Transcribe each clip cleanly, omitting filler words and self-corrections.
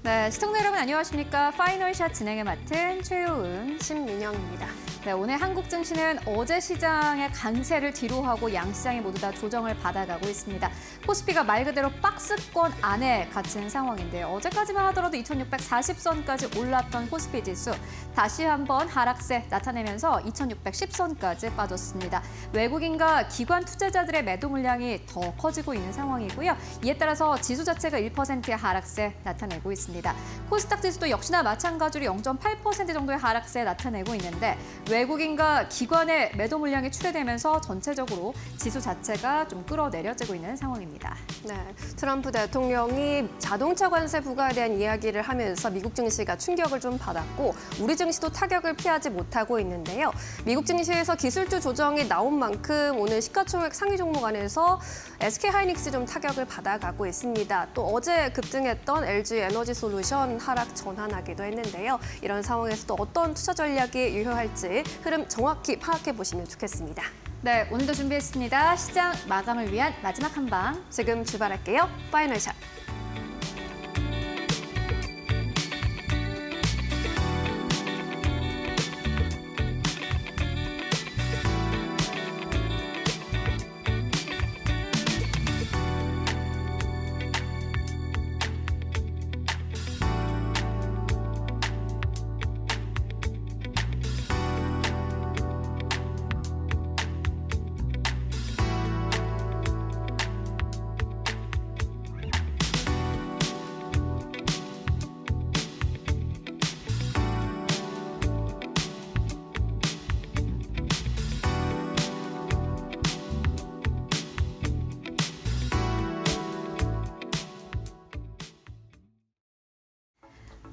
네, 시청자 여러분 안녕하십니까? 파이널샷 진행을 맡은 최효은, 신민영입니다. 네, 오늘 한국 증시는 어제 시장의 강세를 뒤로하고 양시장이 모두 다 조정을 받아가고 있습니다. 코스피가 말 그대로 박스권 안에 갇힌 상황인데요. 어제까지만 하더라도 2640선까지 올랐던 코스피 지수 다시 한번 하락세 나타내면서 2610선까지 빠졌습니다. 외국인과 기관 투자자들의 매도 물량이 더 커지고 있는 상황이고요. 이에 따라서 지수 자체가 1%의 하락세 나타내고 있습니다. 코스닥 지수도 역시나 마찬가지로 0.8% 정도의 하락세 나타내고 있는데 외국인과 기관의 매도 물량이 출회되면서 전체적으로 지수 자체가 좀 끌어내려지고 있는 상황입니다. 네, 트럼프 대통령이 자동차 관세 부과에 대한 이야기를 하면서 미국 증시가 충격을 좀 받았고 우리 증시도 타격을 피하지 못하고 있는데요. 미국 증시에서 기술주 조정이 나온 만큼 오늘 시가총액 상위 종목 안에서 SK하이닉스 좀 타격을 받아가고 있습니다. 또 어제 급등했던 LG 에너지 솔루션 하락 전환하기도 했는데요. 이런 상황에서도 어떤 투자 전략이 유효할지 흐름 정확히 파악해 보시면 좋겠습니다. 네, 오늘도 준비했습니다. 시장 마감을 위한 마지막 한 방. 지금 출발할게요. 파이널샷.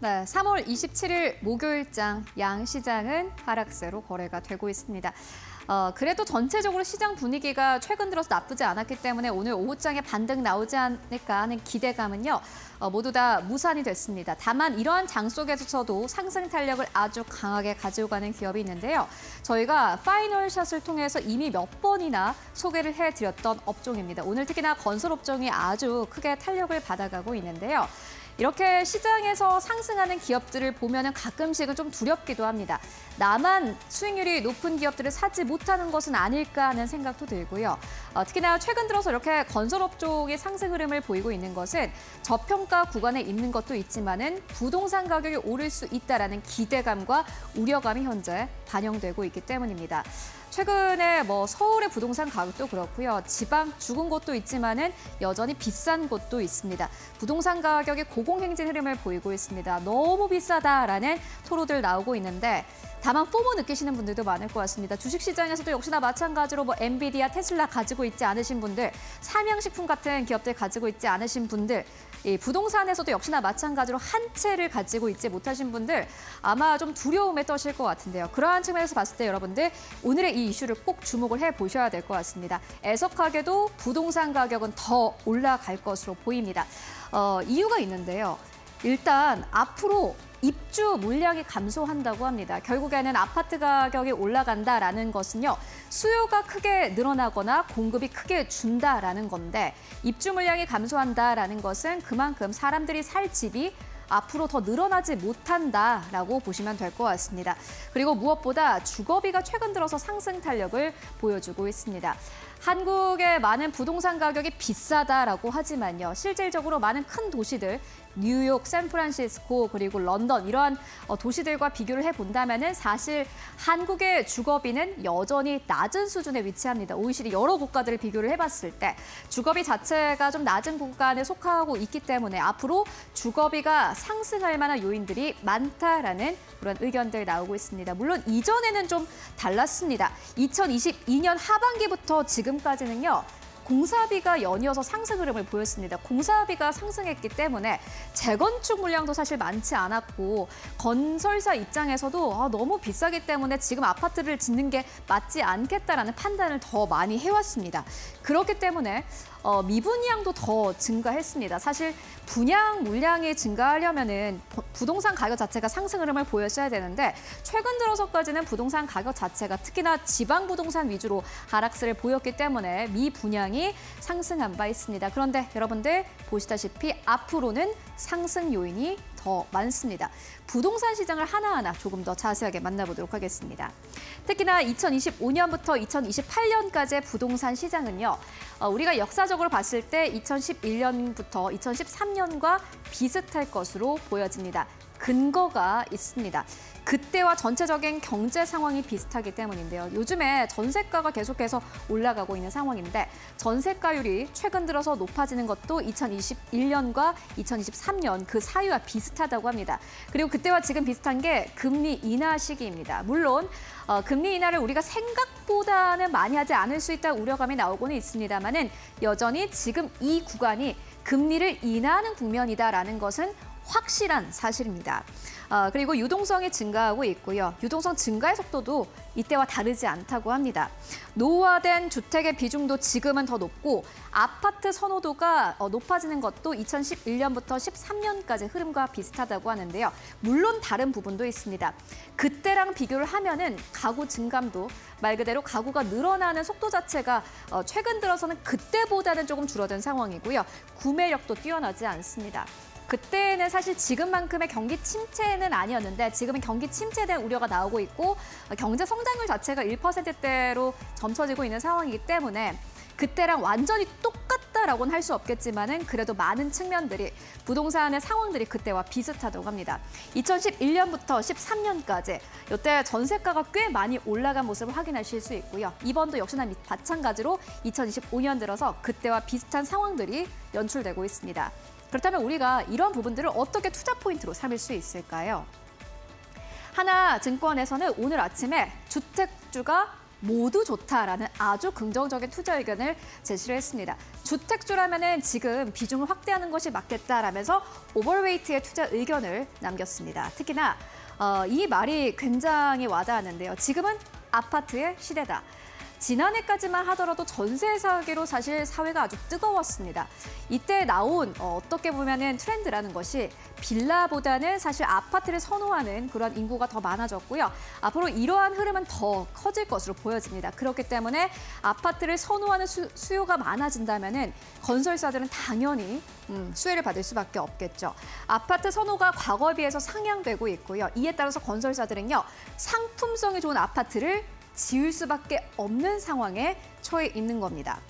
네, 3월 27일 목요일장 양시장은 하락세로 거래가 되고 있습니다. 그래도 전체적으로 시장 분위기가 최근 들어서 나쁘지 않았기 때문에 오늘 오후장에 반등 나오지 않을까 하는 기대감은요. 모두 다 무산이 됐습니다. 다만 이러한 장 속에서도 상승 탄력을 아주 강하게 가지고 가는 기업이 있는데요. 저희가 파이널샷을 통해서 이미 몇 번이나 소개를 해드렸던 업종입니다. 오늘 특히나 건설업종이 아주 크게 탄력을 받아가고 있는데요. 이렇게 시장에서 상승하는 기업들을 보면은 가끔씩은 좀 두렵기도 합니다. 나만 수익률이 높은 기업들을 사지 못하는 것은 아닐까 하는 생각도 들고요. 특히나 최근 들어서 이렇게 건설업종의 상승 흐름을 보이고 있는 것은 저평가 구간에 있는 것도 있지만은 부동산 가격이 오를 수 있다라는 기대감과 우려감이 현재 반영되고 있기 때문입니다. 최근에 서울의 부동산 가격도 그렇고요. 지방 죽은 곳도 있지만은 여전히 비싼 곳도 있습니다. 부동산 가격이 고공행진 흐름을 보이고 있습니다. 너무 비싸다라는 토로들 나오고 있는데 다만 포모 느끼시는 분들도 많을 것 같습니다. 주식시장에서도 역시나 마찬가지로 엔비디아, 테슬라 가지고 있지 않으신 분들, 삼양식품 같은 기업들 가지고 있지 않으신 분들, 이 부동산에서도 역시나 마찬가지로 한 채를 가지고 있지 못하신 분들 아마 좀 두려움에 떠실 것 같은데요. 그러한 측면에서 봤을 때 여러분들 오늘의 이 이슈를 꼭 주목을 해보셔야 될 것 같습니다. 애석하게도 부동산 가격은 더 올라갈 것으로 보입니다. 이유가 있는데요. 일단 앞으로 입주 물량이 감소한다고 합니다. 결국에는 아파트 가격이 올라간다라는 것은요. 수요가 크게 늘어나거나 공급이 크게 준다라는 건데 입주 물량이 감소한다라는 것은 그만큼 사람들이 살 집이 앞으로 더 늘어나지 못한다라고 보시면 될 것 같습니다. 그리고 무엇보다 주거비가 최근 들어서 상승 탄력을 보여주고 있습니다. 한국의 많은 부동산 가격이 비싸다라고 하지만요. 실질적으로 많은 큰 도시들, 뉴욕, 샌프란시스코, 그리고 런던 이러한 도시들과 비교를 해본다면은 사실 한국의 주거비는 여전히 낮은 수준에 위치합니다. OECD 여러 국가들을 비교를 해봤을 때 주거비 자체가 좀 낮은 구간에 속하고 있기 때문에 앞으로 주거비가 상승할 만한 요인들이 많다라는 그런 의견들 나오고 있습니다. 물론 이전에는 좀 달랐습니다. 2022년 하반기부터 지금까지는요. 공사비가 연이어서 상승 흐름을 보였습니다. 공사비가 상승했기 때문에 재건축 물량도 사실 많지 않았고 건설사 입장에서도 너무 비싸기 때문에 지금 아파트를 짓는 게 맞지 않겠다라는 판단을 더 많이 해왔습니다. 그렇기 때문에 미분양도 더 증가했습니다. 사실 분양 물량이 증가하려면은 부동산 가격 자체가 상승 흐름을 보였어야 되는데 최근 들어서까지는 부동산 가격 자체가 특히나 지방 부동산 위주로 하락세를 보였기 때문에 미분양이 상승한 바 있습니다. 그런데 여러분들 보시다시피 앞으로는 상승 요인이 더 많습니다. 부동산 시장을 하나하나 조금 더 자세하게 만나보도록 하겠습니다. 특히나 2025년부터 2028년까지의 부동산 시장은요. 우리가 역사적으로 봤을 때 2011년부터 2013년과 비슷할 것으로 보여집니다. 근거가 있습니다. 그때와 전체적인 경제 상황이 비슷하기 때문인데요. 요즘에 전세가가 계속해서 올라가고 있는 상황인데 전세가율이 최근 들어서 높아지는 것도 2021년과 2023년 그 사이와 비슷하다고 합니다. 그리고 그때와 지금 비슷한 게 금리 인하 시기입니다. 물론 금리 인하를 우리가 생각보다는 많이 하지 않을 수 있다는 우려감이 나오고는 있습니다만은 여전히 지금 이 구간이 금리를 인하하는 국면이다라는 것은 확실한 사실입니다. 그리고 유동성이 증가하고 있고요. 유동성 증가의 속도도 이때와 다르지 않다고 합니다. 노후화된 주택의 비중도 지금은 더 높고 아파트 선호도가 높아지는 것도 2011년부터 13년까지 흐름과 비슷하다고 하는데요. 물론 다른 부분도 있습니다. 그때랑 비교를 하면은 가구 증감도 말 그대로 가구가 늘어나는 속도 자체가 최근 들어서는 그때보다는 조금 줄어든 상황이고요. 구매력도 뛰어나지 않습니다. 그때는 사실 지금만큼의 경기 침체는 아니었는데 지금은 경기 침체에 대한 우려가 나오고 있고 경제 성장률 자체가 1%대로 점쳐지고 있는 상황이기 때문에 그때랑 완전히 똑같다라고는 할 수 없겠지만은 그래도 많은 측면들이 부동산의 상황들이 그때와 비슷하다고 합니다. 2011년부터 13년까지 이때 전세가가 꽤 많이 올라간 모습을 확인하실 수 있고요. 이번도 역시나 마찬가지로 2025년 들어서 그때와 비슷한 상황들이 연출되고 있습니다. 그렇다면 우리가 이런 부분들을 어떻게 투자 포인트로 삼을 수 있을까요? 하나증권에서는 오늘 아침에 주택주가 모두 좋다라는 아주 긍정적인 투자 의견을 제시를 했습니다. 주택주라면은 지금 비중을 확대하는 것이 맞겠다라면서 오버웨이트의 투자 의견을 남겼습니다. 특히나 이 말이 굉장히 와닿았는데요. 지금은 아파트의 시대다. 지난해까지만 하더라도 전세 사기로 사실 사회가 아주 뜨거웠습니다. 이때 나온 어떻게 보면은 트렌드라는 것이 빌라보다는 사실 아파트를 선호하는 그런 인구가 더 많아졌고요. 앞으로 이러한 흐름은 더 커질 것으로 보여집니다. 그렇기 때문에 아파트를 선호하는 수요가 많아진다면은 건설사들은 당연히 수혜를 받을 수밖에 없겠죠. 아파트 선호가 과거에 비해서 상향되고 있고요. 이에 따라서 건설사들은요, 상품성이 좋은 아파트를 지을 수밖에 없는 상황에 처해 있는 겁니다.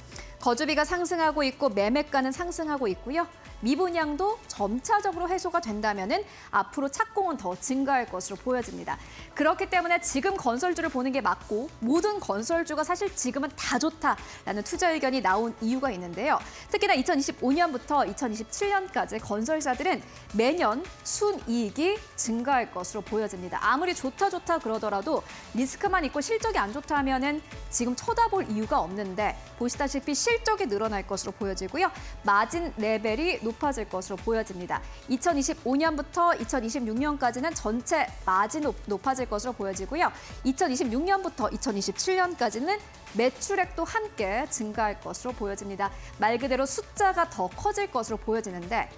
거주비가 상승하고 있고 매매가는 상승하고 있고요. 미분양도 점차적으로 해소가 된다면은 앞으로 착공은 더 증가할 것으로 보여집니다. 그렇기 때문에 지금 건설주를 보는 게 맞고 모든 건설주가 사실 지금은 다 좋다라는 투자 의견이 나온 이유가 있는데요. 특히나 2025년부터 2027년까지 건설사들은 매년 순이익이 증가할 것으로 보여집니다. 아무리 좋다 그러더라도 리스크만 있고 실적이 안 좋다 하면은 지금 쳐다볼 이유가 없는데 보시다시피 실적이 늘어날 것으로 보여지고요. 마진 레벨이 높아질 것으로 보여집니다. 2025년부터 2026년까지는 전체 마진 높아질 것으로 보여지고요. 2026년부터 2027년까지는 매출액도 함께 증가할 것으로 보여집니다. 말 그대로 숫자가 더 커질 것으로 보여지는데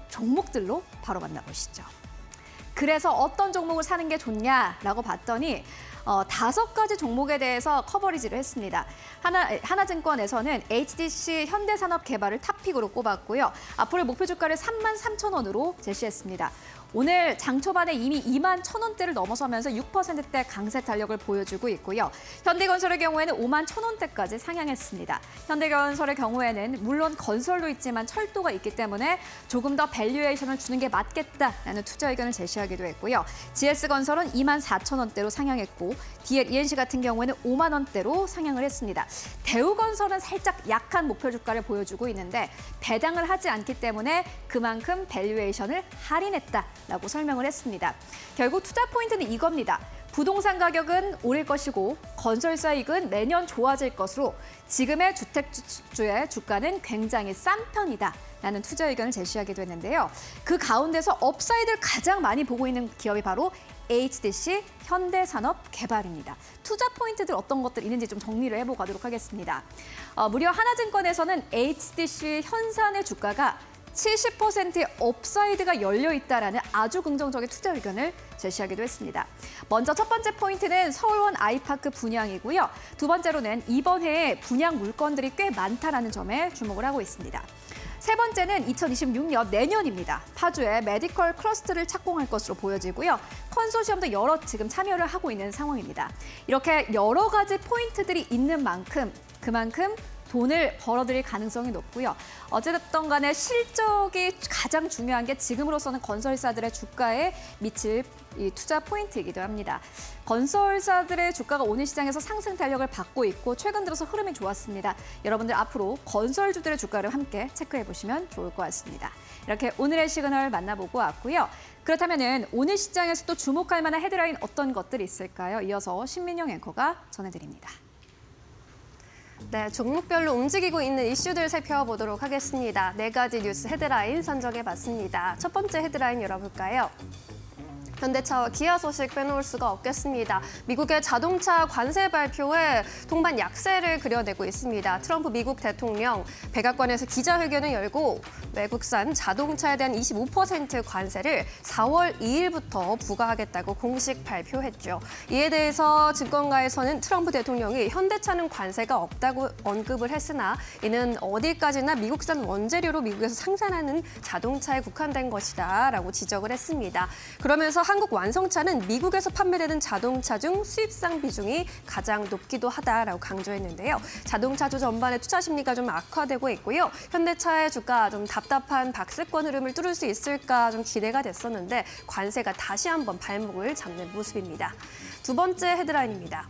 종목들로 바로 만나보시죠. 그래서 어떤 종목을 사는 게 좋냐라고 봤더니 5가지 종목에 대해서 커버리지를 했습니다. 하나증권에서는 HDC 현대산업개발을 탑픽으로 꼽았고요. 앞으로 목표 주가를 33,000원으로 제시했습니다. 오늘 장 초반에 이미 21,000원대를 넘어서면서 6%대 강세 탄력을 보여주고 있고요. 현대건설의 경우에는 51,000원대까지 상향했습니다. 현대건설의 경우에는 물론 건설도 있지만 철도가 있기 때문에 조금 더 밸류에이션을 주는 게 맞겠다라는 투자 의견을 제시하기도 했고요. GS건설은 24,000원대로 상향했고 DLENC 같은 경우에는 5만 원대로 상향을 했습니다. 대우건설은 살짝 약한 목표 주가를 보여주고 있는데 배당을 하지 않기 때문에 그만큼 밸류에이션을 할인했다라고 설명을 했습니다. 결국 투자 포인트는 이겁니다. 부동산 가격은 오를 것이고 건설사 이익은 매년 좋아질 것으로 지금의 주택주의 주가는 굉장히 싼 편이다라는 투자 의견을 제시하기도 했는데요. 그 가운데서 업사이드를 가장 많이 보고 있는 기업이 바로 HDC 현대산업개발입니다. 투자 포인트들 어떤 것들이 있는지 좀 정리를 해보도록 하겠습니다. 무려 하나증권에서는 HDC 현산의 주가가 70%의 업사이드가 열려 있다라는 아주 긍정적인 투자 의견을 제시하기도 했습니다. 먼저 첫 번째 포인트는 서울원 아이파크 분양이고요. 두 번째로는 이번 해에 분양 물건들이 꽤 많다라는 점에 주목을 하고 있습니다. 세 번째는 2026년 내년입니다. 파주에 메디컬 클러스터를 착공할 것으로 보여지고요. 컨소시엄도 여러 지금 참여를 하고 있는 상황입니다. 이렇게 여러 가지 포인트들이 있는 만큼 그만큼 돈을 벌어들일 가능성이 높고요. 어쨌든 간에 실적이 가장 중요한 게 지금으로서는 건설사들의 주가에 미칠 이 투자 포인트이기도 합니다. 건설사들의 주가가 오늘 시장에서 상승 탄력을 받고 있고 최근 들어서 흐름이 좋았습니다. 여러분들 앞으로 건설주들의 주가를 함께 체크해 보시면 좋을 것 같습니다. 이렇게 오늘의 시그널 만나보고 왔고요. 그렇다면 오늘 시장에서 또 주목할 만한 헤드라인 어떤 것들이 있을까요? 이어서 신민영 앵커가 전해드립니다. 네, 종목별로 움직이고 있는 이슈들 살펴보도록 하겠습니다. 네 가지 뉴스 헤드라인 선정해봤습니다. 첫 번째 헤드라인 열어볼까요? 현대차와 기아 소식 빼놓을 수가 없겠습니다. 미국의 자동차 관세 발표에 동반 약세를 그려내고 있습니다. 트럼프 미국 대통령 백악관에서 기자회견을 열고 외국산 자동차에 대한 25% 관세를 4월 2일부터 부과하겠다고 공식 발표했죠. 이에 대해서 증권가에서는 트럼프 대통령이 현대차는 관세가 없다고 언급을 했으나 이는 어디까지나 미국산 원재료로 미국에서 생산하는 자동차에 국한된 것이다라고 지적을 했습니다. 그러면서 한국 완성차는 미국에서 판매되는 자동차 중 수입상 비중이 가장 높기도 하다라고 강조했는데요. 자동차주 전반의 투자 심리가 좀 악화되고 있고요. 현대차의 주가 좀 답답한 박스권 흐름을 뚫을 수 있을까 좀 기대가 됐었는데 관세가 다시 한번 발목을 잡는 모습입니다. 두 번째 헤드라인입니다.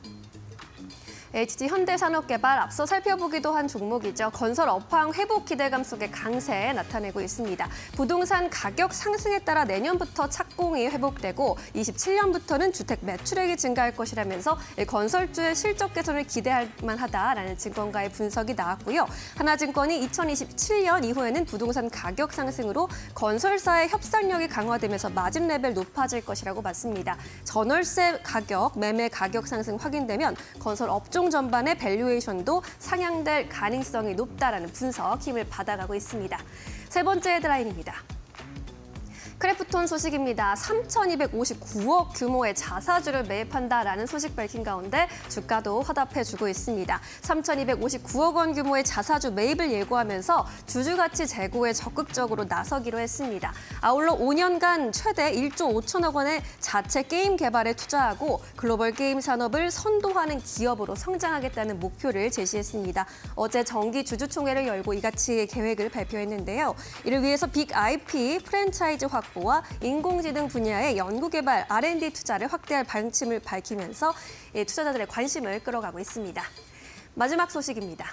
HG 현대산업개발 앞서 살펴보기도 한 종목이죠. 건설 업황 회복 기대감 속에 강세 나타내고 있습니다. 부동산 가격 상승에 따라 내년부터 착공이 회복되고 27년부터는 주택 매출액이 증가할 것이라면서 건설주의 실적 개선을 기대할 만하다라는 증권가의 분석이 나왔고요. 하나증권이 2027년 이후에는 부동산 가격 상승으로 건설사의 협상력이 강화되면서 마진 레벨 높아질 것이라고 봤습니다. 전월세 가격, 매매 가격 상승 확인되면 건설 업종 전반의 밸류에이션도 상향될 가능성이 높다라는 분석 힘을 받아가고 있습니다. 세 번째 헤드라인입니다. 크래프톤 소식입니다. 3,259억 규모의 자사주를 매입한다라는 소식 밝힌 가운데 주가도 화답해주고 있습니다. 3,259억 원 규모의 자사주 매입을 예고하면서 주주가치 제고에 적극적으로 나서기로 했습니다. 아울러 5년간 최대 1조 5천억 원의 자체 게임 개발에 투자하고 글로벌 게임 산업을 선도하는 기업으로 성장하겠다는 목표를 제시했습니다. 어제 정기 주주총회를 열고 이같이 계획을 발표했는데요. 이를 위해서 빅 IP, 프랜차이즈 확보와 인공지능 분야의 연구개발, R&D 투자를 확대할 방침을 밝히면서 투자자들의 관심을 끌어가고 있습니다. 마지막 소식입니다.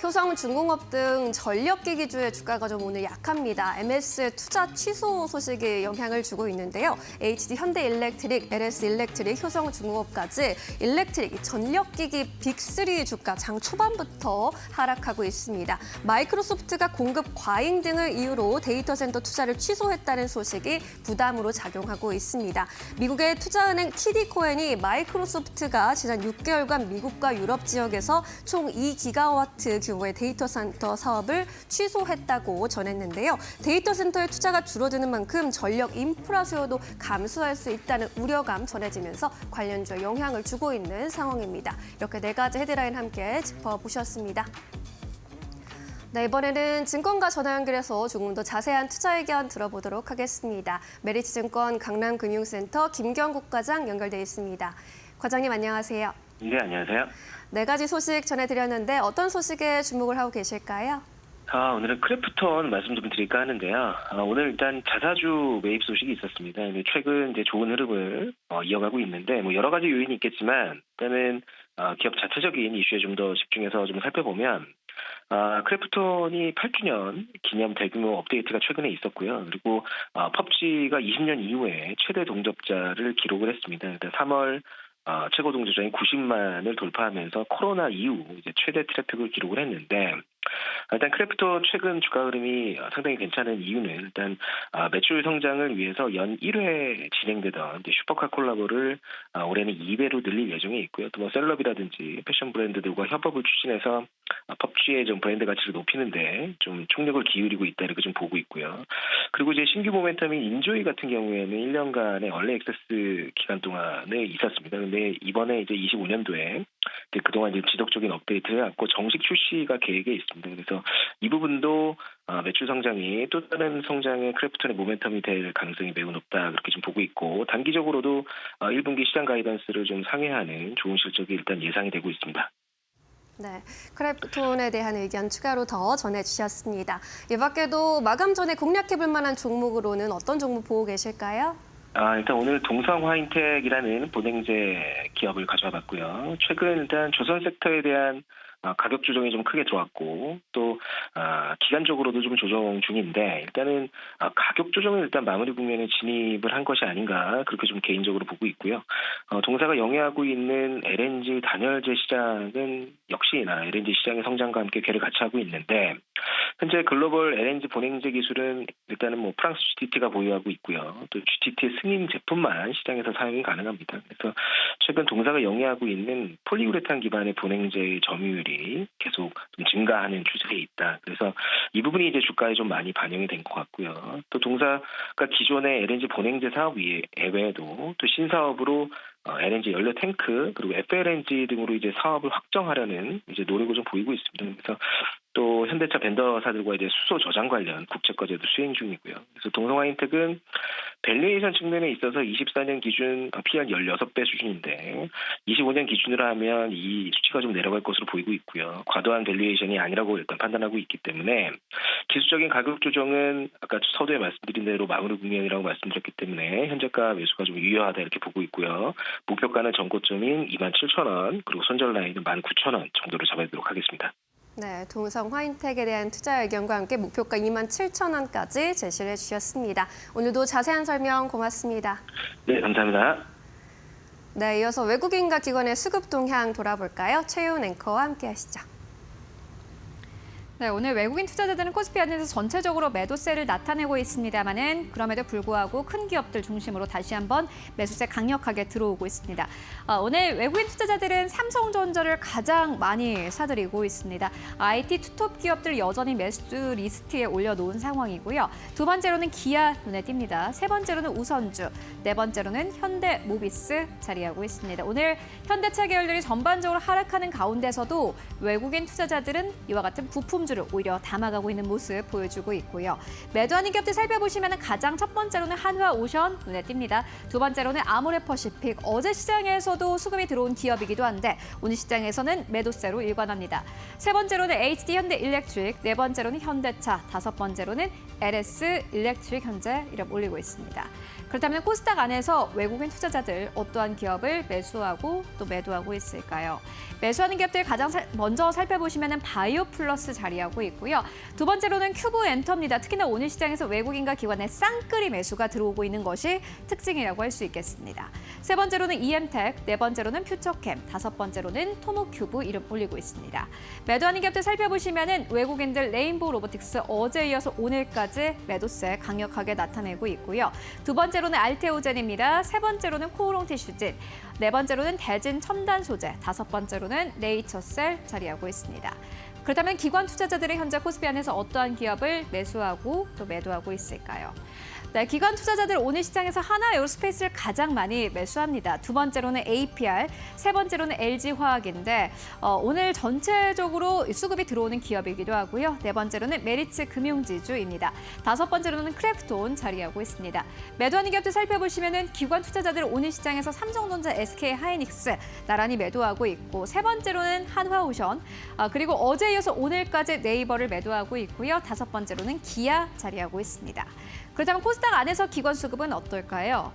효성중공업 등 전력기기주의 주가가 좀 오늘 약합니다. MS 투자 취소 소식이 영향을 주고 있는데요. HD 현대일렉트릭, LS일렉트릭, 효성중공업까지 일렉트릭, 전력기기 빅3 주가 장 초반부터 하락하고 있습니다. 마이크로소프트가 공급 과잉 등을 이유로 데이터센터 투자를 취소했다는 소식이 부담으로 작용하고 있습니다. 미국의 투자은행 TD코엔이 마이크로소프트가 지난 6개월간 미국과 유럽 지역에서 총 2기가와트 규모의 데이터 센터 사업을 취소했다고 전했는데요. 데이터 센터의 투자가 줄어드는 만큼 전력 인프라 수요도 감소할 수 있다는 우려감 전해지면서 관련주에 영향을 주고 있는 상황입니다. 이렇게 네 가지 헤드라인 함께 짚어보셨습니다. 네, 이번에는 증권가 전화 연결해서 조금 더 자세한 투자 의견 들어보도록 하겠습니다. 메리츠증권 강남금융센터 김경국 과장 연결돼 있습니다. 과장님 안녕하세요. 네, 안녕하세요. 네 가지 소식 전해드렸는데 어떤 소식에 주목을 하고 계실까요? 오늘은 크래프톤 말씀 좀 드릴까 하는데요. 오늘 일단 자사주 매입 소식이 있었습니다. 최근 이제 좋은 흐름을 이어가고 있는데 여러 가지 요인이 있겠지만 일단은 기업 자체적인 이슈에 좀 더 집중해서 좀 살펴보면 크래프톤이 8주년 기념 대규모 업데이트가 최근에 있었고요. 그리고 펍지가 20년 이후에 최대 동접자를 기록을 했습니다. 일단 3월 최고 동접자인 90만을 돌파하면서 코로나 이후 이제 최대 트래픽을 기록을 했는데 일단 크래프톤 최근 주가 흐름이 상당히 괜찮은 이유는 일단 매출 성장을 위해서 연 1회 진행되던 슈퍼카 콜라보를 올해는 2배로 늘릴 예정에 있고요. 또 셀럽이라든지 패션 브랜드들과 협업을 추진해서 펍지의 좀 브랜드 가치를 높이는데 좀 총력을 기울이고 있다 이렇게 좀 보고 있고요. 그리고 이제 신규 모멘텀인 인조이 같은 경우에는 1년간의 얼리 액세스 기간 동안에 있었습니다. 근데 이번에 이제 25년도에 그동안 이제 지속적인 업데이트를 해왔고 정식 출시가 계획에 있습니다. 있습니다. 그래서 이 부분도 매출 성장이 또 다른 성장의 크래프톤의 모멘텀이 될 가능성이 매우 높다 그렇게 좀 보고 있고 단기적으로도 1분기 시장 가이던스를 좀 상회하는 좋은 실적이 일단 예상이 되고 있습니다. 네, 크래프톤에 대한 의견 추가로 더 전해주셨습니다. 이 밖에도 마감 전에 공략해볼 만한 종목으로는 어떤 종목 보고 계실까요? 일단 오늘 동성화인텍이라는 보냉제 기업을 가져와 봤고요. 최근 일단 조선 섹터에 대한 가격 조정이 좀 크게 들어왔고 또 기간적으로도 좀 조정 중인데 일단은 가격 조정은 일단 마무리 국면에 진입을 한 것이 아닌가 그렇게 좀 개인적으로 보고 있고요. 동사가 영위하고 있는 LNG 단열재 시장은 역시나 LNG 시장의 성장과 함께 궤를 같이 하고 있는데 현재 글로벌 LNG 보냉제 기술은 일단은 뭐 프랑스 GTT가 보유하고 있고요. 또 GTT 승인 제품만 시장에서 사용이 가능합니다. 그래서 최근 동사가 영위하고 있는 폴리우레탄 기반의 보냉제의 점유율이 계속 좀 증가하는 추세에 있다. 그래서 이 부분이 이제 주가에 좀 많이 반영이 된 것 같고요. 또 동사가 기존의 LNG 보냉제 사업 외에도 또 신사업으로 LNG 연료 탱크 그리고 FLNG 등으로 이제 사업을 확정하려는 이제 노력을 좀 보이고 있습니다. 그래서 또 현대차 벤더사들과 이제 수소 저장 관련 국제 과제도 수행 중이고요. 그래서 동성화인텍은 밸류에이션 측면에 있어서 24년 기준 PR 16배 수준인데 25년 기준으로 하면 이 수치가 좀 내려갈 것으로 보이고 있고요. 과도한 밸류에이션이 아니라고 일단 판단하고 있기 때문에 기술적인 가격 조정은 아까 서두에 말씀드린 대로 마무리 국면이라고 말씀드렸기 때문에 현재가 매수가 좀 유효하다 이렇게 보고 있고요. 목표가는 전고점인 27,000원 그리고 손절 라인은 19,000원 정도로 잡아보도록 하겠습니다. 네, 동성 화인텍에 대한 투자 의견과 함께 목표가 27,000원까지 제시를 해주셨습니다. 오늘도 자세한 설명 고맙습니다. 네, 감사합니다. 네, 이어서 외국인과 기관의 수급 동향 돌아볼까요? 최윤 앵커와 함께 하시죠. 네, 오늘 외국인 투자자들은 코스피 안에서 전체적으로 매도세를 나타내고 있습니다만은 그럼에도 불구하고 큰 기업들 중심으로 다시 한번 매수세 강력하게 들어오고 있습니다. 오늘 외국인 투자자들은 삼성전자를 가장 많이 사들이고 있습니다. IT 투톱 기업들 여전히 매수 리스트에 올려놓은 상황이고요. 두 번째로는 기아 눈에 띕니다. 세 번째로는 우선주, 네 번째로는 현대모비스 자리하고 있습니다. 오늘 현대차 계열들이 전반적으로 하락하는 가운데서도 외국인 투자자들은 이와 같은 부품 주를 오히려 담아가고 있는 모습 보여주고 있고요. 매도하는 기업들 살펴보시면 가장 첫 번째로는 한화오션 눈에 띕니다. 두 번째로는 아모레퍼시픽 어제 시장에서도 수급이 들어온 기업이기도 한데 오늘 시장에서는 매도세로 일관합니다. 세 번째로는 HD현대일렉트릭, 네 번째로는 현대차, 다섯 번째로는 LS일렉트릭 현재 이름 올리고 있습니다. 그렇다면 코스닥 안에서 외국인 투자자들 어떠한 기업을 매수하고 또 매도하고 있을까요? 매수하는 기업들 가장 먼저 살펴보시면 바이오플러스 자리하고 있고요. 두 번째로는 큐브엔터입니다. 특히나 오늘 시장에서 외국인과 기관의 쌍끌이 매수가 들어오고 있는 것이 특징이라고 할 수 있겠습니다. 세 번째로는 EM텍, 네 번째로는 퓨처캠, 다섯 번째로는 토모큐브 이름 올리고 있습니다. 매도하는 기업들 살펴보시면 외국인들 레인보우 로보틱스 어제 이어서 오늘까지 매도세 강력하게 나타내고 있고요. 두 번째로는 알테오젠입니다. 세 번째로는 코오롱 티슈진, 네 번째로는 대진 첨단 소재, 다섯 번째로는 네이처셀 자리하고 있습니다. 그렇다면 기관 투자자들이 현재 코스피 안에서 어떠한 기업을 매수하고 또 매도하고 있을까요? 네, 기관 투자자들 오늘 시장에서 하나에어로스페이스를 가장 많이 매수합니다. 두 번째로는 APR, 세 번째로는 LG화학인데 오늘 전체적으로 수급이 들어오는 기업이기도 하고요. 네 번째로는 메리츠 금융지주입니다. 다섯 번째로는 크래프톤 자리하고 있습니다. 매도하는 기업들 살펴보시면 기관 투자자들 오늘 시장에서 삼성전자, SK하이닉스 나란히 매도하고 있고 세 번째로는 한화오션, 그리고 어제 이어서 오늘까지 네이버를 매도하고 있고요. 다섯 번째로는 기아 자리하고 있습니다. 그렇다면 코스닥 안에서 기관 수급은 어떨까요?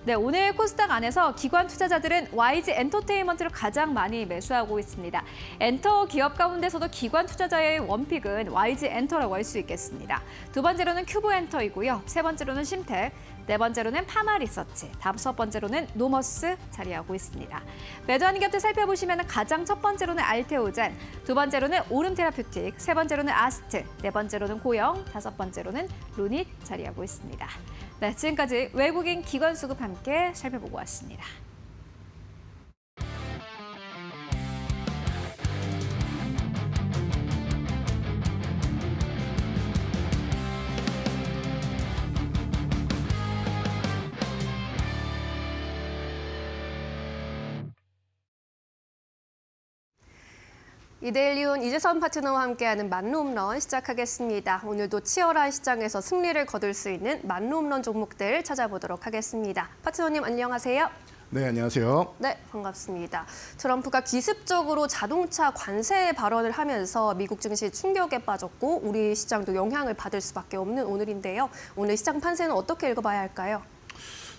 네, 오늘 코스닥 안에서 기관 투자자들은 YG 엔터테인먼트를 가장 많이 매수하고 있습니다. 엔터 기업 가운데서도 기관 투자자의 원픽은 YG 엔터라고 할 수 있겠습니다. 두 번째로는 큐브엔터이고요. 세 번째로는 심텍, 네 번째로는 파마리서치, 다섯 번째로는 노머스 자리하고 있습니다. 매도하는 기업들 살펴보시면 가장 첫 번째로는 알테오젠, 두 번째로는 오름테라퓨틱, 세 번째로는 아스트, 네 번째로는 고영, 다섯 번째로는 루닛 자리하고 있습니다. 네, 지금까지 외국인 기관 수급 함께 살펴보고 왔습니다. 이데일리온 이재선 파트너와 함께하는 만루홈런 시작하겠습니다. 오늘도 치열한 시장에서 승리를 거둘 수 있는 만루홈런 종목들 찾아보도록 하겠습니다. 파트너님 안녕하세요. 네, 안녕하세요. 네, 반갑습니다. 트럼프가 기습적으로 자동차 관세 발언을 하면서 미국 증시 충격에 빠졌고 우리 시장도 영향을 받을 수밖에 없는 오늘인데요. 오늘 시장 판세는 어떻게 읽어봐야 할까요?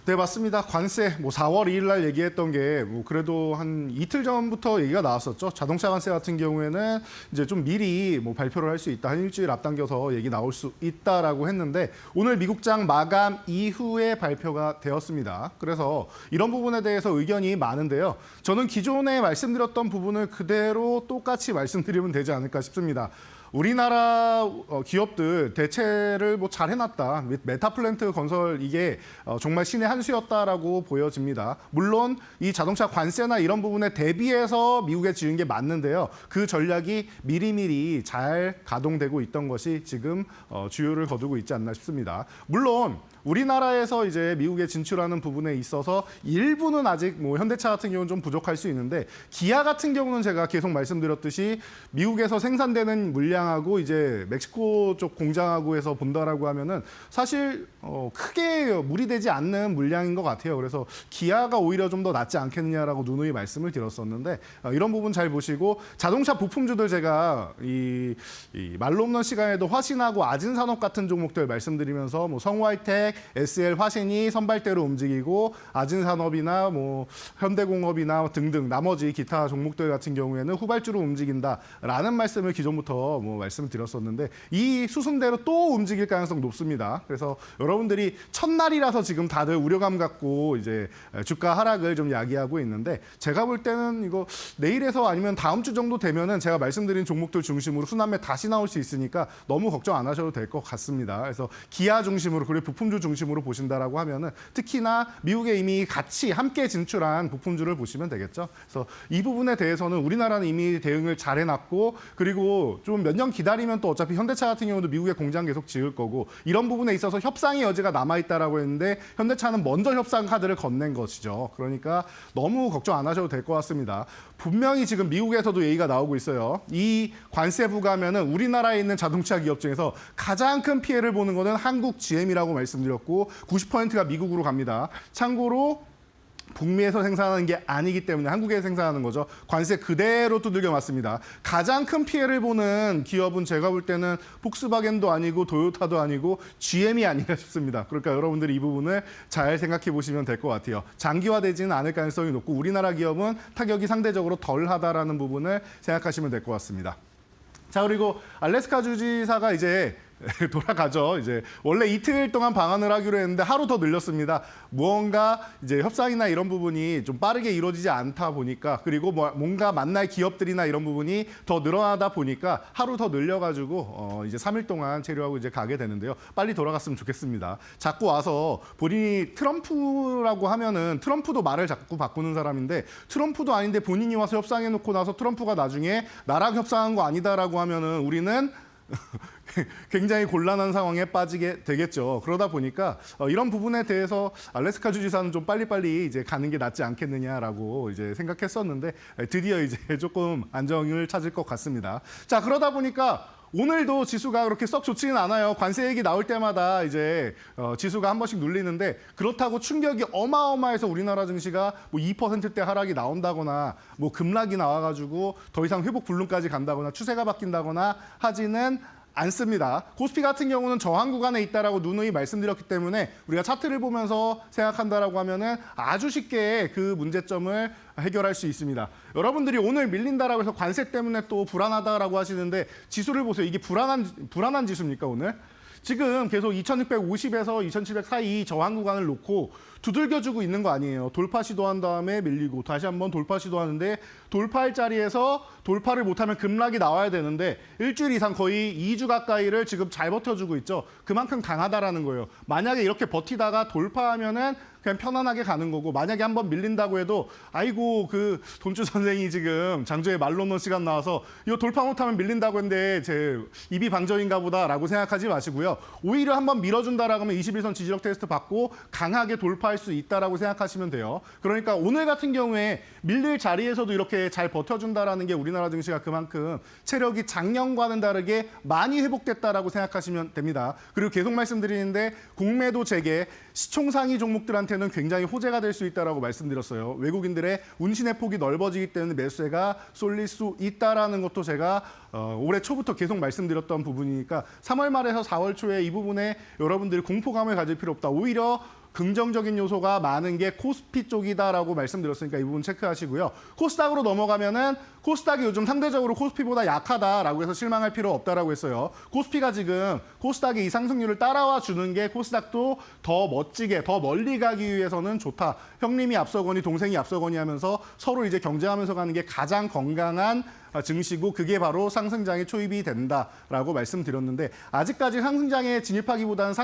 네, 맞습니다. 관세, 4월 2일 날 얘기했던 게 그래도 한 이틀 전부터 얘기가 나왔었죠. 자동차 관세 같은 경우에는 이제 좀 미리 발표를 할 수 있다. 한 일주일 앞당겨서 얘기 나올 수 있다라고 했는데 오늘 미국장 마감 이후에 발표가 되었습니다. 그래서 이런 부분에 대해서 의견이 많은데요. 저는 기존에 말씀드렸던 부분을 그대로 똑같이 말씀드리면 되지 않을까 싶습니다. 우리나라 기업들 대체를 잘 해놨다. 메타플랜트 건설 이게 정말 신의 한 수였다라고 보여집니다. 물론 이 자동차 관세나 이런 부분에 대비해서 미국에 지은 게 맞는데요. 그 전략이 미리미리 잘 가동되고 있던 것이 지금 주요를 거두고 있지 않나 싶습니다. 물론 우리나라에서 이제 미국에 진출하는 부분에 있어서 일부는 아직 현대차 같은 경우는 좀 부족할 수 있는데 기아 같은 경우는 제가 계속 말씀드렸듯이 미국에서 생산되는 물량하고 이제 멕시코 쪽 공장하고 해서 본다라고 하면은 사실 크게 무리되지 않는 물량인 것 같아요. 그래서 기아가 오히려 좀 더 낫지 않겠느냐라고 누누이 말씀을 드렸었는데 이런 부분 잘 보시고 자동차 부품주들 제가 이 말로 없는 시간에도 화신하고 아진산업 같은 종목들 말씀드리면서 성우하이텍 SL 화신이 선발대로 움직이고 아진산업이나 현대공업이나 등등 나머지 기타 종목들 같은 경우에는 후발주로 움직인다라는 말씀을 기존부터 말씀드렸었는데 이 수순대로 또 움직일 가능성 높습니다. 그래서 여러분들이 첫날이라서 지금 다들 우려감 갖고 이제 주가 하락을 좀 야기하고 있는데 제가 볼 때는 이거 내일에서 아니면 다음 주 정도 되면은 제가 말씀드린 종목들 중심으로 순환매 다시 나올 수 있으니까 너무 걱정 안 하셔도 될 것 같습니다. 그래서 기아 중심으로 그리고 부품주 중심으로 보신다라고 하면은 특히나 미국에 이미 같이 함께 진출한 부품주를 보시면 되겠죠. 그래서 이 부분에 대해서는 우리나라는 이미 대응을 잘 해놨고 그리고 좀 몇 년 기다리면 또 어차피 현대차 같은 경우도 미국에 공장 계속 지을 거고 이런 부분에 있어서 협상의 여지가 남아있다라고 했는데 현대차는 먼저 협상 카드를 건넨 것이죠. 그러니까 너무 걱정 안 하셔도 될 것 같습니다. 분명히 지금 미국에서도 얘기가 나오고 있어요. 이 관세 부과면은 우리나라에 있는 자동차 기업 중에서 가장 큰 피해를 보는 거는 한국 GM이라고 말씀드렸고 90%가 미국으로 갑니다. 참고로 북미에서 생산하는 게 아니기 때문에 한국에서 생산하는 거죠. 관세 그대로 두들겨 맞습니다. 가장 큰 피해를 보는 기업은 제가 볼 때는 폭스바겐도 아니고 도요타도 아니고 GM이 아닌가 싶습니다. 그러니까 여러분들이 이 부분을 잘 생각해 보시면 될 것 같아요. 장기화되지는 않을 가능성이 높고 우리나라 기업은 타격이 상대적으로 덜하다라는 부분을 생각하시면 될 것 같습니다. 자, 그리고 알래스카 주지사가 이제 돌아가죠. 이제 원래 이틀 동안 방한을 하기로 했는데 하루 더 늘렸습니다. 무언가 이제 협상이나 이런 부분이 좀 빠르게 이루어지지 않다 보니까 그리고 뭔가 만날 기업들이나 이런 부분이 더 늘어나다 보니까 하루 더 늘려가지고 이제 3일 동안 체류하고 이제 가게 되는데요. 빨리 돌아갔으면 좋겠습니다. 자꾸 와서 본인이 트럼프라고 하면은 트럼프도 말을 자꾸 바꾸는 사람인데 트럼프도 아닌데 본인이 와서 협상해놓고 나서 트럼프가 나중에 나랑 협상한 거 아니다라고 하면은 우리는 굉장히 곤란한 상황에 빠지게 되겠죠. 그러다 보니까 이런 부분에 대해서 알래스카 주지사는 좀 빨리빨리 이제 가는 게 낫지 않겠느냐라고 이제 생각했었는데 드디어 이제 조금 안정을 찾을 것 같습니다. 자, 그러다 보니까 오늘도 지수가 그렇게 썩 좋지는 않아요. 관세 얘기 나올 때마다 이제 지수가 한 번씩 눌리는데 그렇다고 충격이 어마어마해서 우리나라 증시가 2%대 하락이 나온다거나 급락이 나와가지고 더 이상 회복 불능까지 간다거나 추세가 바뀐다거나 하지는 않습니다. 코스피 같은 경우는 저항 구간에 있다라고 누누이 말씀드렸기 때문에 우리가 차트를 보면서 생각한다라고 하면은 아주 쉽게 그 문제점을 해결할 수 있습니다. 여러분들이 오늘 밀린다라고 해서 관세 때문에 또 불안하다라고 하시는데 지수를 보세요. 이게 불안한 지수입니까, 오늘? 지금 계속 2650에서 2700 사이 저항 구간을 놓고 두들겨주고 있는 거 아니에요. 돌파 시도한 다음에 밀리고 다시 한번 돌파 시도하는데 돌파할 자리에서 돌파를 못하면 급락이 나와야 되는데 일주일 이상 거의 2주 가까이를 지금 잘 버텨주고 있죠. 그만큼 강하다라는 거예요. 만약에 이렇게 버티다가 돌파하면은 그냥 편안하게 가는 거고 만약에 한번 밀린다고 해도 아이고 그 돈주 선생이 지금 장조에 말 놓는 시간 나와서 이거 돌파 못하면 밀린다고 했는데 제 입이 방정인가 보다라고 생각하지 마시고요. 오히려 한번 밀어준다라고 하면 21선 지지력 테스트 받고 강하게 돌파할 수 있다라고 생각하시면 돼요. 그러니까 오늘 같은 경우에 밀릴 자리에서도 이렇게 잘 버텨준다라는 게 우리나라 증시가 그만큼 체력이 작년과는 다르게 많이 회복됐다라고 생각하시면 됩니다. 그리고 계속 말씀드리는데 공매도 재개, 시총상위 종목들한테는 굉장히 호재가 될 수 있다라고 말씀드렸어요. 외국인들의 운신의 폭이 넓어지기 때문에 매수세가 쏠릴 수 있다라는 것도 제가 올해 초부터 계속 말씀드렸던 부분이니까 3월 말에서 4월 초에 이 부분에 여러분들이 공포감을 가질 필요 없다. 오히려 긍정적인 요소가 많은 게 코스피 쪽이다라고 말씀드렸으니까 이 부분 체크하시고요. 코스닥으로 넘어가면은 코스닥이 요즘 상대적으로 코스피보다 약하다라고 해서 실망할 필요 없다라고 했어요. 코스피가 지금 코스닥의 이 상승률을 따라와 주는 게 코스닥도 더 멋지게 더 멀리 가기 위해서는 좋다. 형님이 앞서거니 동생이 앞서거니 하면서 서로 이제 경쟁하면서 가는 게 가장 건강한 증시고 그게 바로 상승장에 초입이 된다라고 말씀드렸는데 아직까지 상승장에 진입하기보다는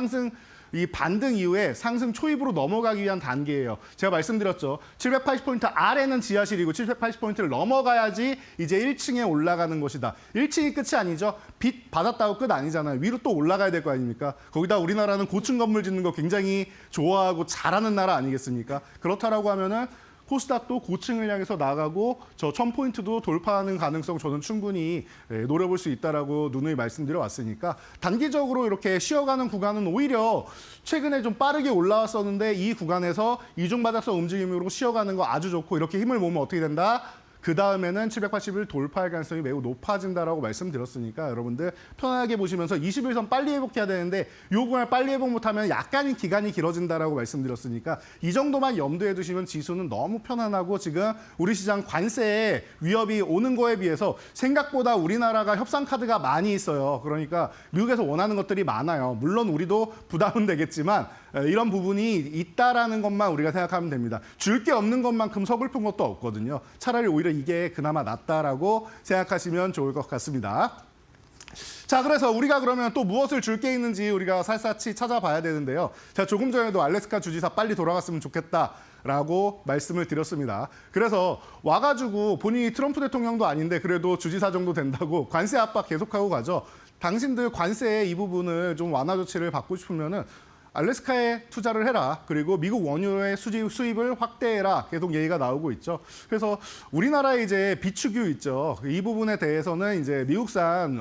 이 반등 이후에 상승 초입으로 넘어가기 위한 단계예요. 제가 말씀드렸죠. 780포인트 아래는 지하실이고 780포인트를 넘어가야지 이제 1층에 올라가는 것이다. 1층이 끝이 아니죠. 빚 받았다고 끝 아니잖아요. 위로 또 올라가야 될 거 아닙니까? 거기다 우리나라는 고층 건물 짓는 거 굉장히 좋아하고 잘하는 나라 아니겠습니까? 그렇다라고 하면은 코스닥도 고층을 향해서 나가고 저 1000포인트도 돌파하는 가능성 저는 충분히 노려볼 수 있다라고 누누이 말씀드려 왔으니까 단기적으로 이렇게 쉬어가는 구간은 오히려 최근에 좀 빠르게 올라왔었는데 이 구간에서 이중바닥성 움직임으로 쉬어가는 거 아주 좋고 이렇게 힘을 모으면 어떻게 된다? 그 다음에는 780을 돌파할 가능성이 매우 높아진다라고 말씀드렸으니까 여러분들 편하게 보시면서 21선 빨리 회복해야 되는데 이 구간을 빨리 회복 못하면 약간 기간이 길어진다라고 말씀드렸으니까 이 정도만 염두에 두시면 지수는 너무 편안하고 지금 우리 시장 관세에 위협이 오는 거에 비해서 생각보다 우리나라가 협상 카드가 많이 있어요. 그러니까 미국에서 원하는 것들이 많아요. 물론 우리도 부담은 되겠지만 이런 부분이 있다라는 것만 우리가 생각하면 됩니다. 줄 게 없는 것만큼 서글픈 것도 없거든요. 차라리 오히려 이게 그나마 낫다라고 생각하시면 좋을 것 같습니다. 자, 그래서 우리가 그러면 또 무엇을 줄 게 있는지 우리가 살살치 찾아봐야 되는데요. 제가 조금 전에도 알래스카 주지사 빨리 돌아갔으면 좋겠다라고 말씀을 드렸습니다. 그래서 와가지고 본인이 트럼프 대통령도 아닌데 그래도 주지사 정도 된다고 관세 압박 계속하고 가죠. 당신들 관세의 이 부분을 좀 완화 조치를 받고 싶으면은 알래스카에 투자를 해라. 그리고 미국 원유의 수입을 확대해라. 계속 얘기가 나오고 있죠. 그래서 우리나라에 이제 비축유 있죠. 이 부분에 대해서는 이제 미국산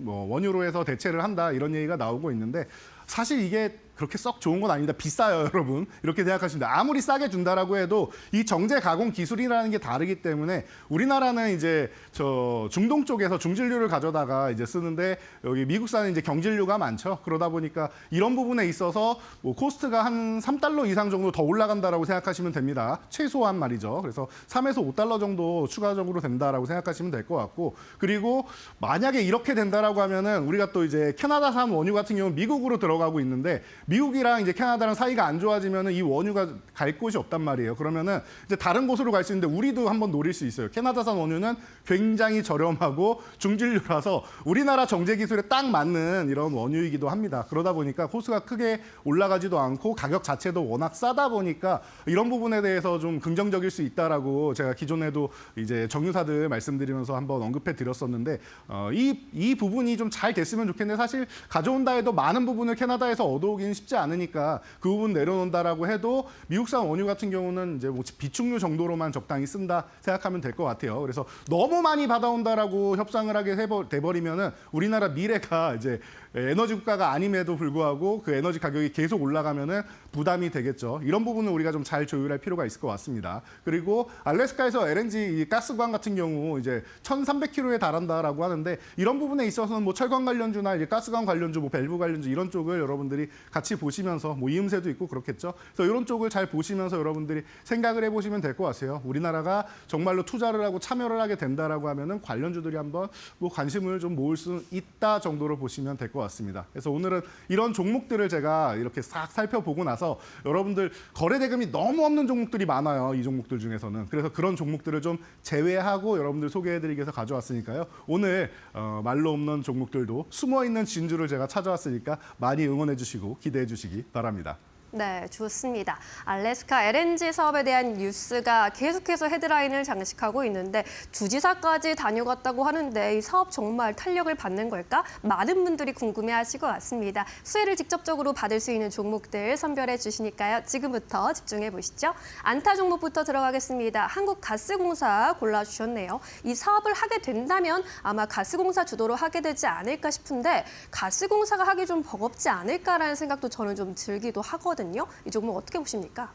원유로 해서 대체를 한다. 이런 얘기가 나오고 있는데 사실 이게 그렇게 썩 좋은 건 아닙니다. 비싸요, 여러분. 이렇게 생각하시면 돼요. 아무리 싸게 준다라고 해도 이 정제 가공 기술이라는 게 다르기 때문에 우리나라는 이제 저 중동 쪽에서 중진류를 가져다가 이제 쓰는데 여기 미국산은 이제 경질류가 많죠. 그러다 보니까 이런 부분에 있어서 뭐 코스트가 한 3달러 이상 정도 더 올라간다라고 생각하시면 됩니다. 최소한 말이죠. 그래서 3에서 5달러 정도 추가적으로 된다라고 생각하시면 될 것 같고 그리고 만약에 이렇게 된다라고 하면은 우리가 또 이제 캐나다산 원유 같은 경우는 미국으로 들어가고 있는데 미국이랑 이제 캐나다랑 사이가 안 좋아지면은 이 원유가 갈 곳이 없단 말이에요. 그러면은 이제 다른 곳으로 갈 수 있는데 우리도 한번 노릴 수 있어요. 캐나다산 원유는 굉장히 저렴하고 중진류라서 우리나라 정제 기술에 딱 맞는 이런 원유이기도 합니다. 그러다 보니까 코스가 크게 올라가지도 않고 가격 자체도 워낙 싸다 보니까 이런 부분에 대해서 좀 긍정적일 수 있다라고 제가 기존에도 이제 정유사들 말씀드리면서 한번 언급해 드렸었는데 이 부분이 좀 잘 됐으면 좋겠는데 사실 가져온다 해도 많은 부분을 캐나다에서 얻어오기는 쉽지 않으니까 그 부분 내려놓는다라고 해도 미국산 원유 같은 경우는 이제 뭐 비축류 정도로만 적당히 쓴다 생각하면 될 것 같아요. 그래서 너무 많이 받아온다라고 협상을 하게 돼버리면은 우리나라 미래가 이제 에너지 국가가 아님에도 불구하고 그 에너지 가격이 계속 올라가면은 부담이 되겠죠. 이런 부분은 우리가 좀 잘 조율할 필요가 있을 것 같습니다. 그리고 알래스카에서 LNG 가스관 같은 경우 이제 1,300km에 달한다라고 하는데 이런 부분에 있어서는 뭐 철강 관련주나 이제 가스관 관련주, 뭐 밸브 관련주 이런 쪽을 여러분들이 같이 보시면서 뭐 이음새도 있고 그렇겠죠. 그래서 이런 쪽을 잘 보시면서 여러분들이 생각을 해보시면 될 것 같아요. 우리나라가 정말로 투자를 하고 참여를 하게 된다라고 하면은 관련주들이 한번 뭐 관심을 좀 모을 수 있다 정도로 보시면 될 것 같습니다. 그래서 오늘은 이런 종목들을 제가 이렇게 싹 살펴보고 나서 여러분들 거래 대금이 너무 없는 종목들이 많아요. 이 종목들 중에서는. 그래서 그런 종목들을 좀 제외하고 여러분들 소개해드리기 위해서 가져왔으니까요. 오늘 말로 없는 종목들도 숨어있는 진주를 제가 찾아왔으니까 많이 응원해 주시고 기대해 주시기 바랍니다. 네, 좋습니다. 알래스카 LNG 사업에 대한 뉴스가 계속해서 헤드라인을 장식하고 있는데 주지사까지 다녀갔다고 하는데 이 사업 정말 탄력을 받는 걸까? 많은 분들이 궁금해하실 것 같습니다. 수혜를 직접적으로 받을 수 있는 종목들 선별해 주시니까요. 지금부터 집중해 보시죠. 안타 종목부터 들어가겠습니다. 한국가스공사 골라주셨네요. 이 사업을 하게 된다면 아마 가스공사 주도로 하게 되지 않을까 싶은데 가스공사가 하기 좀 버겁지 않을까라는 생각도 저는 좀 들기도 하거든요. 이 종목 어떻게 보십니까?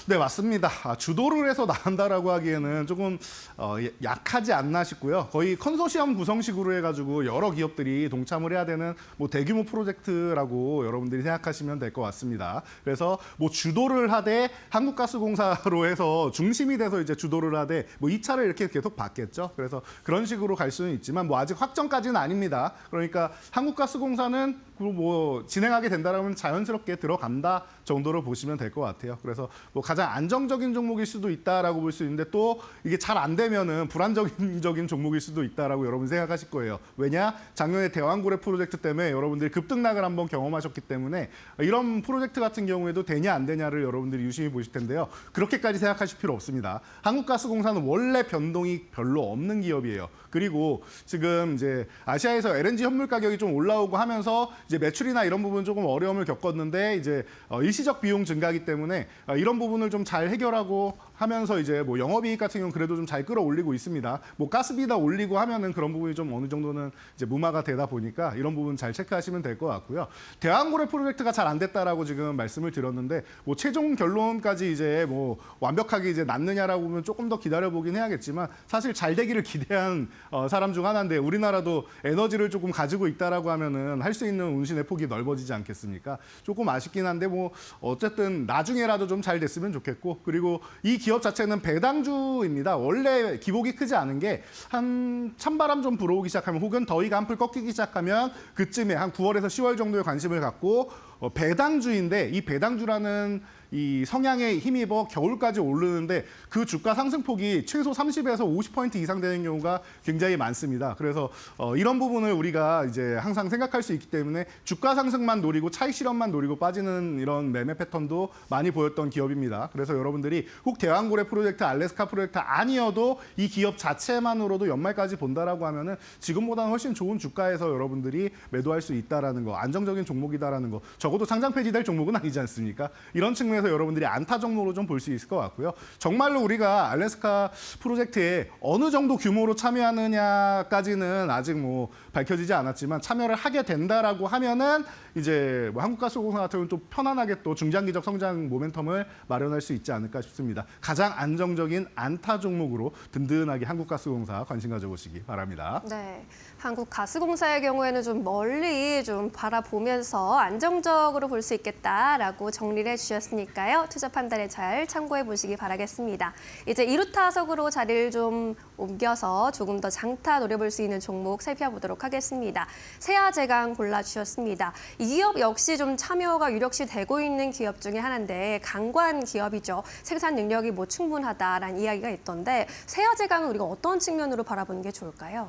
네, 맞습니다. 주도를 해서 나간다라고 하기에는 조금 약하지 않나 싶고요. 거의 컨소시엄 구성식으로 해가지고 여러 기업들이 동참을 해야 되는 뭐 대규모 프로젝트라고 여러분들이 생각하시면 될 것 같습니다. 그래서 뭐 주도를 하되 한국가스공사로 해서 중심이 돼서 이제 주도를 하되 뭐 2차를 이렇게 계속 받겠죠. 그래서 그런 식으로 갈 수는 있지만 뭐 아직 확정까지는 아닙니다. 그러니까 한국가스공사는 뭐 진행하게 된다면 자연스럽게 들어간다 정도로 보시면 될 것 같아요. 그래서 뭐 가장 안정적인 종목일 수도 있다라고 볼 수 있는데 또 이게 잘 안 되면은 불안정적인 종목일 수도 있다라고 여러분 생각하실 거예요. 왜냐? 작년에 대왕고래 프로젝트 때문에 여러분들이 급등락을 한번 경험하셨기 때문에 이런 프로젝트 같은 경우에도 되냐 안 되냐를 여러분들이 유심히 보실 텐데요. 그렇게까지 생각하실 필요 없습니다. 한국가스공사는 원래 변동이 별로 없는 기업이에요. 그리고 지금 이제 아시아에서 LNG 현물 가격이 좀 올라오고 하면서 이제 매출이나 이런 부분 조금 어려움을 겪었는데 이제 일시적 비용 증가이기 때문에 이런 부분을 좀 잘 해결하고 하면서 이제 뭐 영업이익 같은 경우는 그래도 좀 잘 끌어올리고 있습니다. 뭐 가스비다 올리고 하면은 그런 부분이 좀 어느 정도는 이제 무마가 되다 보니까 이런 부분 잘 체크하시면 될 것 같고요. 대왕고래 프로젝트가 잘 안 됐다라고 지금 말씀을 드렸는데 뭐 최종 결론까지 이제 뭐 완벽하게 이제 났느냐라고 보면 조금 더 기다려보긴 해야겠지만 사실 잘 되기를 기대한 사람 중 하나인데 우리나라도 에너지를 조금 가지고 있다라고 하면은 할 수 있는 운신의 폭이 넓어지지 않겠습니까? 조금 아쉽긴 한데 뭐 어쨌든 나중에라도 좀 잘 됐으면 좋겠고 그리고 이 기업 자체는 배당주입니다. 원래 기복이 크지 않은 게 한 찬바람 좀 불어오기 시작하면 혹은 더위가 한풀 꺾이기 시작하면 그쯤에 한 9월에서 10월 정도에 관심을 갖고 배당주인데 이 배당주라는 이 성향에 힘입어 겨울까지 오르는데 그 주가 상승폭이 최소 30에서 50% 이상 되는 경우가 굉장히 많습니다. 그래서 이런 부분을 우리가 이제 항상 생각할 수 있기 때문에 주가 상승만 노리고 차익 실현만 노리고 빠지는 이런 매매 패턴도 많이 보였던 기업입니다. 그래서 여러분들이 꼭 대왕고래 프로젝트, 알래스카 프로젝트 아니어도 이 기업 자체만으로도 연말까지 본다라고 하면은 지금보다는 훨씬 좋은 주가에서 여러분들이 매도할 수 있다라는 거, 안정적인 종목이다라는 거. 적어도 상장 폐지될 종목은 아니지 않습니까? 이런 측면에서 여러분들이 안타 종목으로 좀 볼 수 있을 것 같고요. 정말로 우리가 알래스카 프로젝트에 어느 정도 규모로 참여하느냐까지는 아직 뭐 밝혀지지 않았지만 참여를 하게 된다라고 하면은 이제 뭐 한국가스공사 같은 경우는 또 편안하게 또 중장기적 성장 모멘텀을 마련할 수 있지 않을까 싶습니다. 가장 안정적인 안타 종목으로 든든하게 한국가스공사 관심 가져보시기 바랍니다. 네, 한국가스공사의 경우에는 좀 멀리 좀 바라보면서 안정적으로 볼 수 있겠다라고 정리를 해주셨으니까요. 투자 판단에 잘 참고해 보시기 바라겠습니다. 이제 2루 타석으로 자리를 좀 옮겨서 조금 더 장타 노려볼 수 있는 종목 살펴보도록 하겠습니다. 세아제강 골라주셨습니다. 이 기업 역시 좀 참여가 유력시 되고 있는 기업 중에 하나인데 강관 기업이죠. 생산 능력이 뭐 충분하다라는 이야기가 있던데 세아제강은 우리가 어떤 측면으로 바라보는 게 좋을까요?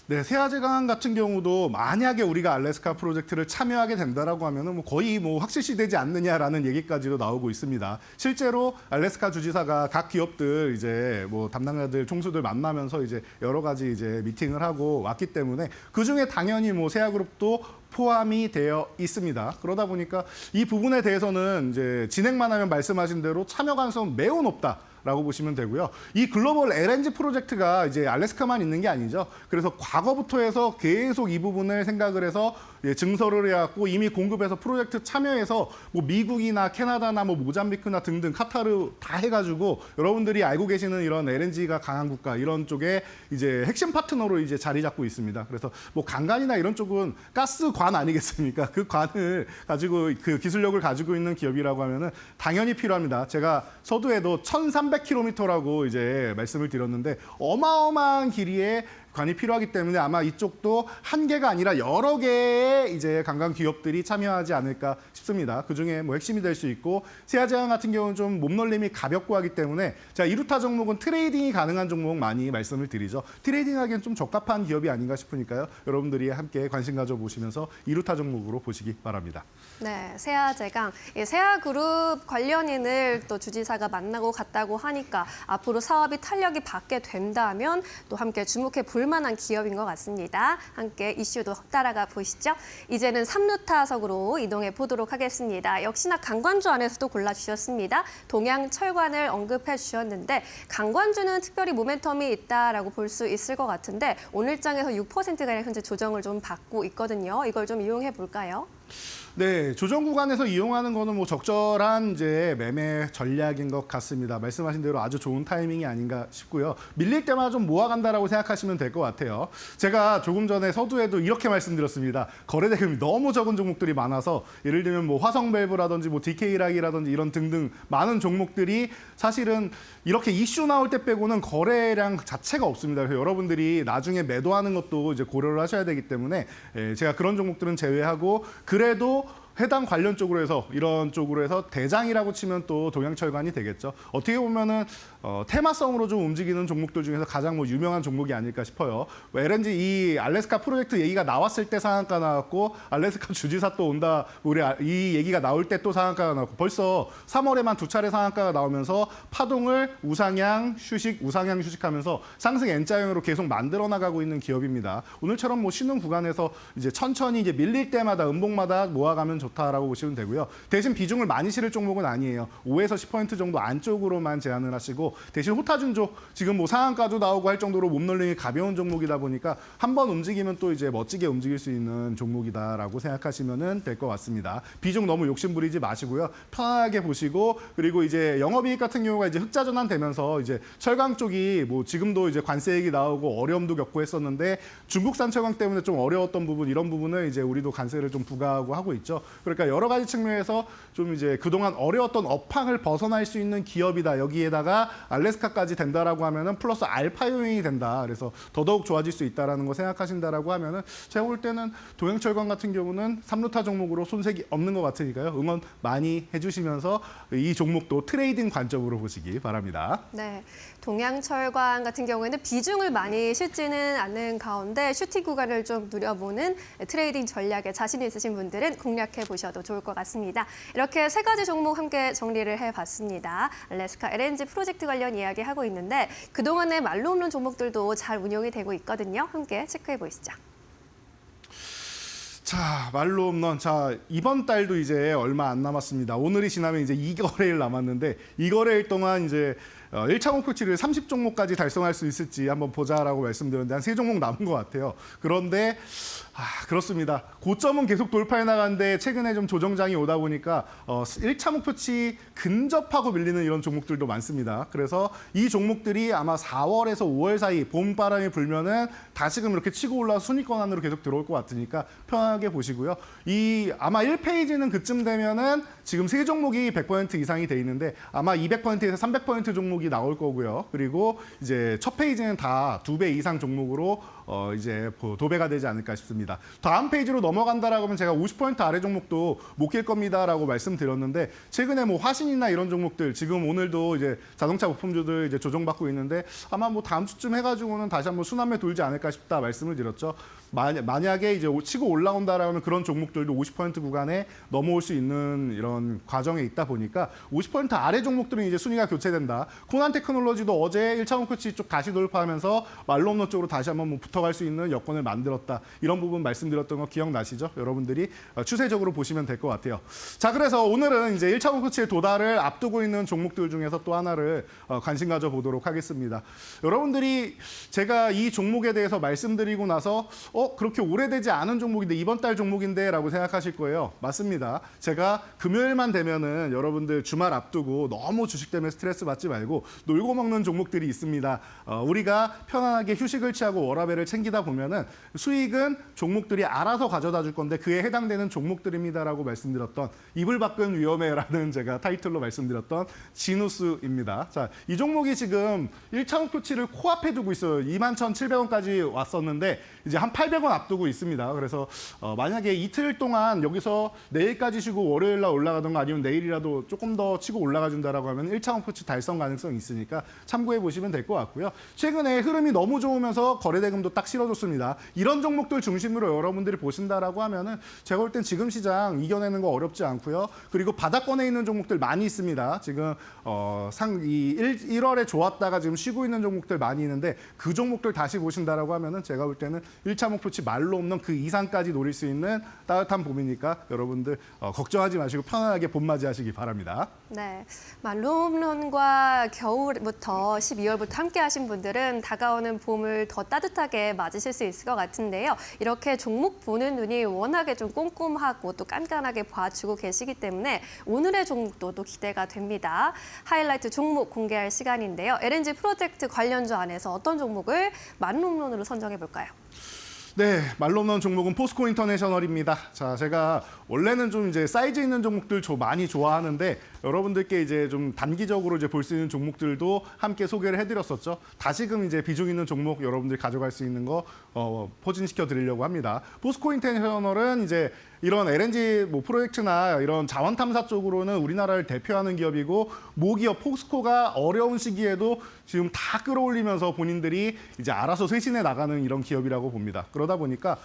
네, 세아제강 같은 경우도 만약에 우리가 알래스카 프로젝트를 참여하게 된다라고 하면은 뭐 거의 뭐 확실시 되지 않느냐라는 얘기까지도 나오고 있습니다. 실제로 알래스카 주지사가 각 기업들 이제 뭐 담당자들 총수들 만나면서 이제 여러 가지 이제 미팅을 하고 왔기 때문에 그 중에 당연히 뭐 세아그룹도 포함이 되어 있습니다. 그러다 보니까 이 부분에 대해서는 이제 진행만 하면 말씀하신 대로 참여 가능성은 매우 높다. 라고 보시면 되고요. 이 글로벌 LNG 프로젝트가 이제 알래스카만 있는 게 아니죠. 그래서 과거부터 해서 계속 이 부분을 생각을 해서 증설을 해왔고 이미 공급해서 프로젝트 참여해서 뭐 미국이나 캐나다나 뭐 모잠비크나 등등 카타르 다 해가지고 여러분들이 알고 계시는 이런 LNG가 강한 국가 이런 쪽에 이제 핵심 파트너로 이제 자리 잡고 있습니다. 그래서 뭐 강간이나 이런 쪽은 가스관 아니겠습니까? 그 관을 가지고 그 기술력을 가지고 있는 기업이라고 하면은 당연히 필요합니다. 제가 서두에도 1,300km라고 이제 말씀을 드렸는데 어마어마한 길이에 관이 필요하기 때문에 아마 이쪽도 한 개가 아니라 여러 개의 이제 관광 기업들이 참여하지 않을까 싶습니다. 그중에 뭐 핵심이 될 수 있고 세아제강 같은 경우는 좀 몸놀림이 가볍고 하기 때문에 자, 이루타 종목은 트레이딩이 가능한 종목 많이 말씀을 드리죠. 트레이딩하기엔 좀 적합한 기업이 아닌가 싶으니까요. 여러분들이 함께 관심 가져보시면서 이루타 종목으로 보시기 바랍니다. 네, 세아제강, 세아그룹 관련인을 또 주지사가 만나고 갔다고 하니까 앞으로 사업이 탄력이 받게 된다면 또 함께 주목해 볼 만한 기업인 것 같습니다. 함께 이슈도 따라가 보시죠. 이제는 3루타석으로 이동해 보도록 하겠습니다. 역시나 강관주 안에서도 골라주셨습니다. 동양철관을 언급해 주셨는데 강관주는 특별히 모멘텀이 있다라고 볼 수 있을 것 같은데 오늘 장에서 6%가량 현재 조정을 좀 받고 있거든요. 이걸 좀 이용해 볼까요? 네, 조정 구간에서 이용하는 거는 뭐 적절한 이제 매매 전략인 것 같습니다. 말씀하신 대로 아주 좋은 타이밍이 아닌가 싶고요. 밀릴 때마다 좀 모아간다라고 생각하시면 될 것 같아요. 제가 조금 전에 서두에도 이렇게 말씀드렸습니다. 거래 대금이 너무 적은 종목들이 많아서 예를 들면 뭐 화성밸브라든지 뭐 DK락이라든지 이런 등등 많은 종목들이 사실은 이렇게 이슈 나올 때 빼고는 거래량 자체가 없습니다. 그래서 여러분들이 나중에 매도하는 것도 이제 고려를 하셔야 되기 때문에 제가 그런 종목들은 제외하고 그래도 해당 관련 쪽으로 해서 이런 쪽으로 해서 대장이라고 치면 또 동양철관이 되겠죠. 어떻게 보면은 테마성으로 좀 움직이는 종목들 중에서 가장 뭐 유명한 종목이 아닐까 싶어요. LNG 이 알래스카 프로젝트 얘기가 나왔을 때 상한가 나왔고 알래스카 주지사 또 온다 우리 이 얘기가 나올 때 또 상한가가 나왔고 벌써 3월에만 2차례 상한가가 나오면서 파동을 우상향 휴식하면서 상승 N자형으로 계속 만들어 나가고 있는 기업입니다. 오늘처럼 뭐 쉬는 구간에서 이제 천천히 이제 밀릴 때마다 음봉마다 모아가면 좋다라고 보시면 되고요. 대신 비중을 많이 실을 종목은 아니에요. 5에서 10% 정도 안쪽으로만 제한을 하시고 대신 호타준조 지금 뭐 상한가도 나오고 할 정도로 몸놀림이 가벼운 종목이다 보니까 한번 움직이면 또 이제 멋지게 움직일 수 있는 종목이다라고 생각하시면 될 것 같습니다. 비중 너무 욕심 부리지 마시고요. 편하게 보시고 그리고 이제 영업이익 같은 경우가 이제 흑자 전환되면서 이제 철강 쪽이 뭐 지금도 이제 관세액이 나오고 어려움도 겪고 했었는데 중국산 철강 때문에 좀 어려웠던 부분 이런 부분을 이제 우리도 관세를 좀 부과하고 하고 있죠. 그러니까 여러 가지 측면에서 좀 이제 그동안 어려웠던 업황을 벗어날 수 있는 기업이다. 여기에다가 알래스카까지 된다라고 하면은 플러스 알파 요인이 된다. 그래서 더더욱 좋아질 수 있다라는 거 생각하신다라고 하면은 제가 볼 때는 동양철강 같은 경우는 3루타 종목으로 손색이 없는 것 같으니까요. 응원 많이 해주시면서 이 종목도 트레이딩 관점으로 보시기 바랍니다. 네, 동양철관 같은 경우에는 비중을 많이 실지는 않는 가운데 슈팅 구간을 좀 누려보는 트레이딩 전략에 자신 있으신 분들은 공략해 보셔도 좋을 것 같습니다. 이렇게 세 가지 종목 함께 정리를 해봤습니다. 알래스카 LNG 프로젝트 관련 이야기하고 있는데 그동안의 말로 없는 종목들도 잘 운용이 되고 있거든요. 함께 체크해 보시죠. 자, 말로 홈런. 자, 이번 달도 이제 얼마 안 남았습니다. 오늘이 지나면 이제 2거래일 남았는데 2거래일 동안 이제 1차 목표치를 30종목까지 달성할 수 있을지 한번 보자라고 말씀드렸는데 한 3종목 남은 것 같아요. 그런데 그렇습니다. 고점은 계속 돌파해 나가는데 최근에 좀 조정장이 오다 보니까 1차 목표치 근접하고 밀리는 이런 종목들도 많습니다. 그래서 이 종목들이 아마 4월에서 5월 사이 봄바람이 불면은 다시금 이렇게 치고 올라서 순위권 안으로 계속 들어올 것 같으니까 편하게 보시고요. 이 아마 1페이지는 그쯤 되면은 지금 3종목이 100% 이상이 돼 있는데 아마 200%에서 300% 종목이 나올 거고요. 그리고 이제 첫 페이지는 다 2배 이상 종목으로 이제 도배가 되지 않을까 싶습니다. 다음 페이지로 넘어간다라고 하면 제가 50% 아래 종목도 못 낄 겁니다라고 말씀드렸는데 최근에 뭐 화신이나 이런 종목들 지금 오늘도 이제 자동차 부품주들 이제 조정받고 있는데 아마 뭐 다음 주쯤 해가지고는 다시 한번 순환매 돌지 않을까 싶다 말씀을 드렸죠. 만약에 이제 치고 올라온다라면 그런 종목들도 50% 구간에 넘어올 수 있는 이런 과정에 있다 보니까 50% 아래 종목들은 이제 순위가 교체된다. 코난 테크놀로지도 어제 1차 목표치 쪽 다시 돌파하면서 말로 없는 쪽으로 다시 한번 뭐 붙어갈 수 있는 여건을 만들었다. 이런 부분 말씀드렸던 거 기억나시죠? 여러분들이 추세적으로 보시면 될 것 같아요. 자, 그래서 오늘은 이제 1차 목표치의 도달을 앞두고 있는 종목들 중에서 또 하나를 관심 가져보도록 하겠습니다. 여러분들이 제가 이 종목에 대해서 말씀드리고 나서 그렇게 오래되지 않은 종목인데 이번 달 종목인데 라고 생각하실 거예요. 맞습니다. 제가 금요일만 되면은 여러분들 주말 앞두고 너무 주식 때문에 스트레스 받지 말고 놀고 먹는 종목들이 있습니다. 우리가 편안하게 휴식을 취하고 워라밸을 챙기다 보면은 수익은 종목들이 알아서 가져다 줄 건데 그에 해당되는 종목들입니다라고 말씀드렸던 이불 밖은 위험해라는 제가 타이틀로 말씀드렸던 지누스입니다. 자, 이 종목이 지금 1차 목표치를 코앞에 두고 있어요. 21,700원까지 왔었는데 이제 한 800원 앞두고 있습니다. 그래서 만약에 이틀 동안 여기서 내일까지 쉬고 월요일 날 올라가던가 아니면 내일이라도 조금 더 치고 올라가 준다라고 하면 1차 목표치 달성 가능성이 있으니까 참고해 보시면 될 것 같고요. 최근에 흐름이 너무 좋으면서 거래대금도 딱 실어줬습니다. 이런 종목들 중심으로 여러분들이 보신다라고 하면은 제가 볼 땐 지금 시장 이겨내는 거 어렵지 않고요. 그리고 바닥권에 있는 종목들 많이 있습니다. 지금 1월에 좋았다가 지금 쉬고 있는 종목들 많이 있는데 그 종목들 다시 보신다라고 하면은 제가 볼 때는 1차 목표치 말로 없는 그 이상까지 노릴 수 있는 따뜻한 봄이니까 여러분들 걱정하지 마시고 편안하게 봄 맞이하시기 바랍니다. 네, 홈런과 겨울부터 12월부터 함께 하신 분들은 다가오는 봄을 더 따뜻하게 맞으실 수 있을 것 같은데요. 이렇게 종목 보는 눈이 워낙에 좀 꼼꼼하고 또 깐깐하게 봐주고 계시기 때문에 오늘의 종목도 또 기대가 됩니다. 하이라이트 종목 공개할 시간인데요. LNG 프로젝트 관련주 안에서 어떤 종목을 홈런으로 선정해 볼까요? 네, 말로 없는 종목은 포스코 인터내셔널입니다. 자, 제가 원래는 좀 이제 사이즈 있는 종목들 많이 좋아하는데 여러분들께 이제 좀 단기적으로 이제 볼 수 있는 종목들도 함께 소개를 해드렸었죠. 다시금 이제 비중 있는 종목 여러분들이 가져갈 수 있는 거 포진시켜 드리려고 합니다. 포스코 인터내셔널은 이제 이런 LNG 프로젝트나 이런 자원 탐사 쪽으로는 우리나라를 대표하는 기업이고 모기업 포스코가 어려운 시기에도 지금 다 끌어올리면서 본인들이 이제 알아서 쇄신해 나가는 이런 기업이라고 봅니다. 그러다 보니까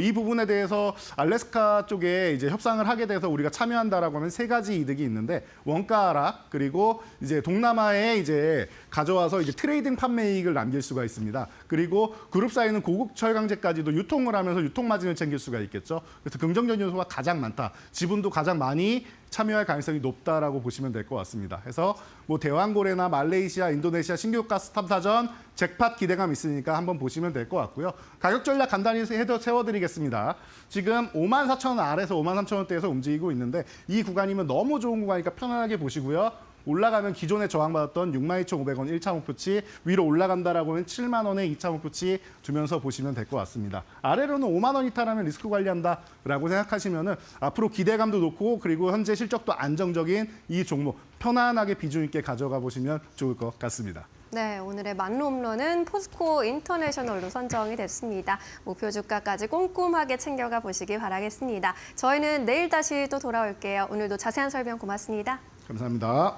이 부분에 대해서 알래스카 쪽에 이제 협상을 하게 돼서 우리가 참여한다라고 하면 세 가지 이득이 있는데 원가 하락 그리고 이제 동남아에 이제 가져와서 이제 트레이딩 판매 이익을 남길 수가 있습니다. 그리고 그룹사에는 고급 철강제까지도 유통을 하면서 유통 마진을 챙길 수가 있겠죠. 그래서 긍정적 요소가 가장 많다. 지분도 가장 많이 참여할 가능성이 높다라고 보시면 될 것 같습니다. 그래서 대왕고래나 말레이시아, 인도네시아 신규 가스 탐사전 잭팟 기대감 있으니까 한번 보시면 될 것 같고요. 가격 전략 간단히 세워드리겠습니다. 지금 54,000원 아래에서 53,000원대에서 움직이고 있는데 이 구간이면 너무 좋은 구간이니까 편안하게 보시고요. 올라가면 기존에 저항받았던 62,500원 1차 목표치 위로 올라간다라고 하면 7만 원에 2차 목표치 두면서 보시면 될 것 같습니다. 아래로는 5만 원 이탈하면 리스크 관리한다라고 생각하시면은 앞으로 기대감도 높고 그리고 현재 실적도 안정적인 이 종목 편안하게 비중 있게 가져가 보시면 좋을 것 같습니다. 네, 오늘의 홈런은 포스코 인터내셔널로 선정이 됐습니다. 목표 주가까지 꼼꼼하게 챙겨가 보시기 바라겠습니다. 저희는 내일 다시 또 돌아올게요. 오늘도 자세한 설명 고맙습니다. 감사합니다.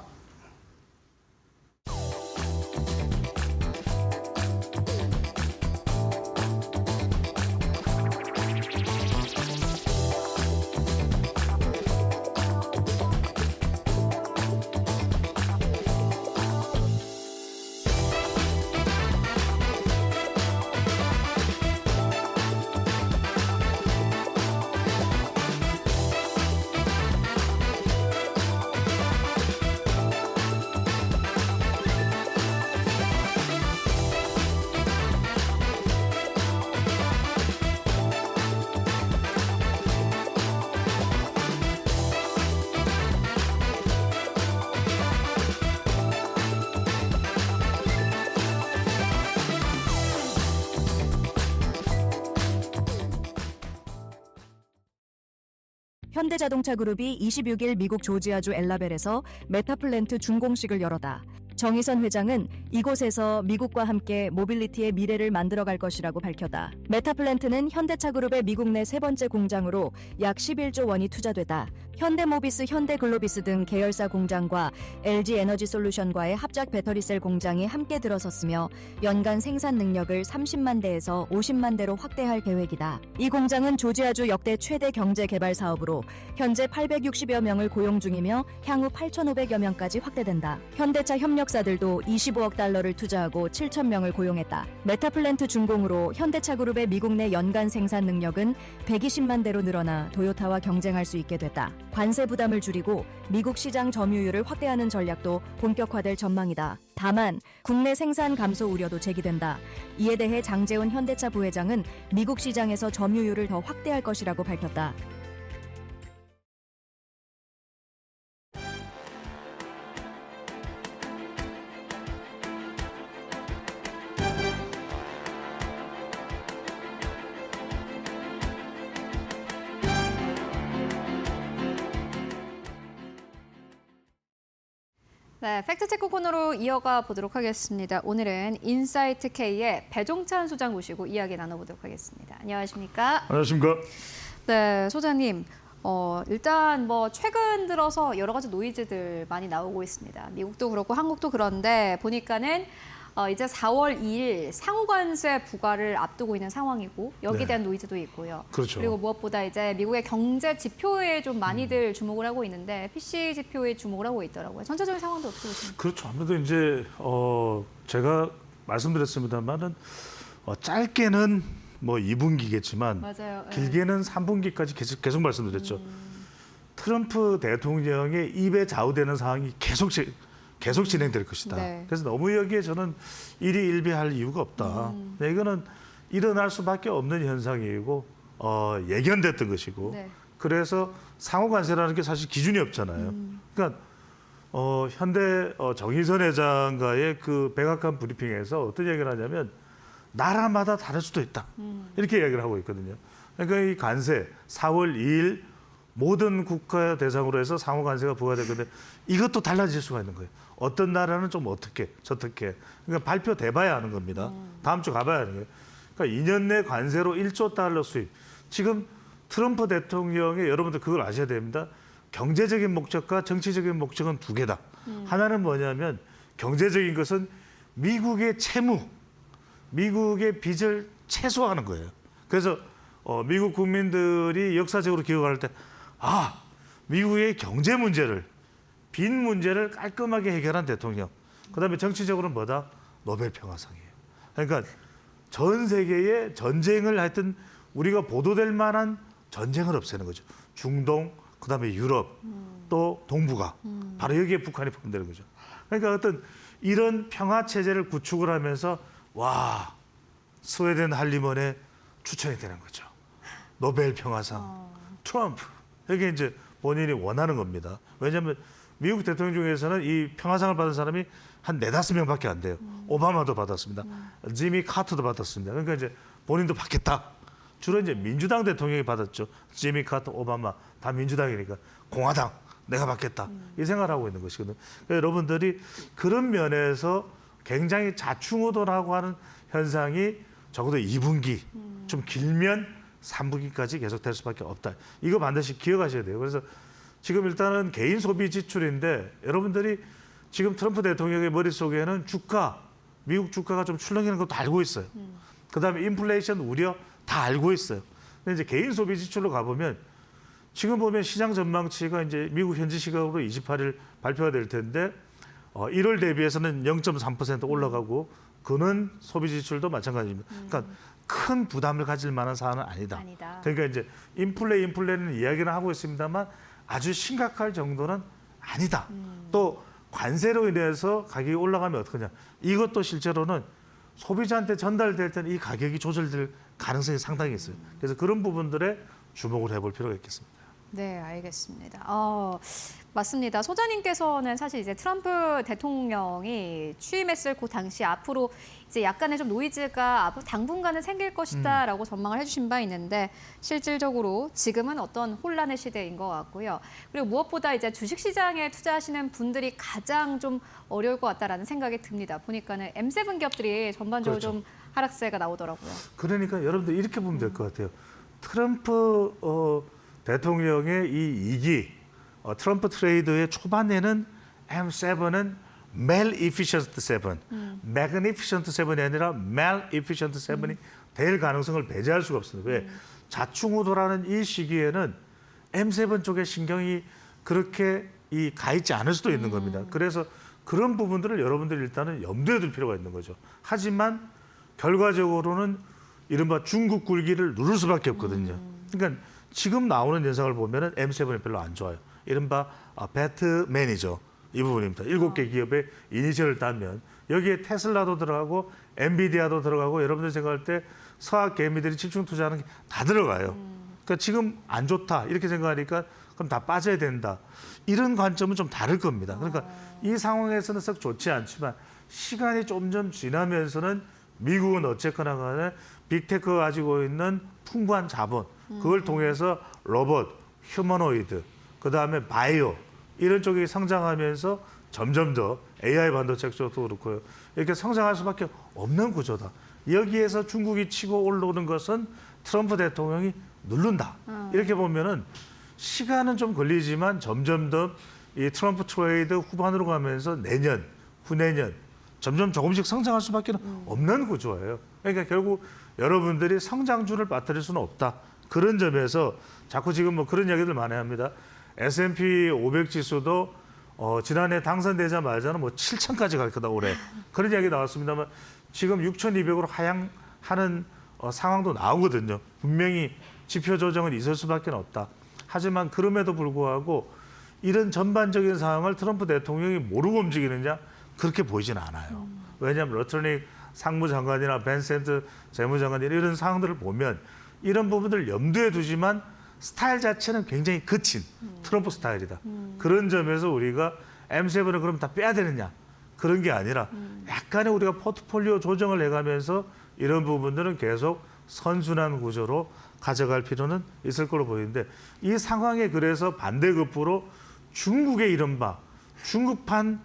현대자동차 그룹이 26일 미국 조지아주 엘라벨에서 메타플랜트 준공식을 열었다. 정의선 회장은 이곳에서 미국과 함께 모빌리티의 미래를 만들어갈 것이라고 밝혔다. 메타플랜트는 현대차 그룹의 미국 내 세 번째 공장으로 약 11조 원이 투자되다. 현대모비스, 현대글로비스 등 계열사 공장과 LG에너지솔루션과의 합작 배터리셀 공장이 함께 들어섰으며 연간 생산 능력을 30만 대에서 50만 대로 확대할 계획이다. 이 공장은 조지아주 역대 최대 경제 개발 사업으로 현재 860여 명을 고용 중이며 향후 8,500여 명까지 확대된다. 현대차 협력사들도 25억 달러를 투자하고 7천 명을 고용했다. 메타플랜트 준공으로 현대차 그룹의 미국 내 연간 생산 능력은 120만 대로 늘어나 도요타와 경쟁할 수 있게 됐다. 관세 부담을 줄이고 미국 시장 점유율을 확대하는 전략도 본격화될 전망이다. 다만 국내 생산 감소 우려도 제기된다. 이에 대해 장재훈 현대차 부회장은 미국 시장에서 점유율을 더 확대할 것이라고 밝혔다. 네, 팩트체크 코너로 이어가 보도록 하겠습니다. 오늘은 인사이트 K의 배종찬 소장 모시고 이야기 나눠보도록 하겠습니다. 안녕하십니까? 안녕하십니까? 네, 소장님. 일단 뭐 최근 들어서 여러 가지 노이즈들 많이 나오고 있습니다. 미국도 그렇고 한국도 그런데 보니까는 이제 4월 2일 상호관세 부과를 앞두고 있는 상황이고 여기에 네. 대한 노이즈도 있고요. 그렇죠. 그리고 무엇보다 이제 미국의 경제 지표에 좀 많이들 주목을 하고 있는데 PC 지표에 주목을 하고 있더라고요. 전체적인 상황도 어떻게 보십니까? 그렇죠. 아무래도 이제 제가 말씀드렸습니다만은 짧게는 뭐 2분기겠지만 맞아요. 예. 길게는 3분기까지 계속 말씀드렸죠. 트럼프 대통령의 입에 좌우되는 상황이 계속 진행될 것이다. 네. 그래서 너무 여기에 저는 일희일비할 이유가 없다. 네, 이거는 일어날 수밖에 없는 현상이고 예견됐던 것이고 네. 그래서 상호관세라는 게 사실 기준이 없잖아요. 그러니까 현대 정의선 회장과의 그 백악관 브리핑에서 어떤 얘기를 하냐면 나라마다 다를 수도 있다. 이렇게 이야기를 하고 있거든요. 그러니까 이 관세 4월 2일 모든 국가 대상으로 해서 상호관세가 부과될 건데 이것도 달라질 수가 있는 거예요. 어떤 나라는 좀 어떻게 저떻게 그러니까 발표돼봐야 하는 겁니다. 다음 주 가봐야 하는 거예요. 그러니까 2년 내 관세로 1조 달러 수입. 지금 트럼프 대통령의 여러분들 그걸 아셔야 됩니다. 경제적인 목적과 정치적인 목적은 두 개다. 하나는 뭐냐면 경제적인 것은 미국의 채무, 미국의 빚을 최소화하는 거예요. 그래서 미국 국민들이 역사적으로 기억할 때 미국의 경제 문제를 빚 문제를 깔끔하게 해결한 대통령. 그다음에 정치적으로는 뭐다? 노벨 평화상이에요. 그러니까 전 세계의 전쟁을 하여튼 우리가 보도될 만한 전쟁을 없애는 거죠. 중동, 그다음에 유럽, 또 동북아. 바로 여기에 북한이 포함되는 거죠. 그러니까 어떤 이런 평화 체제를 구축을 하면서 스웨덴 할리먼에 추천이 되는 거죠. 노벨 평화상, 트럼프. 이게 이제 본인이 원하는 겁니다. 왜냐하면 미국 대통령 중에서는 이 평화상을 받은 사람이 한 4-5명밖에 안 돼요. 오바마도 받았습니다. 지미 카터도 받았습니다. 그러니까 이제 본인도 받겠다. 주로 이제 민주당 대통령이 받았죠. 지미 카터, 오바마 다 민주당이니까 공화당 내가 받겠다. 이 생각을 하고 있는 것이거든요. 그러니까 여러분들이 그런 면에서 굉장히 좌충우돌하고 하는 현상이 적어도 2분기, 좀 길면 3분기까지 계속될 수밖에 없다. 이거 반드시 기억하셔야 돼요. 그래서 지금 일단은 개인 소비 지출인데 여러분들이 지금 트럼프 대통령의 머릿속에는 미국 주가가 좀 출렁이는 것도 알고 있어요. 그다음에 인플레이션 우려 다 알고 있어요. 근데 이제 개인 소비 지출로 가보면 지금 보면 시장 전망치가 이제 미국 현지 시각으로 28일 발표가 될 텐데 1월 대비해서는 0.3% 올라가고 그는 소비 지출도 마찬가지입니다. 그러니까 큰 부담을 가질 만한 사안은 아니다. 그러니까 이제 인플레는 이야기는 하고 있습니다만 아주 심각할 정도는 아니다. 또 관세로 인해서 가격이 올라가면 어떡하냐. 이것도 실제로는 소비자한테 전달될 때는 이 가격이 조절될 가능성이 상당히 있어요. 그래서 그런 부분들에 주목을 해볼 필요가 있겠습니다. 네, 알겠습니다. 맞습니다. 소장님께서는 사실 이제 트럼프 대통령이 취임했을 그 당시 앞으로 이제 약간의 좀 노이즈가 앞으로 당분간은 생길 것이다라고 전망을 해주신 바 있는데 실질적으로 지금은 어떤 혼란의 시대인 것 같고요. 그리고 무엇보다 이제 주식시장에 투자하시는 분들이 가장 좀 어려울 것 같다라는 생각이 듭니다. 보니까는 M7 기업들이 전반적으로 그렇죠. 좀 하락세가 나오더라고요. 그러니까 여러분들 이렇게 보면 될 것 같아요. 트럼프 대통령의 이 2기 트럼프 트레이드의 초반에는 M7은 Mal-efficient 7, Magnificent 7이 아니라 Mal-efficient 7이 될 가능성을 배제할 수가 없습니다. 왜? 좌충우돌하는 이 시기에는 M7 쪽에 신경이 그렇게 가 있지 않을 수도 있는 겁니다. 그래서 그런 부분들을 여러분들이 일단은 염두에 둘 필요가 있는 거죠. 하지만 결과적으로는 이른바 중국 굴기를 누를 수밖에 없거든요. 그러니까 지금 나오는 현상을 보면은 M7이 별로 안 좋아요. 이른바 배트맨이죠. 이 부분입니다. 7개 기업의 이니셜을 따면 여기에 테슬라도 들어가고 엔비디아도 들어가고 여러분들 생각할 때 서학 개미들이 집중 투자하는 게 다 들어가요. 그러니까 지금 안 좋다 이렇게 생각하니까 그럼 다 빠져야 된다. 이런 관점은 좀 다를 겁니다. 그러니까 이 상황에서는 썩 좋지 않지만 시간이 점점 지나면서는 미국은 어쨌거나 간에 빅테크가 가지고 있는 풍부한 자본 그걸 통해서 로봇, 휴머노이드, 그다음에 바이오 이런 쪽이 성장하면서 점점 더 AI 반도체 쪽도 그렇고요. 이렇게 성장할 수밖에 없는 구조다. 여기에서 중국이 치고 올라오는 것은 트럼프 대통령이 누른다. 이렇게 보면은 시간은 좀 걸리지만 점점 더 이 트럼프 트레이드 후반으로 가면서 내년, 후내년 점점 조금씩 성장할 수밖에 없는 구조예요. 그러니까 결국 여러분들이 성장주를 빠뜨릴 수는 없다. 그런 점에서 자꾸 지금 뭐 그런 이야기들 많이 합니다. S&P 500 지수도 지난해 당선되자마자는 뭐 7,000까지 갈 거다 올해. 그런 이야기 나왔습니다만 지금 6,200으로 하향하는 상황도 나오거든요. 분명히 지표 조정은 있을 수밖에 없다. 하지만 그럼에도 불구하고 이런 전반적인 상황을 트럼프 대통령이 모르고 움직이느냐? 그렇게 보이지는 않아요. 왜냐하면 러틀닉 상무장관이나 벤센트 재무장관 이런 상황들을 보면 이런 부분들을 염두에 두지만 스타일 자체는 굉장히 거친 트럼프 스타일이다. 그런 점에서 우리가 M7을 그럼 다 빼야 되느냐? 그런 게 아니라 약간의 우리가 포트폴리오 조정을 해가면서 이런 부분들은 계속 선순환 구조로 가져갈 필요는 있을 걸로 보이는데 이 상황에 그래서 반대급부로 중국의 이른바 중국판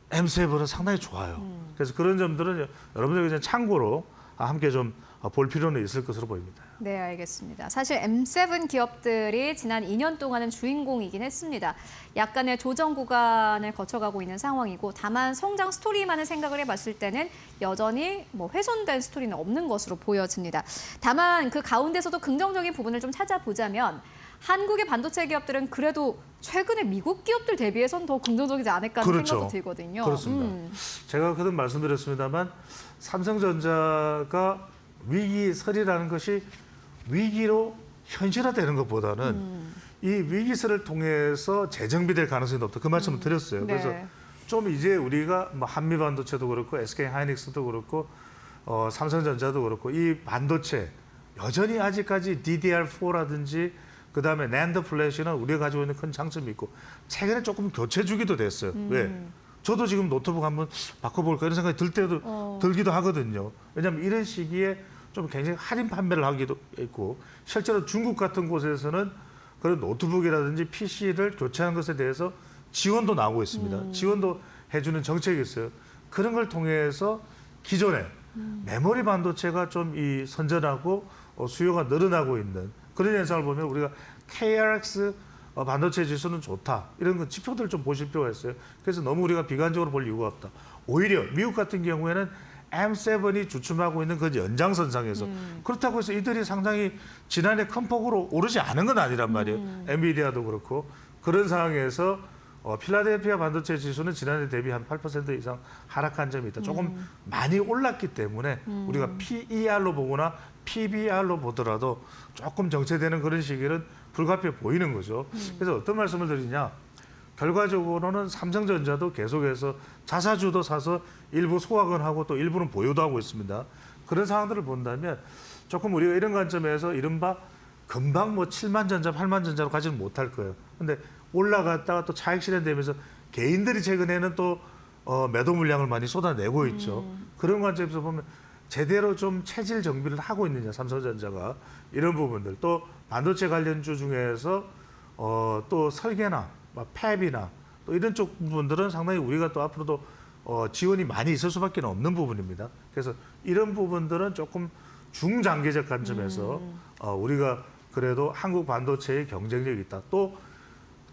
M7은 상당히 좋아요. 그래서 그런 점들은 여러분들 그냥 참고로 함께 좀 볼 필요는 있을 것으로 보입니다. 네, 알겠습니다. 사실 M7 기업들이 지난 2년 동안은 주인공이긴 했습니다. 약간의 조정 구간을 거쳐가고 있는 상황이고 다만 성장 스토리만을 생각을 해봤을 때는 여전히 뭐 훼손된 스토리는 없는 것으로 보여집니다. 다만 그 가운데서도 긍정적인 부분을 좀 찾아보자면 한국의 반도체 기업들은 그래도 최근에 미국 기업들 대비해서는 더 긍정적이지 않을까 하는 그렇죠. 생각도 들거든요. 그렇습니다. 제가 거듭 말씀드렸습니다만 삼성전자가 위기설이라는 것이 위기로 현실화되는 것보다는 이 위기설을 통해서 재정비될 가능성이 높다. 그 말씀을 드렸어요. 네. 그래서 좀 이제 우리가 뭐 한미반도체도 그렇고 SK하이닉스도 그렇고 삼성전자도 그렇고 이 반도체 여전히 아직까지 DDR4라든지 그다음에 NAND 플래시는 우리가 가지고 있는 큰 장점이 있고 최근에 조금 교체 주기도 됐어요. 왜? 저도 지금 노트북 한번 바꿔볼까 이런 생각이 들 때도 들기도 하거든요. 왜냐하면 이런 시기에 좀 굉장히 할인 판매를 하기도 했고 실제로 중국 같은 곳에서는 그런 노트북이라든지 PC를 교체하는 것에 대해서 지원도 나오고 있습니다. 지원도 해주는 정책이 있어요. 그런 걸 통해서 기존에 메모리 반도체가 좀 이 선전하고 수요가 늘어나고 있는 그런 현상을 보면 우리가 KRX 반도체 지수는 좋다. 이런 거 지표들을 좀 보실 필요가 있어요. 그래서 너무 우리가 비관적으로 볼 이유가 없다. 오히려 미국 같은 경우에는 M7이 주춤하고 있는 그 연장선상에서 그렇다고 해서 이들이 상당히 지난해 큰 폭으로 오르지 않은 건 아니란 말이에요. 엔비디아도 그렇고 그런 상황에서 필라델피아 반도체 지수는 지난해 대비 한 8% 이상 하락한 점이 있다. 조금 많이 올랐기 때문에 우리가 PER로 보거나 PBR로 보더라도 조금 정체되는 그런 시기는 불가피해 보이는 거죠. 그래서 어떤 말씀을 드리냐. 결과적으로는 삼성전자도 계속해서 자사주도 사서 일부 소각은 하고 또 일부는 보유도 하고 있습니다. 그런 상황들을 본다면 조금 우리가 이런 관점에서 이른바 금방 뭐 7만 전자, 8만 전자로 가지는 못할 거예요. 근데 올라갔다가 또 차익 실현되면서 개인들이 최근에는 또 매도 물량을 많이 쏟아내고 있죠. 그런 관점에서 보면 제대로 좀 체질 정비를 하고 있느냐, 삼성전자가. 이런 부분들. 또 반도체 관련주 중에서 또 설계나 팹이나 또 이런 쪽 부분들은 상당히 우리가 또 앞으로도 지원이 많이 있을 수밖에 없는 부분입니다. 그래서 이런 부분들은 조금 중장기적 관점에서 우리가 그래도 한국 반도체의 경쟁력이 있다. 또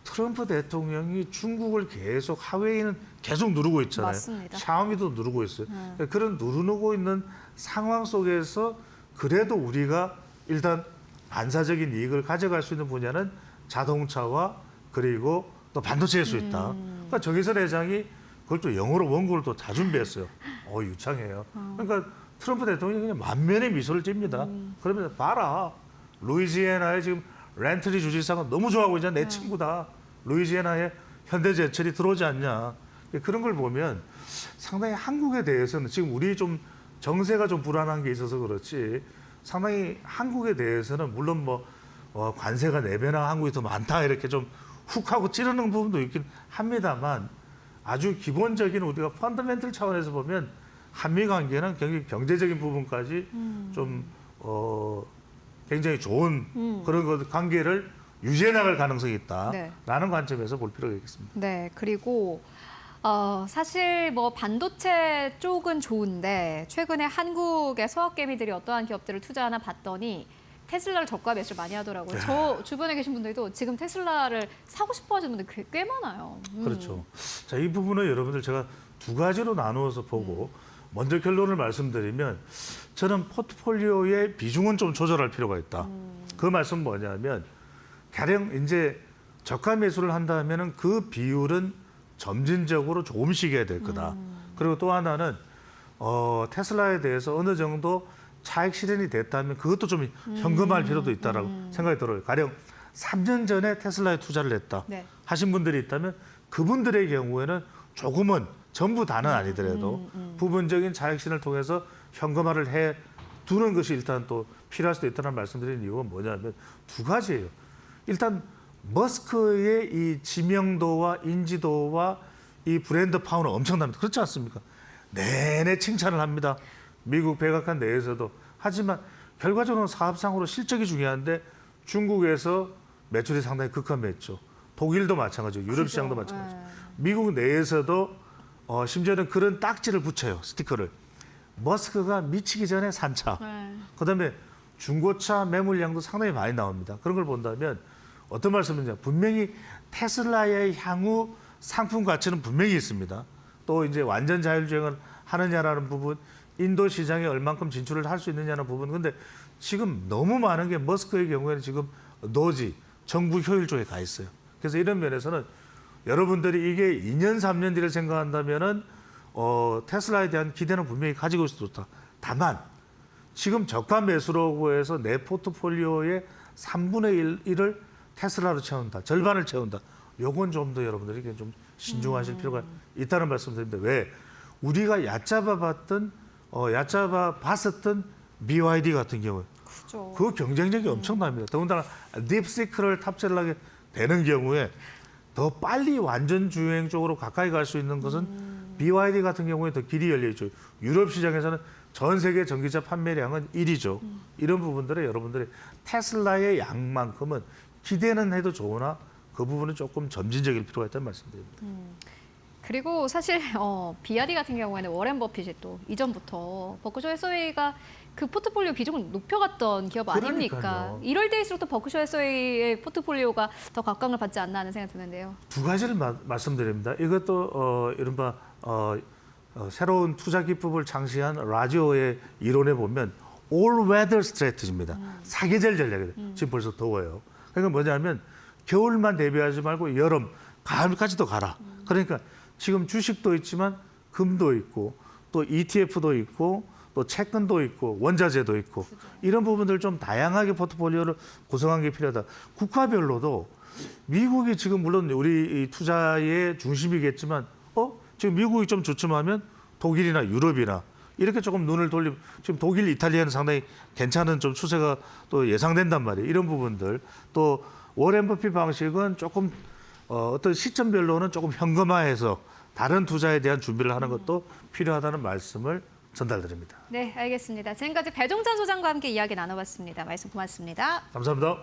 트럼프 대통령이 중국을 계속 하웨이는 계속 누르고 있잖아요. 맞습니다. 샤오미도 누르고 있어요. 그런 누르고 있는 상황 속에서 그래도 우리가 일단 반사적인 이익을 가져갈 수 있는 분야는 자동차와 그리고 또 반도체일 수 있다. 그러니까 정의선 회장이 그걸 또 영어로 원고를 또 다 준비했어요. 유창해요. 그러니까 트럼프 대통령이 그냥 만면의 미소를 띕니다. 그러면서 봐라. 루이지애나에 지금 렌트리 주지사가 너무 좋아하고 있잖아. 내 친구다. 루이지애나에 현대제철이 들어오지 않냐. 그런 걸 보면 상당히 한국에 대해서는 지금 우리 좀 정세가 좀 불안한 게 있어서 그렇지 상당히 한국에 대해서는 물론 뭐 관세가 4배나 한국이 더 많다 이렇게 좀 훅 하고 찌르는 부분도 있긴 합니다만 아주 기본적인 우리가 펀더멘털 차원에서 보면 한미 관계는 경제적인 부분까지 좀 굉장히 좋은 그런 관계를 유지해 나갈 가능성이 있다라는 관점에서 볼 필요가 있겠습니다. 네, 그리고 사실 뭐 반도체 쪽은 좋은데 최근에 한국의 서학개미들이 어떠한 기업들을 투자하나 봤더니 테슬라를 저가 매수를 많이 하더라고요. 저 주변에 계신 분들도 지금 테슬라를 사고 싶어 하시는 분들 꽤 많아요. 그렇죠. 자, 이 부분은 여러분들 제가 두 가지로 나누어서 보고 먼저 결론을 말씀드리면 저는 포트폴리오의 비중은 좀 조절할 필요가 있다. 그 말씀은 뭐냐면 가령 이제 저가 매수를 한다면은 그 비율은 점진적으로 조금씩 해야 될 거다. 그리고 또 하나는 테슬라에 대해서 어느 정도 차익 실현이 됐다면 그것도 좀 현금화할 필요도 있다라고 생각이 들어요. 가령 3년 전에 테슬라에 투자를 했다 네. 하신 분들이 있다면 그분들의 경우에는 조금은 전부 다는 아니더라도 부분적인 차익 실현을 통해서 현금화를 해 두는 것이 일단 또 필요할 수도 있다는 말씀드리는 이유가 뭐냐면 두 가지예요. 일단 머스크의 이 지명도와 인지도와 이 브랜드 파워는 엄청납니다. 그렇지 않습니까? 내내 칭찬을 합니다. 미국 백악관 내에서도. 하지만 결과적으로 사업상으로 실적이 중요한데 중국에서 매출이 상당히 극감했죠. 독일도 마찬가지고 유럽 시장도 마찬가지고. 미국 내에서도 심지어는 그런 딱지를 붙여요. 스티커를. 머스크가 미치기 전에 산차. 그다음에 중고차 매물량도 상당히 많이 나옵니다. 그런 걸 본다면 어떤 말씀이냐? 분명히 테슬라의 향후 상품 가치는 분명히 있습니다. 또 이제 완전 자율주행을 하느냐라는 부분, 인도 시장에 얼만큼 진출을 할 수 있느냐는 부분. 근데 지금 너무 많은 게 머스크의 경우에는 지금 노지, 정부 효율 쪽에 가 있어요. 그래서 이런 면에서는 여러분들이 이게 2년, 3년 뒤를 생각한다면은 테슬라에 대한 기대는 분명히 가지고 있어도 좋다. 다만 지금 저가 매수라고 해서 내 포트폴리오의 3분의 1을 테슬라로 채운다. 절반을 채운다. 요건 좀 더 여러분들이 좀 신중하실 필요가 있다는 말씀드립니다. 왜? 우리가 얕잡아 봤었던 BYD 같은 경우에 그렇죠. 그 경쟁력이 엄청납니다. 더군다나 딥시크를 탑재를 하게 되는 경우에 더 빨리 완전 주행 쪽으로 가까이 갈 수 있는 것은 BYD 같은 경우에 더 길이 열려 있죠. 유럽 시장에서는 전 세계 전기차 판매량은 1위죠. 이런 부분들에 여러분들이 테슬라의 양만큼은 기대는 해도 좋으나 그 부분은 조금 점진적일 필요가 있다는 말씀드립니다. 그리고 사실 비아디 같은 경우에는 워렌 버핏이 또 이전부터 버크셔 해서웨이가 그 포트폴리오 비중을 높여갔던 기업 아닙니까? 그러니까요. 이럴 때일수록 또 버크셔 해서웨이의 포트폴리오가 더 각광을 받지 않나 하는 생각이 드는데요. 두 가지를 말씀드립니다. 이것도 이른바 새로운 투자 기법을 창시한 라지오의 이론에 보면 all weather strategy입니다. 사계절 전략이에요. 지금 벌써 더워요. 그러니까 뭐냐면 겨울만 대비하지 말고 여름, 가을까지도 가라. 그러니까 지금 주식도 있지만 금도 있고 또 ETF도 있고 또 채권도 있고 원자재도 있고 이런 부분들 좀 다양하게 포트폴리오를 구성한 게 필요하다. 국가별로도 미국이 지금 물론 우리 이 투자의 중심이겠지만 지금 미국이 좀 주춤하면 독일이나 유럽이나 이렇게 조금 눈을 돌리면 지금 독일, 이탈리아는 상당히 괜찮은 좀 추세가 또 예상된단 말이에요. 이런 부분들 또 워렌 버핏 방식은 조금 어떤 시점별로는 조금 현금화해서 다른 투자에 대한 준비를 하는 것도 필요하다는 말씀을 전달드립니다. 네, 알겠습니다. 지금까지 배종찬 소장과 함께 이야기 나눠봤습니다. 말씀 고맙습니다. 감사합니다.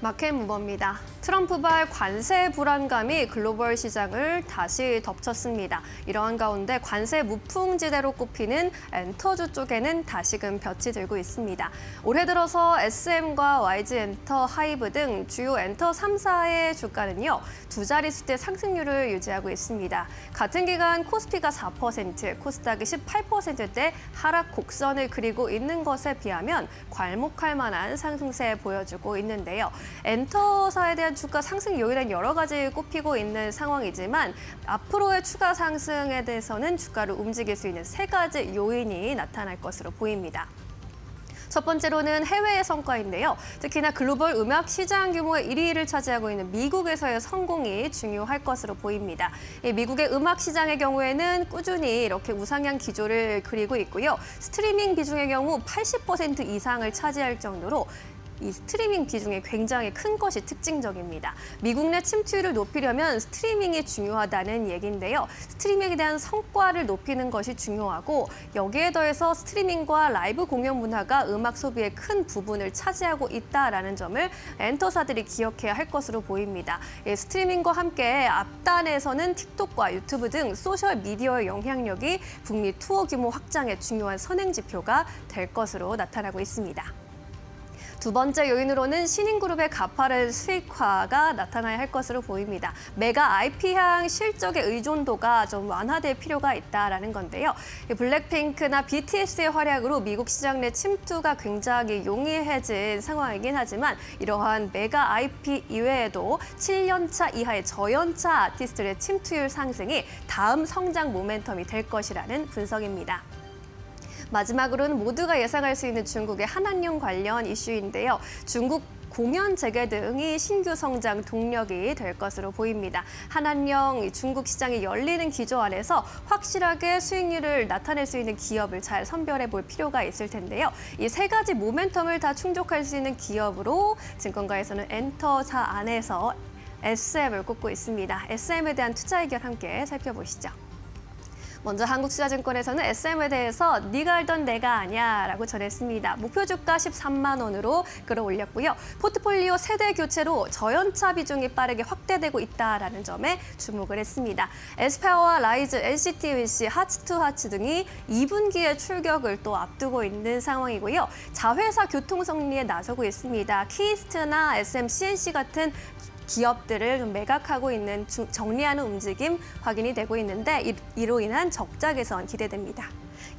마켓 무버입니다. 트럼프발 관세 불안감이 글로벌 시장을 다시 덮쳤습니다. 이러한 가운데 관세 무풍지대로 꼽히는 엔터주 쪽에는 다시금 볕이 들고 있습니다. 올해 들어서 SM과 YG엔터, 하이브 등 주요 엔터 3사의 주가는요, 두 자릿수대 상승률을 유지하고 있습니다. 같은 기간 코스피가 4%, 코스닥이 18%대 하락 곡선을 그리고 있는 것에 비하면 괄목할 만한 상승세 보여주고 있는데요. 엔터사에 대한 주가 상승 요인은 여러 가지 꼽히고 있는 상황이지만 앞으로의 추가 상승에 대해서는 주가를 움직일 수 있는 세 가지 요인이 나타날 것으로 보입니다. 첫 번째로는 해외의 성과인데요. 특히나 글로벌 음악 시장 규모의 1위를 차지하고 있는 미국에서의 성공이 중요할 것으로 보입니다. 미국의 음악 시장의 경우에는 꾸준히 이렇게 우상향 기조를 그리고 있고요. 스트리밍 비중의 경우 80% 이상을 차지할 정도로 이 스트리밍 비중이 굉장히 큰 것이 특징적입니다. 미국 내 침투율을 높이려면 스트리밍이 중요하다는 얘기인데요. 스트리밍에 대한 성과를 높이는 것이 중요하고 여기에 더해서 스트리밍과 라이브 공연 문화가 음악 소비의 큰 부분을 차지하고 있다라는 점을 엔터사들이 기억해야 할 것으로 보입니다. 스트리밍과 함께 앞단에서는 틱톡과 유튜브 등 소셜 미디어의 영향력이 북미 투어 규모 확장의 중요한 선행 지표가 될 것으로 나타나고 있습니다. 두 번째 요인으로는 신인그룹의 가파른 수익화가 나타나야 할 것으로 보입니다. 메가 IP향 실적의 의존도가 좀 완화될 필요가 있다라는 건데요. 블랙핑크나 BTS의 활약으로 미국 시장 내 침투가 굉장히 용이해진 상황이긴 하지만 이러한 메가 IP 이외에도 7년차 이하의 저연차 아티스트의 침투율 상승이 다음 성장 모멘텀이 될 것이라는 분석입니다. 마지막으로는 모두가 예상할 수 있는 중국의 한한령 관련 이슈인데요. 중국 공연 재개 등이 신규 성장 동력이 될 것으로 보입니다. 한한령 중국 시장이 열리는 기조 안에서 확실하게 수익률을 나타낼 수 있는 기업을 잘 선별해 볼 필요가 있을 텐데요. 이 세 가지 모멘텀을 다 충족할 수 있는 기업으로 증권가에서는 엔터사 안에서 SM을 꼽고 있습니다. SM에 대한 투자 의견 함께 살펴보시죠. 먼저 한국투자증권에서는 SM에 대해서 네가 알던 내가 아냐라고 전했습니다. 목표 주가 13만 원으로 끌어올렸고요. 포트폴리오 세대 교체로 저연차 비중이 빠르게 확대되고 있다라는 점에 주목을 했습니다. 에스파와 라이즈, NCT-위시, 하츠2하츠 등이 2분기에 출격을 또 앞두고 있는 상황이고요. 자회사 교통정리에 나서고 있습니다. 키이스트나 SM, CNC 같은 기업들을 좀 매각하고 있는 정리하는 움직임 확인이 되고 있는데 이로 인한 적자 개선 기대됩니다.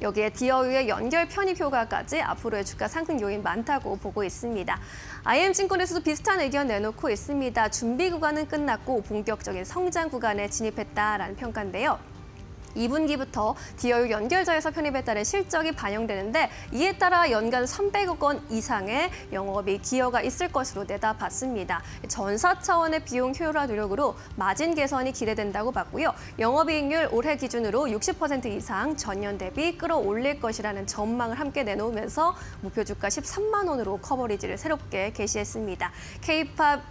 여기에 디어유의 연결 편입 효과까지 앞으로의 주가 상승 요인 많다고 보고 있습니다. IM증권에서도 비슷한 의견 내놓고 있습니다. 준비 구간은 끝났고 본격적인 성장 구간에 진입했다라는 평가인데요. 2분기부터 디어유 연결자에서 편입에 따른 실적이 반영되는데 이에 따라 연간 300억 원 이상의 영업이익 기여가 있을 것으로 내다봤습니다. 전사 차원의 비용 효율화 노력으로 마진 개선이 기대된다고 봤고요. 영업이익률 올해 기준으로 60% 이상 전년 대비 끌어올릴 것이라는 전망을 함께 내놓으면서 목표 주가 13만 원으로 커버리지를 새롭게 게시했습니다. K-팝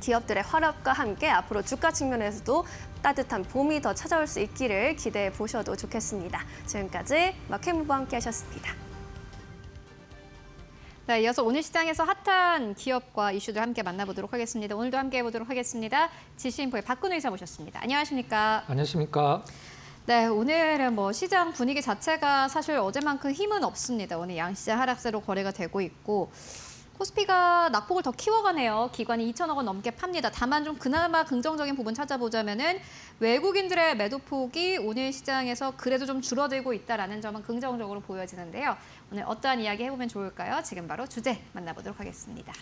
기업들의 활약과 함께 앞으로 주가 측면에서도 따뜻한 봄이 더 찾아올 수 있기를 기대해 보셔도 좋겠습니다. 지금까지 마켓무브와 함께 하셨습니다. 네, 이어서 오늘 시장에서 핫한 기업과 이슈들 함께 만나보도록 하겠습니다. 오늘도 함께 해보도록 하겠습니다. 지시인포의 박근우 이사 모셨습니다. 안녕하십니까? 안녕하십니까? 네, 오늘은 시장 분위기 자체가 사실 어제만큼 힘은 없습니다. 오늘 양시장 하락세로 거래가 되고 있고 코스피가 낙폭을 더 키워가네요. 기관이 2천억 원 넘게 팝니다. 다만 좀 그나마 긍정적인 부분 찾아보자면은 외국인들의 매도폭이 오늘 시장에서 그래도 좀 줄어들고 있다라는 점은 긍정적으로 보여지는데요. 오늘 어떠한 이야기 해보면 좋을까요? 지금 바로 주제 만나보도록 하겠습니다.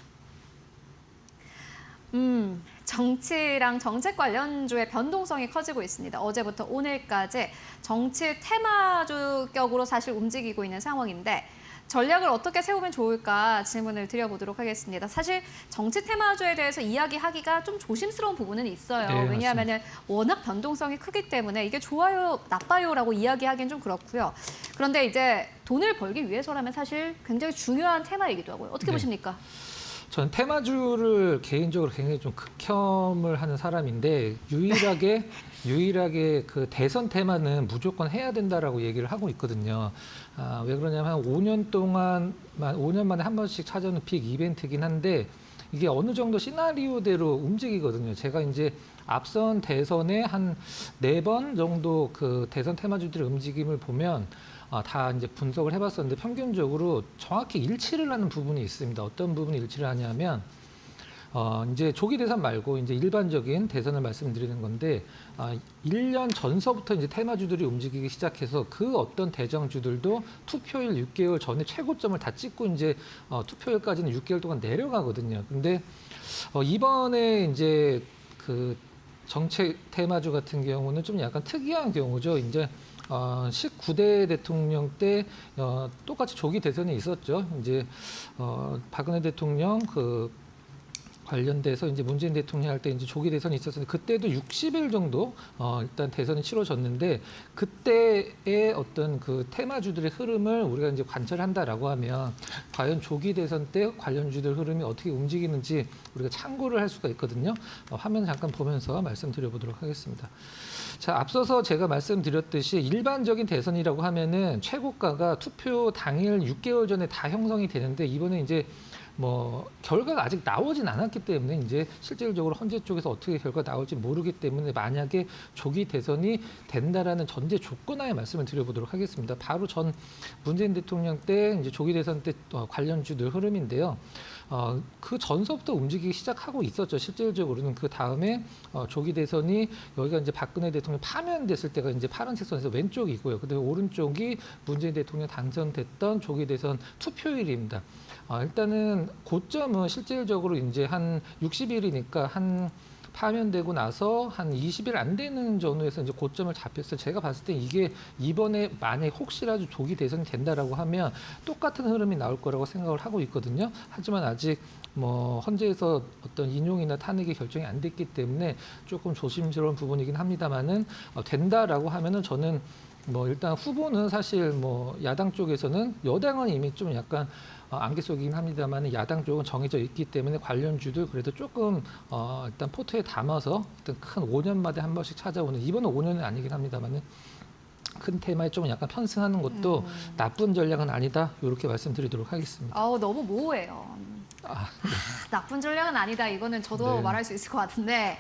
정치랑 정책 관련주의 변동성이 커지고 있습니다. 어제부터 오늘까지 정치 테마주격으로 사실 움직이고 있는 상황인데 전략을 어떻게 세우면 좋을까 질문을 드려보도록 하겠습니다. 사실 정치 테마주에 대해서 이야기하기가 좀 조심스러운 부분은 있어요. 네, 왜냐하면 워낙 변동성이 크기 때문에 이게 좋아요, 나빠요라고 이야기하기는 좀 그렇고요. 그런데 이제 돈을 벌기 위해서라면 사실 굉장히 중요한 테마이기도 하고요. 어떻게 네. 보십니까? 전 테마주를 개인적으로 굉장히 좀 극혐을 하는 사람인데 유일하게 그 대선 테마는 무조건 해야 된다라고 얘기를 하고 있거든요. 왜 그러냐면 5년 만에 한 번씩 찾아오는 빅 이벤트이긴 한데 이게 어느 정도 시나리오대로 움직이거든요. 제가 이제 앞선 대선에 한 4번 정도 그 대선 테마주들의 움직임을 보면 다 이제 분석을 해봤었는데 평균적으로 정확히 일치를 하는 부분이 있습니다. 어떤 부분이 일치를 하냐면 이제 조기 대선 말고 이제 일반적인 대선을 말씀드리는 건데 1년 전서부터 이제 테마주들이 움직이기 시작해서 그 어떤 대정주들도 투표일 6개월 전에 최고점을 다 찍고 이제 투표일까지는 6개월 동안 내려가거든요. 근데 이번에 이제 그 정책 테마주 같은 경우는 좀 약간 특이한 경우죠. 이제 19대 대통령 때 똑같이 조기 대선이 있었죠. 이제 박근혜 대통령 그 관련돼서 이제 문재인 대통령 할 때 이제 조기 대선이 있었는데 그때도 60일 정도 일단 대선이 치러졌는데 그때의 어떤 그 테마주들의 흐름을 우리가 이제 관찰한다라고 하면 과연 조기 대선 때 관련주들 흐름이 어떻게 움직이는지 우리가 참고를 할 수가 있거든요. 화면 잠깐 보면서 말씀드려 보도록 하겠습니다. 자, 앞서서 제가 말씀드렸듯이 일반적인 대선이라고 하면은 최고가가 투표 당일 6개월 전에 다 형성이 되는데 이번에 이제 뭐 결과가 아직 나오진 않았기 때문에 이제 실질적으로 헌재 쪽에서 어떻게 결과가 나올지 모르기 때문에 만약에 조기 대선이 된다라는 전제 조건하에 말씀을 드려보도록 하겠습니다. 바로 전 문재인 대통령 때 이제 조기 대선 때 관련주들 흐름인데요. 그 전서부터 움직이기 시작하고 있었죠. 실질적으로는 그 다음에 조기 대선이 여기가 이제 박근혜 대통령 파면됐을 때가 이제 파란색 선에서 왼쪽이고요. 그다음에 오른쪽이 문재인 대통령 당선됐던 조기 대선 투표일입니다. 일단은 고점은 실질적으로 이제 한 60일이니까 한 파면되고 나서 한 20일 안 되는 전후에서 이제 고점을 잡혔어요. 제가 봤을 때 이게 이번에 만약 혹시라도 조기 대선이 된다라고 하면 똑같은 흐름이 나올 거라고 생각을 하고 있거든요. 하지만 아직 뭐 헌재에서 어떤 인용이나 탄핵이 결정이 안 됐기 때문에 조금 조심스러운 부분이긴 합니다만은 된다라고 하면은 저는 뭐 일단 후보는 사실 뭐 야당 쪽에서는 여당은 이미 좀 약간 안개 속이긴 합니다만 야당 쪽은 정해져 있기 때문에 관련주들 그래도 조금 일단 포트에 담아서 일단 큰 5년마다 한 번씩 찾아오는 이번은 5년은 아니긴 합니다만은 큰 테마에 좀 약간 편승하는 것도 나쁜 전략은 아니다 이렇게 말씀드리도록 하겠습니다. 너무 모호해요. 나쁜 전략은 아니다. 이거는 저도 네. 말할 수 있을 것 같은데.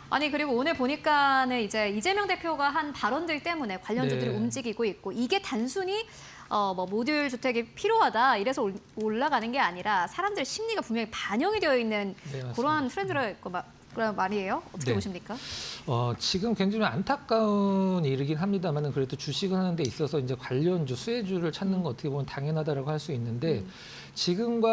아니 그리고 오늘 보니까는 이제 이재명 대표가 한 발언들 때문에 관련주들이 네. 움직이고 있고 이게 단순히 뭐 모듈 주택이 필요하다 이래서 올라가는 게 아니라 사람들 심리가 분명히 반영이 되어 있는 네, 맞습니다. 그러한 트렌드를 그런 말이에요. 어떻게 네. 보십니까? 지금 굉장히 안타까운 일이긴 합니다만은 그래도 주식을 하는 데 있어서 이제 관련주, 수혜주를 찾는 거 어떻게 보면 당연하다라고 할 수 있는데 지금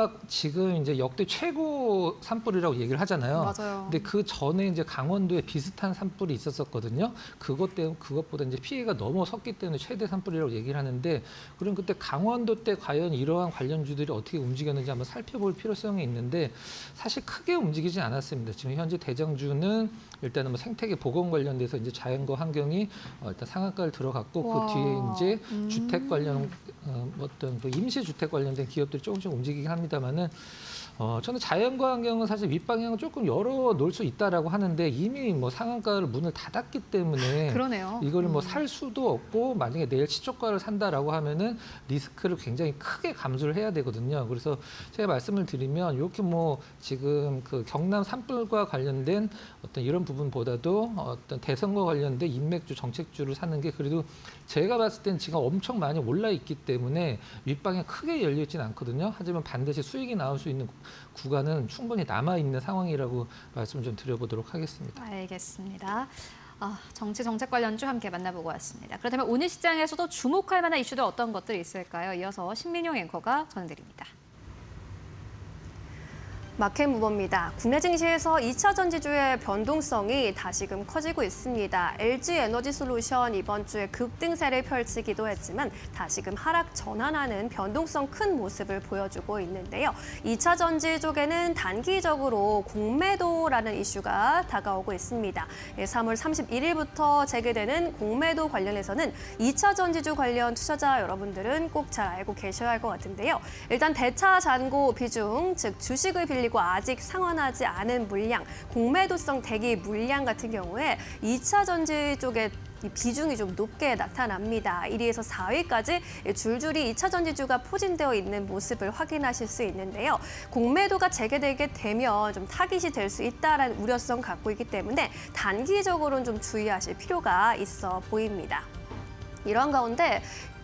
이제 역대 최고 산불이라고 얘기를 하잖아요. 맞아요. 근데 그 전에 이제 강원도에 비슷한 산불이 있었었거든요. 그것보다 이제 피해가 넘어섰기 때문에 최대 산불이라고 얘기를 하는데 그럼 그때 강원도 때 과연 이러한 관련주들이 어떻게 움직였는지 한번 살펴볼 필요성이 있는데 사실 크게 움직이지 않았습니다. 지금 현재 대장주는 일단은 뭐 생태계 보건 관련돼서 이제 자연과 환경이 일단 상한가를 들어갔고 와. 그 뒤에 이제 주택 관련 어떤 그 임시 주택 관련된 기업들이 조금씩 움직이긴 합니다만은 저는 자연과 환경은 사실 윗방향을 조금 열어 놓을 수 있다라고 하는데 이미 뭐 상한가를 문을 닫았기 때문에 그러네요. 이거를 뭐 살 수도 없고 만약에 내일 시초가를 산다라고 하면은 리스크를 굉장히 크게 감수를 해야 되거든요. 그래서 제가 말씀을 드리면 이렇게 뭐 지금 그 경남 산불과 관련된 어떤 이런 부분보다도 어떤 대선과 관련된 인맥주, 정책주를 사는 게 그래도 제가 봤을 땐 지금 엄청 많이 올라 있기 때문에 윗방향 크게 열려 있지는 않거든요. 하지만 반드시 수익이 나올 수 있는 구간은 충분히 남아 있는 상황이라고 말씀을 좀 드려보도록 하겠습니다. 알겠습니다. 정책 관련주 함께 만나보고 왔습니다. 그렇다면 오늘 시장에서도 주목할 만한 이슈들 어떤 것들이 있을까요? 이어서 신민용 앵커가 전해드립니다. 마켓 무버입니다. 국내 증시에서 2차 전지주의 변동성이 다시금 커지고 있습니다. LG 에너지 솔루션 이번 주에 급등세를 펼치기도 했지만 다시금 하락 전환하는 변동성 큰 모습을 보여주고 있는데요. 2차 전지 쪽에는 단기적으로 공매도라는 이슈가 다가오고 있습니다. 3월 31일부터 재개되는 공매도 관련해서는 2차 전지주 관련 투자자 여러분들은 꼭 잘 알고 계셔야 할 것 같은데요. 일단 대차 잔고 비중, 즉 주식을 빌리고 아직 상환하지 않은 물량, 공매도성 대기 물량 같은 경우에 2차 전지 쪽에 이 비중이 좀 높게 나타납니다. 1위에서 4위까지 줄줄이 2차 전지주가 포진되어 있는 모습을 확인하실 수 있는데요. 공매도가 재개되게 되면 좀 타깃이 될 수 있다라는 우려성 갖고 있기 때문에 단기적으로는 좀 주의하실 필요가 있어 보입니다. 이런 가운데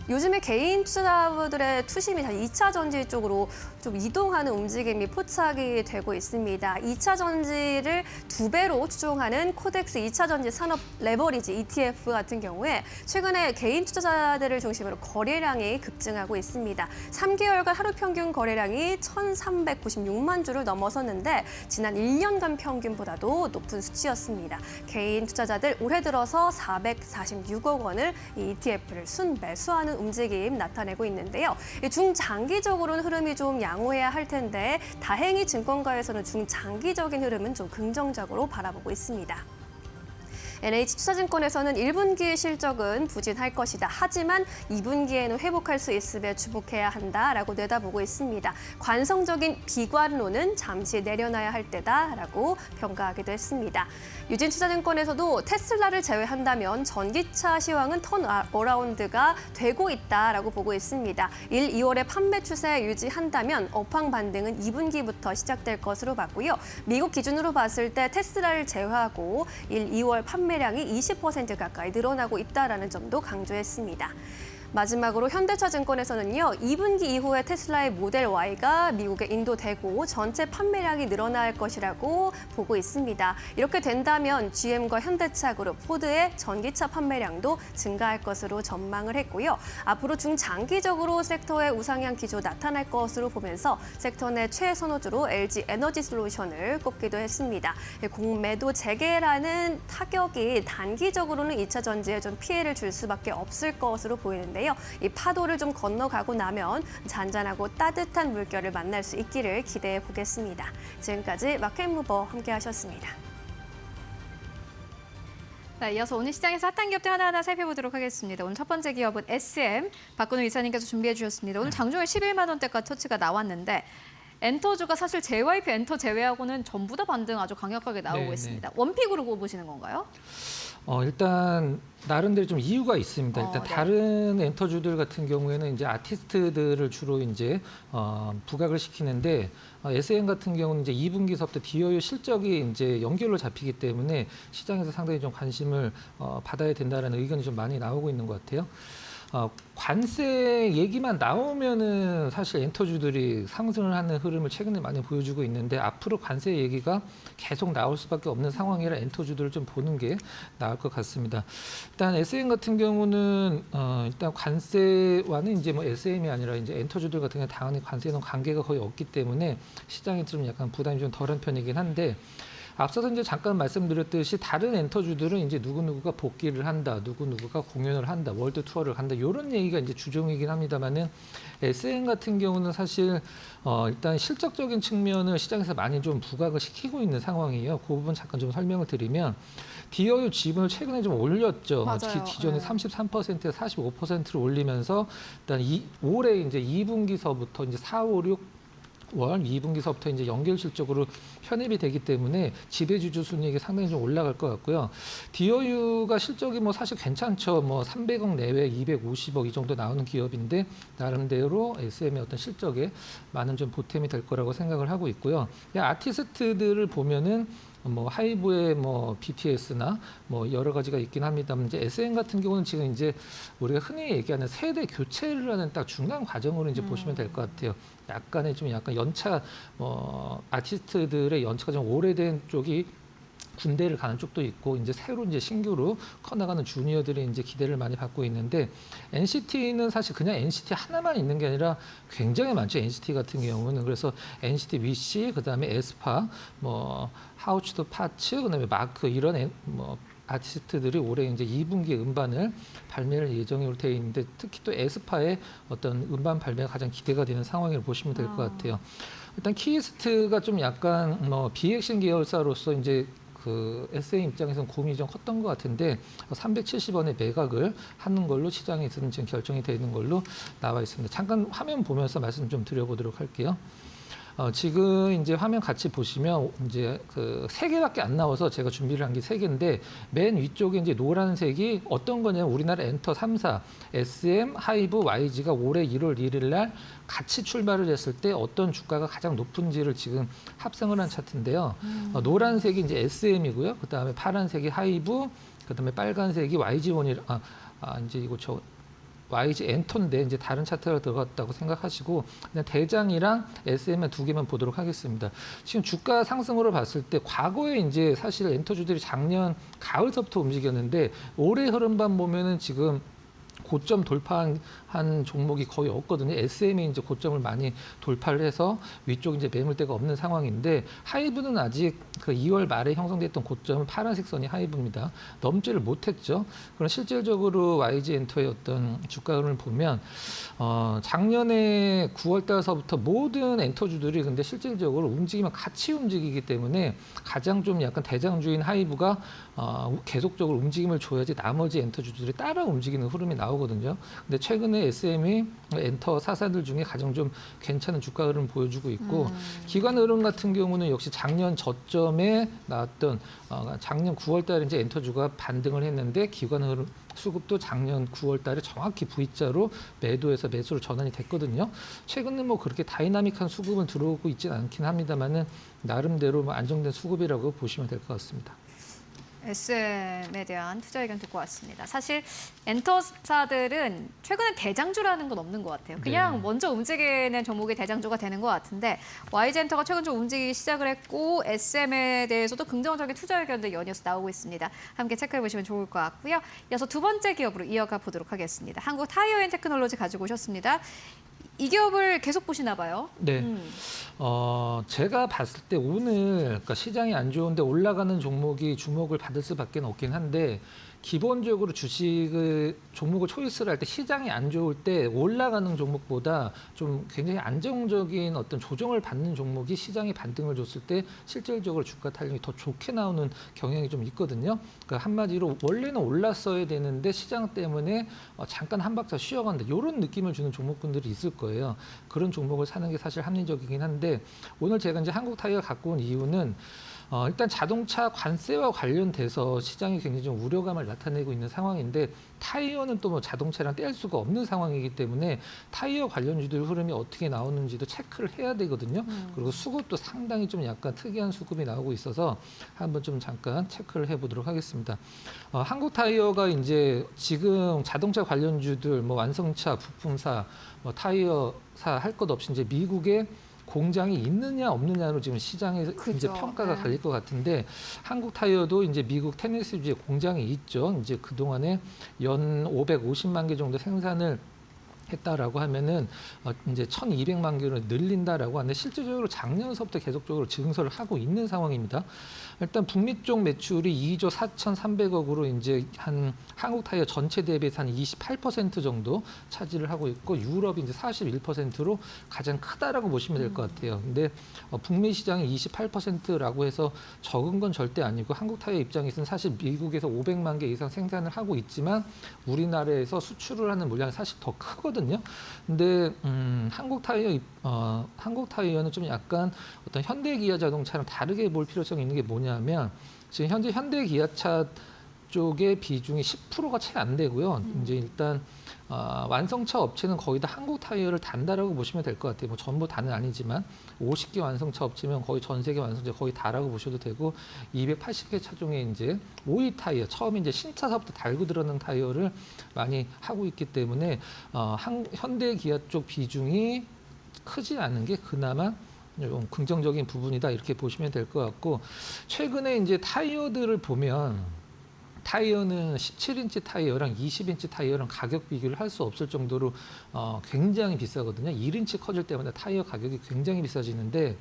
요즘에 개인 투자자들의 투심이 다 2차 전지 쪽으로 좀 이동하는 움직임이 포착이 되고 있습니다. 2차 전지를 2배로 추종하는 코덱스 2차 전지 산업 레버리지 ETF 같은 경우에 최근에 개인 투자자들을 중심으로 거래량이 급증하고 있습니다. 3개월간 하루 평균 거래량이 1,396만 주를 넘어섰는데 지난 1년간 평균보다도 높은 수치였습니다. 개인 투자자들 올해 들어서 446억 원을 이 ETF를 순매수하는 움직임 나타내고 있는데요. 중장기적으로는 흐름이 좀 양호해야 할 텐데 다행히 증권가에서는 중장기적인 흐름은 좀 긍정적으로 바라보고 있습니다. NH투자증권에서는 1분기 실적은 부진할 것이다. 하지만 2분기에는 회복할 수 있음에 주목해야 한다라고 내다보고 있습니다. 관성적인 비관론은 잠시 내려놔야 할 때다라고 평가하기도 했습니다. 유진투자증권에서도 테슬라를 제외한다면 전기차 시황은 턴어라운드가 되고 있다라고 보고 있습니다. 1, 2월의 판매 추세 유지한다면 업황 반등은 2분기부터 시작될 것으로 봤고요. 미국 기준으로 봤을 때 테슬라를 제외하고 1, 2월 판매량이 20% 가까이 늘어나고 있다는 점도 강조했습니다. 마지막으로 현대차증권에서는요. 2분기 이후에 테슬라의 모델 Y가 미국에 인도되고 전체 판매량이 늘어날 것이라고 보고 있습니다. 이렇게 된다면 GM과 현대차그룹, 포드의 전기차 판매량도 증가할 것으로 전망을 했고요. 앞으로 중장기적으로 섹터의 우상향 기조 나타날 것으로 보면서 섹터 내 최선호주로 LG 에너지 솔루션을 꼽기도 했습니다. 공매도 재개라는 타격이 단기적으로는 2차 전지에 좀 피해를 줄 수밖에 없을 것으로 보이는데 이 파도를 좀 건너가고 나면 잔잔하고 따뜻한 물결을 만날 수 있기를 기대해 보겠습니다. 지금까지 마켓무버 함께하셨습니다. 네, 이어서 오늘 시장에서 핫한 기업들 하나하나 살펴보도록 하겠습니다. 오늘 첫 번째 기업은 SM, 박근우 이사님께서 준비해 주셨습니다. 오늘 장중에 11만 원대까지 터치가 나왔는데 엔터주가 사실 JYP 엔터 제외하고는 전부 다 반등 아주 강력하게 나오고 네, 있습니다. 원픽으로 꼽으시는 건가요? 일단 나름대로 좀 이유가 있습니다. 일단 네. 다른 엔터주들 같은 경우에는 이제 아티스트들을 주로 이제 부각을 시키는데 SM 같은 경우는 이제 2분기서부터 DOU 실적이 이제 연결로 잡히기 때문에 시장에서 상당히 좀 관심을 받아야 된다는 의견이 좀 많이 나오고 있는 것 같아요. 관세 얘기만 나오면은 사실 엔터주들이 상승을 하는 흐름을 최근에 많이 보여주고 있는데 앞으로 관세 얘기가 계속 나올 수밖에 없는 상황이라 엔터주들을 좀 보는 게 나을 것 같습니다. 일단 SM 같은 경우는 일단 관세와는 이제 뭐 SM이 아니라 이제 엔터주들 같은 경우 당연히 관세는 관계가 거의 없기 때문에 시장에 좀 약간 부담이 좀 덜한 편이긴 한데. 앞서서 이제 잠깐 말씀드렸듯이 다른 엔터주들은 이제 누구누구가 복귀를 한다, 누구누구가 공연을 한다, 월드 투어를 간다 이런 얘기가 이제 주종이긴 합니다만은 SM 같은 경우는 사실 일단 실적적인 측면을 시장에서 많이 좀 부각을 시키고 있는 상황이에요. 그 부분 잠깐 좀 설명을 드리면 DOU 지분을 최근에 좀 올렸죠. 맞아요. 기존에 네. 33%에서 45%를 올리면서 일단 올해 이제 2분기서부터 이제 4, 5, 6 월 2분기서부터 이제 연결 실적으로 편입이 되기 때문에 지배주주 순이익이 상당히 좀 올라갈 것 같고요. DOU가 실적이 뭐 사실 괜찮죠. 뭐 300억 내외 250억 이 정도 나오는 기업인데 나름대로 SM의 어떤 실적에 많은 좀 보탬이 될 거라고 생각을 하고 있고요. 아티스트들을 보면은 뭐 하이브의 뭐 BTS나 뭐 여러 가지가 있긴 합니다만 이제 SM 같은 경우는 지금 이제 우리가 흔히 얘기하는 세대 교체를 하는 딱 중간 과정으로 이제 보시면 될 것 같아요. 약간의 좀 약간 연차 아티스트들의 연차가 좀 오래된 쪽이 군대를 가는 쪽도 있고 이제 새로 이제 신규로 커나가는 주니어들이 이제 기대를 많이 받고 있는데 NCT는 사실 그냥 NCT 하나만 있는 게 아니라 굉장히 많죠. NCT 같은 경우는 그래서 NCT 위시 그다음에 에스파 뭐 하우츠드 파츠 그다음에 마크 이런 아티스트들이 올해 이제 2분기 음반을 발매할 예정으로 되어 있는데 특히 또 에스파의 어떤 음반 발매가 가장 기대가 되는 상황이라고 보시면 될 것 같아요. 일단 키이스트가 좀 약간 비액션 계열사로서 이제 그 SM 입장에서는 고민이 좀 컸던 것 같은데 370원에 매각을 하는 걸로 시장에서는 지금 결정이 되는 걸로 나와 있습니다. 잠깐 화면 보면서 말씀 좀 드려보도록 할게요. 지금 이제 화면 같이 보시면 이제 그 3개밖에 안 나와서 제가 준비를 한 게 3개인데 맨 위쪽에 이제 노란색이 어떤 거냐면 우리나라 엔터 3사, SM, 하이브, YG가 올해 1월 1일 날 같이 출발을 했을 때 어떤 주가가 가장 높은지를 지금 합성을 한 차트인데요. 노란색이 이제 SM이고요. 그다음에 파란색이 하이브, 그다음에 빨간색이 YG1이 이제 이거 YG 엔터인데 이제 다른 차트가 들어갔다고 생각하시고 그냥 대장이랑 SM만 2개만 보도록 하겠습니다. 지금 주가 상승으로 봤을 때 과거에 이제 사실 엔터주들이 작년 가을서부터 움직였는데 올해 흐름만 보면은 지금 고점 돌파한 종목이 거의 없거든요. SM이 이제 고점을 많이 돌파를 해서 위쪽 이제 매물대가 없는 상황인데 하이브는 아직 그 2월 말에 형성됐던 고점은 파란색 선이 하이브입니다. 넘지를 못했죠. 그럼 실질적으로 YG 엔터의 어떤 주가 흐름을 보면 작년에 9월 달서부터 모든 엔터주들이 근데 실질적으로 움직이면 같이 움직이기 때문에 가장 좀 약간 대장주인 하이브가 계속적으로 움직임을 줘야지 나머지 엔터주들이 따라 움직이는 흐름이 나오거든요. 근데 최근에 SM이 엔터 사사들 중에 가장 좀 괜찮은 주가 흐름을 보여주고 있고 기관 흐름 같은 경우는 역시 작년 저점에 나왔던 작년 9월 달에 이제 엔터주가 반등을 했는데 기관 흐름 수급도 작년 9월 달에 정확히 V자로 매도에서 매수로 전환이 됐거든요. 최근에 뭐 그렇게 다이나믹한 수급은 들어오고 있지는 않긴 합니다만은 나름대로 뭐 안정된 수급이라고 보시면 될 것 같습니다. SM에 대한 투자 의견 듣고 왔습니다. 사실 엔터사들은 최근에 대장주라는 건 없는 것 같아요. 그냥 네. 먼저 움직이는 종목이 대장주가 되는 것 같은데 YG엔터가 최근 좀 움직이기 시작을 했고 SM에 대해서도 긍정적인 투자 의견들 연이어서 나오고 있습니다. 함께 체크해 보시면 좋을 것 같고요. 이어서 두 번째 기업으로 이어가 보도록 하겠습니다. 한국 타이어앤테크놀로지 가지고 오셨습니다. 이 기업을 계속 보시나 봐요. 네. 제가 봤을 때 오늘 그러니까 시장이 안 좋은데 올라가는 종목이 주목을 받을 수밖에 없긴 한데 기본적으로 종목을 초이스를 할 때 시장이 안 좋을 때 올라가는 종목보다 좀 굉장히 안정적인 어떤 조정을 받는 종목이 시장에 반등을 줬을 때 실질적으로 주가 탄력이 더 좋게 나오는 경향이 좀 있거든요. 그러니까 한마디로 원래는 올랐어야 되는데 시장 때문에 잠깐 한 박자 쉬어간다. 이런 느낌을 주는 종목군들이 있을 거예요. 그런 종목을 사는 게 사실 합리적이긴 한데 오늘 제가 이제 한국 타이어 갖고 온 이유는 일단 자동차 관세와 관련돼서 시장이 굉장히 좀 우려감을 나타내고 있는 상황인데 타이어는 또 뭐 자동차랑 뗄 수가 없는 상황이기 때문에 타이어 관련주들 흐름이 어떻게 나오는지도 체크를 해야 되거든요. 그리고 수급도 상당히 좀 약간 특이한 수급이 나오고 있어서 한번 좀 잠깐 체크를 해보도록 하겠습니다. 한국 타이어가 이제 지금 자동차 관련주들 뭐 완성차, 부품사, 뭐 타이어사 할 것 없이 이제 미국에 공장이 있느냐 없느냐로 지금 시장에서 그죠. 이제 평가가 네. 갈릴 것 같은데 한국 타이어도 이제 미국 테네시주에 공장이 있죠. 이제 그 동안에 연 550만 개 정도 생산을 했다라고 하면은 이제 1,200만 개로 늘린다라고 하는데 실질적으로 작년서부터 계속적으로 증설을 하고 있는 상황입니다. 일단 북미 쪽 매출이 2조 4,300억으로 이제 한 한국 타이어 전체 대비해서 한 28% 정도 차지를 하고 있고 유럽이 이제 41%로 가장 크다라고 보시면 될 것 같아요. 근데 북미 시장이 28%라고 해서 적은 건 절대 아니고 한국 타이어 입장에서는 사실 미국에서 500만 개 이상 생산을 하고 있지만 우리나라에서 수출을 하는 물량이 사실 더 크거든요. 근데 한국 타이어는 좀 약간 어떤 현대 기아 자동차랑 다르게 볼 필요성이 있는 게 뭐냐면 지금 현재 현대 기아차 쪽의 비중이 10%가 채 안 되고요. 이제 일단 완성차 업체는 거의 다 한국 타이어를 단다라고 보시면 될 것 같아요. 뭐 전부 다는 아니지만 50개 완성차 업체면 거의 전 세계 완성차 거의 다라고 보셔도 되고 280개 차종의 이제 OE 타이어 처음 이제 신차사부터 달고 들어가는 타이어를 많이 하고 있기 때문에 현대 기아 쪽 비중이 크지 않은 게 그나마 좀 긍정적인 부분이다 이렇게 보시면 될 것 같고 최근에 이제 타이어들을 보면 타이어는 17인치 타이어랑 20인치 타이어랑 가격 비교를 할 수 없을 정도로 굉장히 비싸거든요. 1인치 커질 때마다 타이어 가격이 굉장히 비싸지는데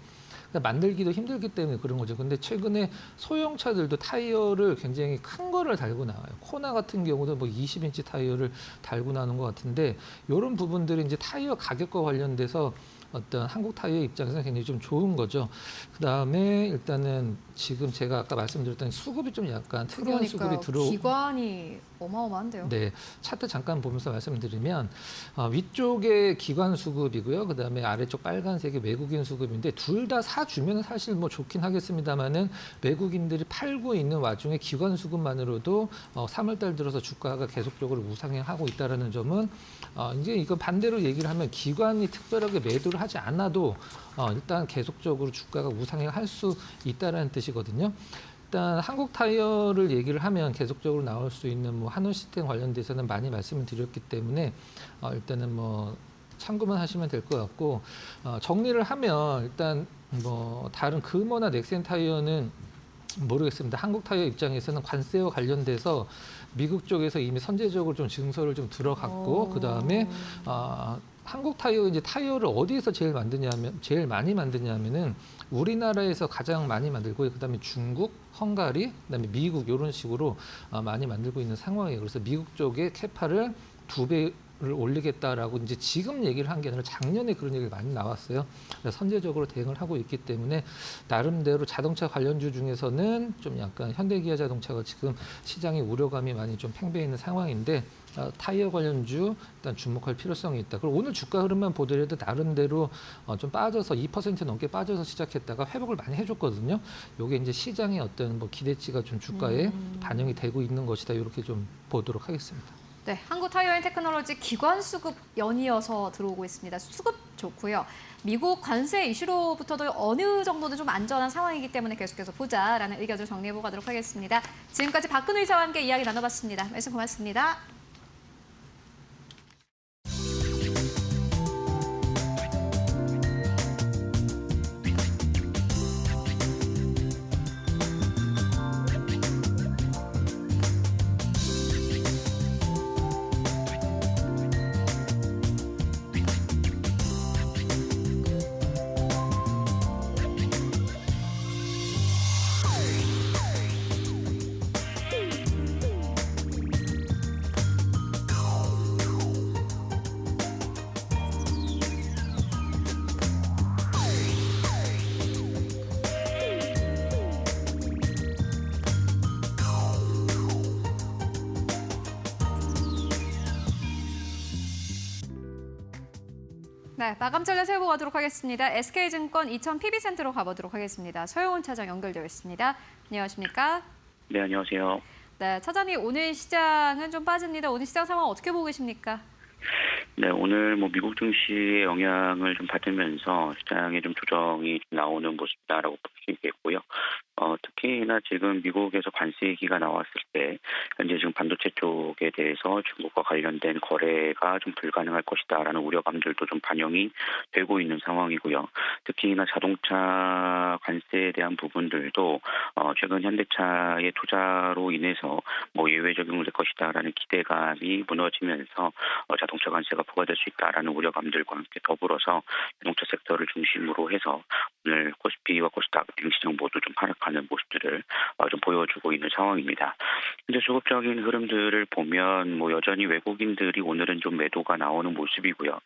만들기도 힘들기 때문에 그런 거죠. 근데 최근에 소형차들도 타이어를 굉장히 큰 거를 달고 나와요. 코나 같은 경우도 뭐 20인치 타이어를 달고 나오는 것 같은데 이런 부분들이 이제 타이어 가격과 관련돼서 어떤 한국 타이어 입장에서는 굉장히 좀 좋은 거죠. 그다음에 일단은 지금 제가 아까 말씀드렸던 수급이 좀 약간 특이한 수급이 들어오고 기관이 어마어마한데요. 네, 차트 잠깐 보면서 말씀드리면 위쪽에 기관 수급이고요. 그다음에 아래쪽 빨간색이 외국인 수급인데 둘 다 사주면 사실 뭐 좋긴 하겠습니다만은 외국인들이 팔고 있는 와중에 기관 수급만으로도 3월달 들어서 주가가 계속적으로 우상향하고 있다라는 점은 이제 이거 반대로 얘기를 하면 기관이 특별하게 매도를 하지 않아도 일단 계속적으로 주가가 우상향할 수 있다라는 뜻이거든요. 일단 한국 타이어를 얘기를 하면 계속적으로 나올 수 있는 뭐 한우 시스템 관련돼서는 많이 말씀을 드렸기 때문에 일단은 뭐 참고만 하시면 될 것 같고 정리를 하면 일단 뭐 다른 금호나 넥센 타이어는 모르겠습니다. 한국 타이어 입장에서는 관세와 관련돼서 미국 쪽에서 이미 선제적으로 좀 증서를 좀 들어갔고 그 다음에 한국 타이어 이제 타이어를 어디에서 제일 많이 만드냐면은 우리나라에서 가장 많이 만들고 그다음에 중국, 헝가리, 그다음에 미국 이런 식으로 많이 만들고 있는 상황이에요. 그래서 미국 쪽에 캐파를 2배를 올리겠다라고 이제 지금 얘기를 한 게 아니라 작년에 그런 얘기가 많이 나왔어요. 그래서 선제적으로 대응을 하고 있기 때문에 나름대로 자동차 관련주 중에서는 좀 약간 현대기아 자동차가 지금 시장에 우려감이 많이 좀 팽배해 있는 상황인데 타이어 관련주 일단 주목할 필요성이 있다. 그리고 오늘 주가 흐름만 보더라도 나름대로 좀 빠져서 2% 넘게 빠져서 시작했다가 회복을 많이 해줬거든요. 이게 이제 시장의 어떤 뭐 기대치가 좀 주가에 반영이 되고 있는 것이다. 이렇게 좀 보도록 하겠습니다. 네, 한국 타이어앤테크놀로지 기관 수급 연이어서 들어오고 있습니다. 수급 좋고요. 미국 관세 이슈로부터도 어느 정도는 좀 안전한 상황이기 때문에 계속해서 보자라는 의견을 정리해보고 가도록 하겠습니다. 지금까지 박근혜 의사와 함께 이야기 나눠봤습니다. 말씀 고맙습니다. 네, 마감 전략 세워보도록 하겠습니다. SK증권 2000 PB센터로 가보도록 하겠습니다. 서영훈 차장 연결되어 있습니다. 안녕하십니까? 네, 안녕하세요. 네, 차장님 오늘 시장은 좀 빠집니다. 오늘 시장 상황 어떻게 보고 계십니까? 네, 오늘 뭐 미국 증시의 영향을 좀 받으면서 시장에 좀 조정이 좀 나오는 모습이다라고 볼 수 있겠고요. 특히나 지금 미국에서 관세 얘기가 나왔을 때 현재 지금 반도체 쪽에 대해서 중국과 관련된 거래가 좀 불가능할 것이다라는 우려감들도 좀 반영이 되고 있는 상황이고요. 특히나 자동차 관세에 대한 부분들도 최근 현대차의 투자로 인해서 뭐 예외 적용될 것이다라는 기대감이 무너지면서 자동차 관세가 부과될 수 있다라는 우려감들과 함께 더불어서 자동차 섹터를 중심으로 해서 오늘 코스피와 코스닥 시장 모두 좀 하락하는 모습들을 좀 보여주고 있는 상황입니다. 현재 수급적인 흐름들을 보면 뭐 여전히 외국인들이 오늘은 좀 매도가 나오는 모습이고요.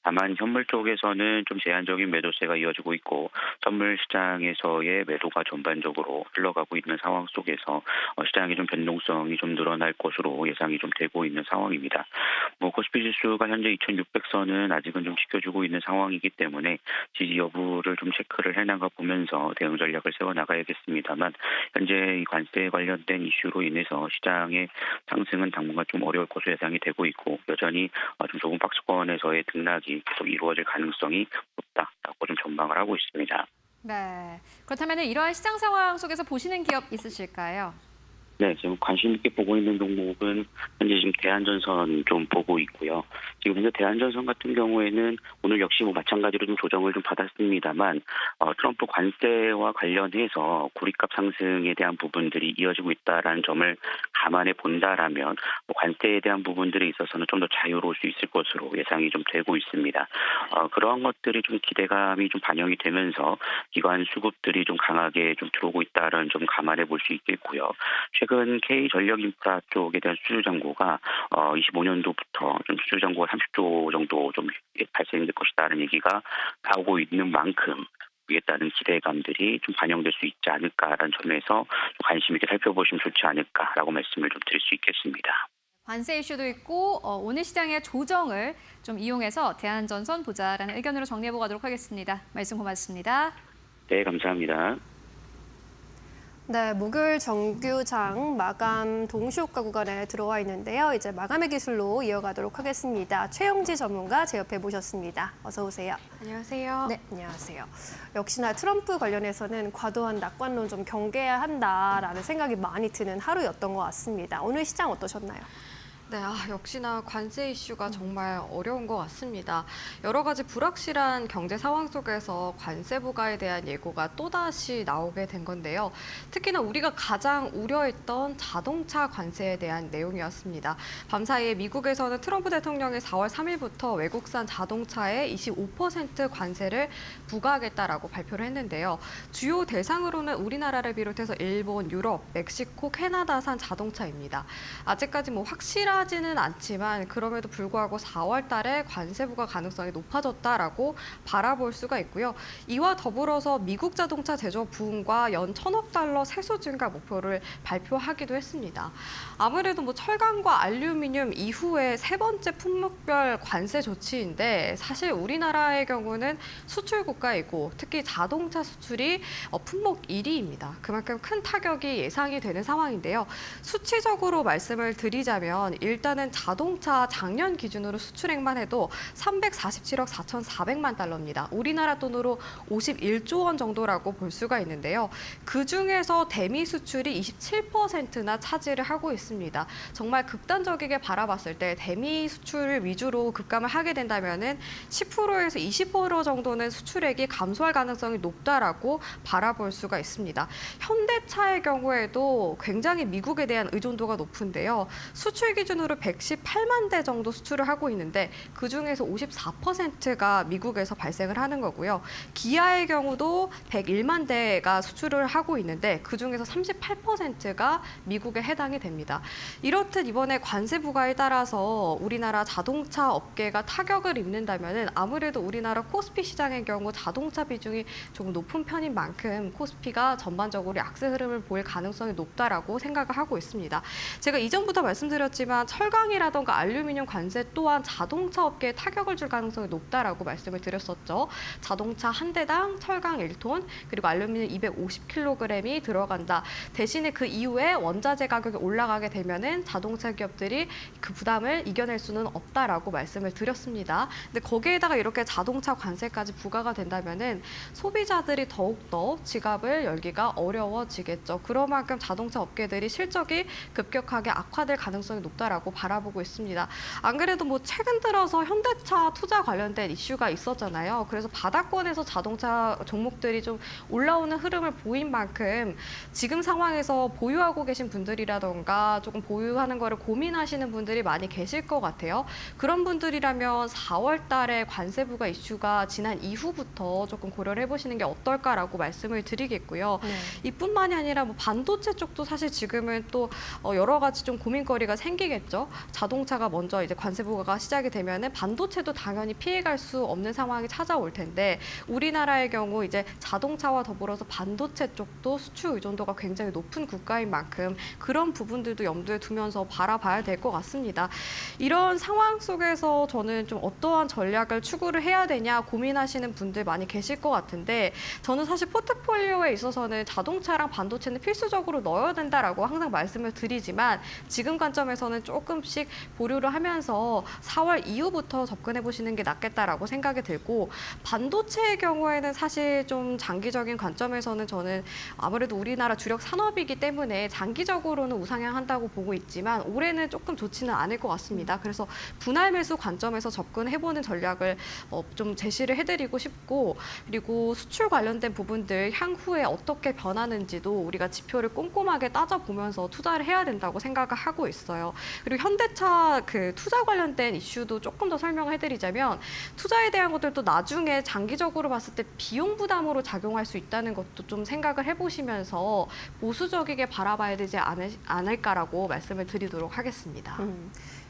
다만 현물 쪽에서는 좀 제한적인 매도세가 이어지고 있고 선물 시장에서의 매도가 전반적으로 흘러가고 있는 상황 속에서 시장의 좀 변동성이 좀 늘어날 것으로 예상이 좀 되고 있는 상황입니다. 뭐 코스피 지수가 현재 2,600선은 아직은 좀 지켜주고 있는 상황이기 때문에 지지 여부를 좀 체크를 해나가 보면서 대응 전략을 세워 나가야겠습니다만 현재 이 관세에 관련된 이슈로 인해서 시장의 상승은 당분간 좀 어려울 것으로 예상이 되고 있고 여전히 좀 좁은 박스권에서의 등락이 계속 이루어질 가능성이 높다라고 좀 전망을 하고 있습니다. 네, 그렇다면 이러한 시장 상황 속에서 보시는 기업 있으실까요? 네, 지금 관심 있게 보고 있는 종목은 현재 지금 대한전선 좀 보고 있고요. 지금 현재 대한전선 같은 경우에는 오늘 역시 뭐 마찬가지로 좀 조정을 좀 받았습니다만 트럼프 관세와 관련해서 구리값 상승에 대한 부분들이 이어지고 있다라는 점을 감안해 본다라면 관세에 대한 부분들에 있어서는 좀 더 자유로울 수 있을 것으로 예상이 좀 되고 있습니다. 그러한 것들이 좀 기대감이 좀 반영이 되면서 기관 수급들이 좀 강하게 좀 들어오고 있다라는 점 감안해 볼 수 있겠고요. 최근 최근 K전력인프라 쪽에 대한 수주 잔고가 25년도부터 좀 수주 잔고가 30조 정도 좀 발생될 것이다라는 얘기가 나오고 있는 만큼 이에 따른 기대감들이 좀 반영될 수 있지 않을까라는 점에서 관심 있게 살펴보시면 좋지 않을까라고 말씀을 좀 드릴 수 있겠습니다. 관세 이슈도 있고 오늘 시장의 조정을 좀 이용해서 대한전선 보자라는 의견으로 정리해 보도록 하겠습니다. 말씀 고맙습니다. 네, 감사합니다. 네, 목요일 정규장 마감 동시효과 구간에 들어와 있는데요. 이제 마감의 기술로 이어가도록 하겠습니다. 최영지 전문가 제 옆에 모셨습니다. 어서 오세요. 안녕하세요. 네, 안녕하세요. 역시나 트럼프 관련해서는 과도한 낙관론 좀 경계해야 한다라는 생각이 많이 드는 하루였던 것 같습니다. 오늘 시장 어떠셨나요? 네, 역시나 관세 이슈가 정말 어려운 것 같습니다. 여러 가지 불확실한 경제 상황 속에서 관세 부과에 대한 예고가 또다시 나오게 된 건데요. 특히나 우리가 가장 우려했던 자동차 관세에 대한 내용이었습니다. 밤사이에 미국에서는 트럼프 대통령이 4월 3일부터 외국산 자동차에 25% 관세를 부과하겠다라고 발표를 했는데요. 주요 대상으로는 우리나라를 비롯해서 일본, 유럽, 멕시코, 캐나다산 자동차입니다. 아직까지 확실하지는 않지만 그럼에도 불구하고 4월 달에 관세 부과 가능성이 높아졌다라고 바라볼 수가 있고요. 이와 더불어서 미국 자동차 제조업 부흥과 연 1,000억 달러 세수 증가 목표를 발표하기도 했습니다. 아무래도 철강과 알루미늄 이후에 세 번째 품목별 관세 조치인데 사실 우리나라의 경우는 수출 국가이고 특히 자동차 수출이 품목 1위입니다. 그만큼 큰 타격이 예상이 되는 상황인데요. 수치적으로 말씀을 드리자면 일단은 자동차 작년 기준으로 수출액만 해도 347억 4,400만 달러입니다. 우리나라 돈으로 51조 원 정도라고 볼 수가 있는데요. 그중에서 대미 수출이 27%나 차지를 하고 있습니다. 정말 극단적이게 바라봤을 때 대미 수출을 위주로 급감을 하게 된다면은 10%에서 20% 정도는 수출액이 감소할 가능성이 높다라고 바라볼 수가 있습니다. 현대차의 경우에도 굉장히 미국에 대한 의존도가 높은데요. 수출 기준으로 118만 대 정도 수출을 하고 있는데 그중에서 54%가 미국에서 발생을 하는 거고요. 기아의 경우도 101만 대가 수출을 하고 있는데 그중에서 38%가 미국에 해당이 됩니다. 이렇듯 이번에 관세 부과에 따라서 우리나라 자동차 업계가 타격을 입는다면 아무래도 우리나라 코스피 시장의 경우 자동차 비중이 조금 높은 편인 만큼 코스피가 전반적으로 약세 흐름을 보일 가능성이 높다라고 생각을 하고 있습니다. 제가 이전부터 말씀드렸지만 철강이라던가 알루미늄 관세 또한 자동차 업계에 타격을 줄 가능성이 높다라고 말씀을 드렸었죠. 자동차 한 대당 철강 1톤 그리고 알루미늄 250kg이 들어간다. 대신에 그 이후에 원자재 가격이 올라가게 되면은 자동차 기업들이 그 부담을 이겨낼 수는 없다라고 말씀을 드렸습니다. 근데 거기에다가 이렇게 자동차 관세까지 부과가 된다면은 소비자들이 더욱더 지갑을 열기가 어려워지겠죠. 그런 만큼 자동차 업계들이 실적이 급격하게 악화될 가능성이 높다라고 바라보고 있습니다. 안 그래도 최근 들어서 현대차 투자 관련된 이슈가 있었잖아요. 그래서 바닥권에서 자동차 종목들이 좀 올라오는 흐름을 보인 만큼 지금 상황에서 보유하고 계신 분들이라던가 조금 보유하는 거를 고민하시는 분들이 많이 계실 것 같아요. 그런 분들이라면 4월 달에 관세 부과 이슈가 지난 이후부터 조금 고려를 해보시는 게 어떨까라고 말씀을 드리겠고요. 네. 이뿐만이 아니라 반도체 쪽도 사실 지금은 또 여러 가지 좀 고민거리가 생기겠죠. 자동차가 먼저 이제 관세 부과가 시작이 되면은 반도체도 당연히 피해갈 수 없는 상황이 찾아올 텐데 우리나라의 경우 이제 자동차와 더불어서 반도체 쪽도 수출 의존도가 굉장히 높은 국가인 만큼 그런 부분들도 염두에 두면서 바라봐야 될 것 같습니다. 이런 상황 속에서 저는 좀 어떠한 전략을 추구를 해야 되냐 고민하시는 분들 많이 계실 것 같은데 저는 사실 포트폴리오에 있어서는 자동차랑 반도체는 필수적으로 넣어야 된다라고 항상 말씀을 드리지만 지금 관점에서는 조금씩 보류를 하면서 4월 이후부터 접근해 보시는 게 낫겠다라고 생각이 들고 반도체의 경우에는 사실 좀 장기적인 관점에서는 저는 아무래도 우리나라 주력 산업이기 때문에 장기적으로는 우상향한다고 보고 있지만 올해는 조금 좋지는 않을 것 같습니다. 그래서 분할 매수 관점에서 접근해보는 전략을 좀 제시를 해드리고 싶고 그리고 수출 관련된 부분들 향후에 어떻게 변하는지도 우리가 지표를 꼼꼼하게 따져보면서 투자를 해야 된다고 생각을 하고 있어요. 그리고 현대차 그 투자 관련된 이슈도 조금 더 설명을 해드리자면 투자에 대한 것들도 나중에 장기적으로 봤을 때 비용 부담으로 작용할 수 있다는 것도 좀 생각을 해보시면서 보수적이게 바라봐야 되지 않을까라고 말씀을 드리도록 하겠습니다.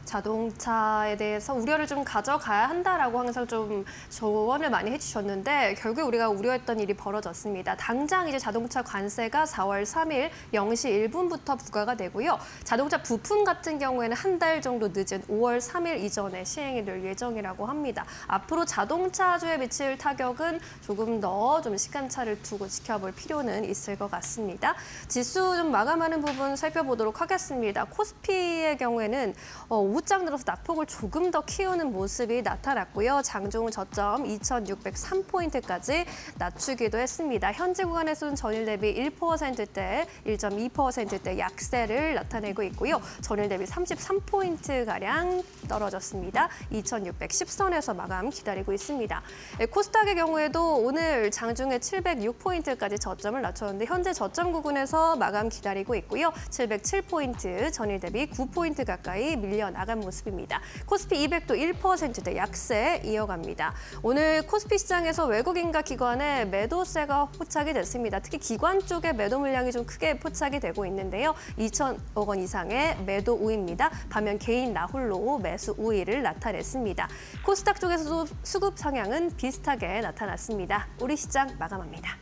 자동차에 대해서 우려를 좀 가져가야 한다라고 항상 좀 조언을 많이 해주셨는데 결국 우리가 우려했던 일이 벌어졌습니다. 당장 이제 자동차 관세가 4월 3일 0시 1분부터 부과가 되고요. 자동차 부품 같은 경우에는 한 달 정도 늦은 5월 3일 이전에 시행이 될 예정이라고 합니다. 앞으로 자동차주에 미칠 타격은 조금 더 좀 시간차를 두고 지켜볼 필요는 있을 것 같습니다. 지수 좀 마감하는 부분 살펴보도록 하겠습니다. 코스피의 경우에는 오후장 들어서 낙폭을 조금 더 키우는 모습이 나타났고요. 장중 저점 2,603포인트까지 낮추기도 했습니다. 현재 구간에서는 전일 대비 1%대, 1.2%대 약세를 나타내고 있고요. 전일 대비 33포인트가량 떨어졌습니다. 2,610선에서 마감 기다리고 있습니다. 코스닥의 경우에도 오늘 장중에 706포인트까지 저점을 낮췄는데 현재 저점 구간에서 마감 기다리고 있고요. 707포인트, 전일 대비 9포인트 가까이 밀려나간 모습입니다. 코스피 200도 1%대 약세 이어갑니다. 오늘 코스피 시장에서 외국인과 기관의 매도세가 포착이 됐습니다. 특히 기관 쪽의 매도 물량이 좀 크게 포착이 되고 있는데요. 2천억 원 이상의 매도 우위입니다. 반면 개인 나홀로 매수 우위를 나타냈습니다. 코스닥 쪽에서도 수급 성향은 비슷하게 나타났습니다. 우리 시장 마감합니다.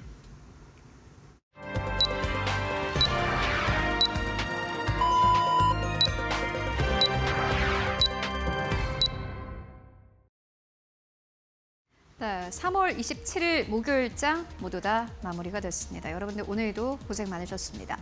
네, 3월 27일 목요일장 모두 다 마무리가 됐습니다. 여러분들 오늘도 고생 많으셨습니다.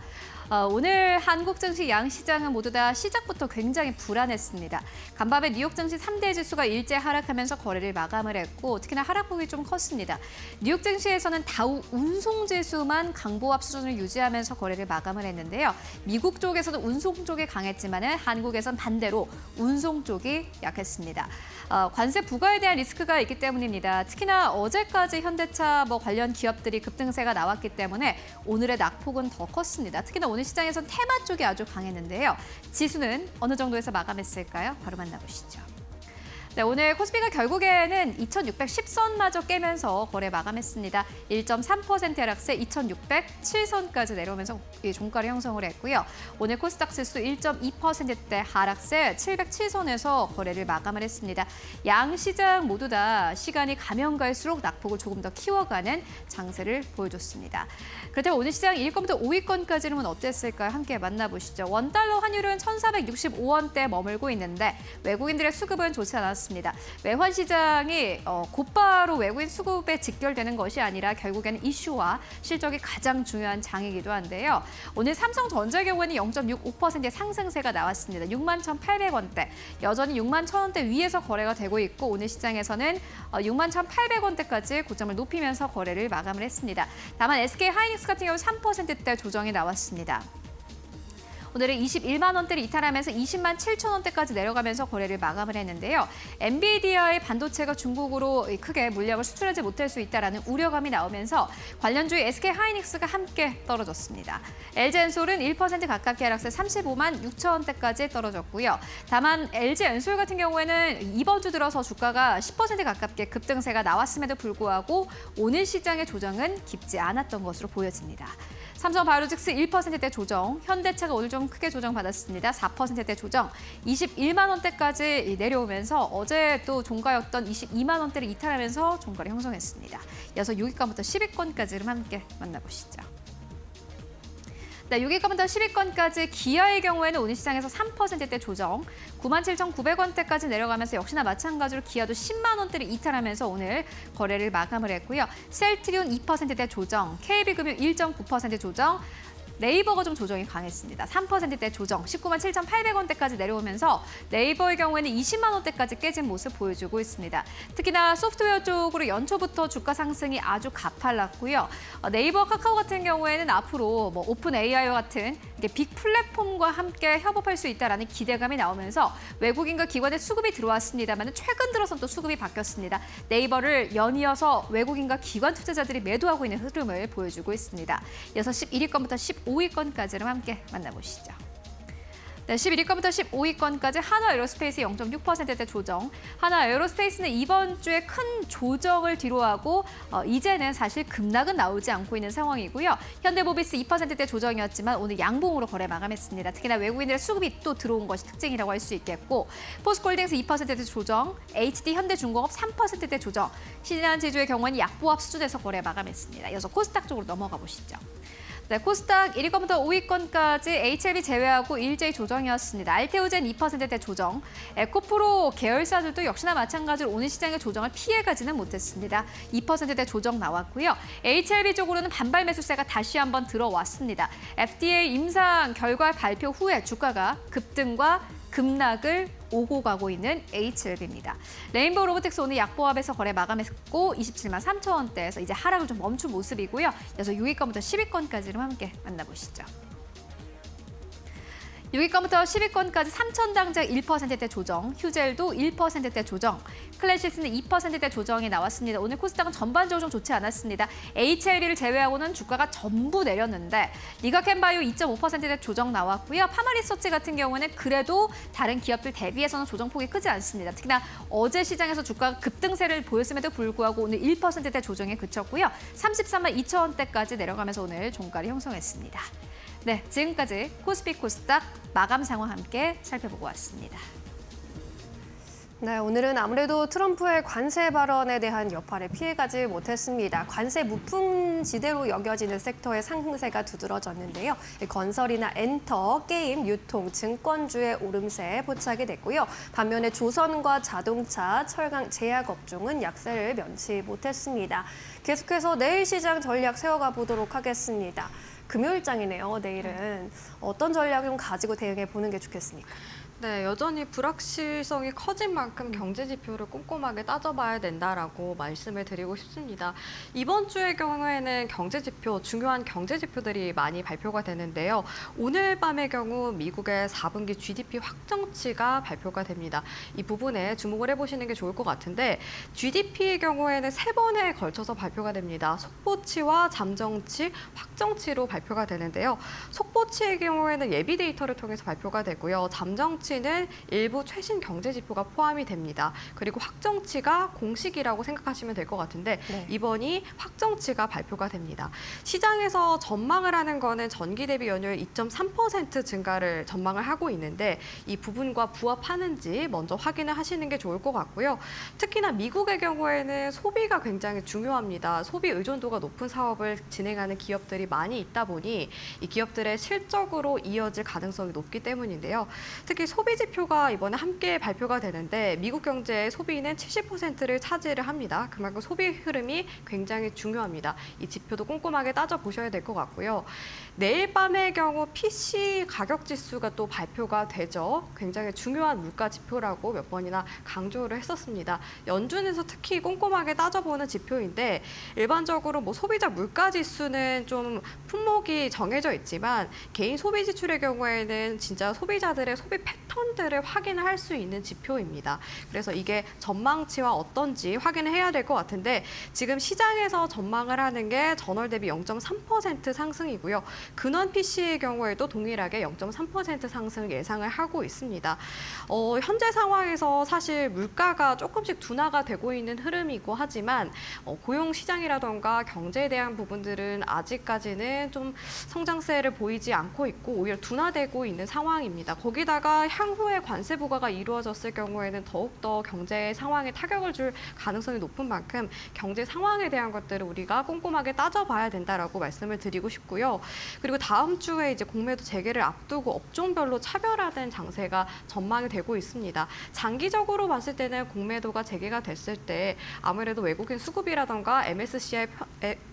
오늘 한국 증시 양시장은 모두 다 시작부터 굉장히 불안했습니다. 간밤에 뉴욕 증시 3대 지수가 일제 하락하면서 거래를 마감을 했고 특히나 하락폭이 좀 컸습니다. 뉴욕 증시에서는 다우 운송 지수만 강보합 수준을 유지하면서 거래를 마감을 했는데요. 미국 쪽에서는 운송 쪽이 강했지만은 한국에선 반대로 운송 쪽이 약했습니다. 관세 부과에 대한 리스크가 있기 때문입니다. 특히나 어제까지 현대차 관련 기업들이 급등세가 나왔기 때문에 오늘의 낙폭은 더 컸습니다. 특히나 오늘 시장에선 테마 쪽이 아주 강했는데요. 지수는 어느 정도에서 마감했을까요? 바로 만나보시죠. 네, 오늘 코스피가 결국에는 2,610선마저 깨면서 거래 마감했습니다. 1.3% 하락세 2,607선까지 내려오면서 종가를 형성을 했고요. 오늘 코스닥 지수 1.2%대 하락세 707선에서 거래를 마감을 했습니다. 양 시장 모두 다 시간이 가면 갈수록 낙폭을 조금 더 키워가는 장세를 보여줬습니다. 그렇다면 오늘 시장 1위권부터 5위권까지는 어땠을까요? 함께 만나보시죠. 원달러 환율은 1,465원대에 머물고 있는데 외국인들의 수급은 좋지 않았습니다. 외환 시장이 곧바로 외국인 수급에 직결되는 것이 아니라 결국에는 이슈와 실적이 가장 중요한 장이기도 한데요. 오늘 삼성전자의 경우에는 0.65%의 상승세가 나왔습니다. 61,800원대, 여전히 61,000원대 위에서 거래가 되고 있고 오늘 시장에서는 61,800원대까지 고점을 높이면서 거래를 마감을 했습니다. 다만 SK하이닉스 같은 경우 3%대 조정이 나왔습니다. 오늘은 21만 원대를 이탈하면서 20만 7천 원대까지 내려가면서 거래를 마감을 했는데요. 엔비디아의 반도체가 중국으로 크게 물량을 수출하지 못할 수 있다는 우려감이 나오면서 관련주의 SK하이닉스가 함께 떨어졌습니다. LG엔솔은 1% 가깝게 하락세 35만 6천 원대까지 떨어졌고요. 다만 LG엔솔 같은 경우에는 이번 주 들어서 주가가 10% 가깝게 급등세가 나왔음에도 불구하고 오늘 시장의 조정은 깊지 않았던 것으로 보여집니다. 삼성바이오로직스 1%대 조정, 현대차가 오늘 좀 크게 조정받았습니다. 4%대 조정, 21만 원대까지 내려오면서 어제 또 종가였던 22만 원대를 이탈하면서 종가를 형성했습니다. 이어서 6위권부터 10위권까지를 함께 만나보시죠. 네, 6위권부터 10위권까지 기아의 경우에는 오늘 시장에서 3%대 조정, 97,900원대까지 내려가면서 역시나 마찬가지로 기아도 10만 원대를 이탈하면서 오늘 거래를 마감을 했고요. 셀트리온 2%대 조정, KB금융 1.9% 조정, 네이버가 좀 조정이 강했습니다. 3%대 조정, 197,800원대까지 내려오면서 네이버의 경우에는 20만 원대까지 깨진 모습 보여주고 있습니다. 특히나 소프트웨어 쪽으로 연초부터 주가 상승이 아주 가팔랐고요. 네이버, 카카오 같은 경우에는 앞으로 오픈 AI와 같은 빅 플랫폼과 함께 협업할 수 있다는 기대감이 나오면서 외국인과 기관의 수급이 들어왔습니다만 최근 들어서는 또 수급이 바뀌었습니다. 네이버를 연이어서 외국인과 기관 투자자들이 매도하고 있는 흐름을 보여주고 있습니다. 이어서 11위권부터 15위권까지를 함께 만나보시죠. 네, 11위권부터 15위권까지 한화 에어로스페이스 0.6%대 조정. 한화 에어로스페이스는 이번 주에 큰 조정을 뒤로하고 이제는 사실 급락은 나오지 않고 있는 상황이고요. 현대모비스 2%대 조정이었지만 오늘 양봉으로 거래 마감했습니다. 특히나 외국인들의 수급이 또 들어온 것이 특징이라고 할 수 있겠고 포스코홀딩스 2%대 조정, HD 현대중공업 3%대 조정, 신한지주의 경우는 약보합 수준에서 거래 마감했습니다. 이어서 코스닥 쪽으로 넘어가 보시죠. 네, 코스닥 1위권부터 5위권까지 HLB 제외하고 일제히 조정이었습니다. 알테오젠 2%대 조정, 에코프로 계열사들도 역시나 마찬가지로 오늘 시장의 조정을 피해가지는 못했습니다. 2%대 조정 나왔고요. HLB 쪽으로는 반발 매수세가 다시 한번 들어왔습니다. FDA 임상 결과 발표 후에 주가가 급등과 급락을 오고 가고 있는 HLB입니다. 레인보우 로보틱스 오늘 약보합에서 거래 마감했고 27만 3천 원대에서 이제 하락을 좀 멈춘 모습이고요. 이어서 6위권부터 10위권까지를 함께 만나보시죠. 6위권부터 10위권까지 삼천당장 1%대 조정, 휴젤도 1%대 조정, 클래시스는 2%대 조정이 나왔습니다. 오늘 코스닥은 전반적으로 좀 좋지 않았습니다. HLB를 제외하고는 주가가 전부 내렸는데 리가켄바이오 2.5%대 조정 나왔고요. 파마리서치 같은 경우는 그래도 다른 기업들 대비해서는 조정폭이 크지 않습니다. 특히나 어제 시장에서 주가가 급등세를 보였음에도 불구하고 오늘 1%대 조정에 그쳤고요. 33만 2천 원대까지 내려가면서 오늘 종가를 형성했습니다. 네, 지금까지 코스피 코스닥 마감 상황 함께 살펴보고 왔습니다. 네, 오늘은 아무래도 트럼프의 관세 발언에 대한 여파를 피해가지 못했습니다. 관세 무풍지대로 여겨지는 섹터의 상승세가 두드러졌는데요. 건설이나 엔터, 게임, 유통, 증권주의 오름세에 포착이 됐고요. 반면에 조선과 자동차, 철강, 제약업종은 약세를 면치 못했습니다. 계속해서 내일 시장 전략 세워가 보도록 하겠습니다. 금요일장이네요, 내일은. 어떤 전략 좀 가지고 대응해 보는 게 좋겠습니까? 네, 여전히 불확실성이 커진 만큼 경제 지표를 꼼꼼하게 따져봐야 된다라고 말씀을 드리고 싶습니다. 이번 주의 경우에는 경제 지표, 중요한 경제 지표들이 많이 발표가 되는데요. 오늘 밤의 경우 미국의 4분기 GDP 확정치가 발표가 됩니다. 이 부분에 주목을 해보시는 게 좋을 것 같은데 GDP의 경우에는 3번에 걸쳐서 발표가 됩니다. 속보치와 잠정치, 확정치로 발표가 되는데요. 속보치의 경우에는 예비 데이터를 통해서 발표가 되고요. 잠정치 는 일부 최신 경제 지표가 포함이 됩니다. 그리고 확정치가 공식이라고 생각하시면 될 것 같은데 네. 이번이 확정치가 발표가 됩니다. 시장에서 전망을 하는 거는 전기 대비 연율 2.3% 증가를 전망을 하고 있는데 이 부분과 부합하는지 먼저 확인을 하시는 게 좋을 것 같고요. 특히나 미국의 경우에는 소비가 굉장히 중요합니다. 소비 의존도가 높은 사업을 진행하는 기업들이 많이 있다 보니 이 기업들의 실적으로 이어질 가능성이 높기 때문인데요. 특히 소비 지표가 이번에 함께 발표가 되는데 미국 경제의 소비는 70%를 차지를 합니다. 그만큼 소비 흐름이 굉장히 중요합니다. 이 지표도 꼼꼼하게 따져보셔야 될 것 같고요. 내일 밤의 경우 PC 가격 지수가 또 발표가 되죠. 굉장히 중요한 물가 지표라고 몇 번이나 강조를 했었습니다. 연준에서 특히 꼼꼼하게 따져보는 지표인데 일반적으로 뭐 소비자 물가 지수는 좀 품목이 정해져 있지만 개인 소비 지출의 경우에는 진짜 소비자들의 소비 패턴들을 확인을 할 수 있는 지표입니다. 그래서 이게 전망치와 어떤지 확인을 해야 될 것 같은데 지금 시장에서 전망을 하는 게 전월 대비 0.3% 상승이고요. 근원 PC의 경우에도 동일하게 0.3% 상승 예상을 하고 있습니다. 현재 상황에서 사실 물가가 조금씩 둔화가 되고 있는 흐름이고 하지만 고용 시장이라던가 경제에 대한 부분들은 아직까지는 좀 성장세를 보이지 않고 있고 오히려 둔화되고 있는 상황입니다. 거기다가 향후에 관세 부과가 이루어졌을 경우에는 더욱더 경제 상황에 타격을 줄 가능성이 높은 만큼 경제 상황에 대한 것들을 우리가 꼼꼼하게 따져봐야 된다라고 말씀을 드리고 싶고요. 그리고 다음 주에 이제 공매도 재개를 앞두고 업종별로 차별화된 장세가 전망이 되고 있습니다. 장기적으로 봤을 때는 공매도가 재개가 됐을 때 아무래도 외국인 수급이라던가 MSCI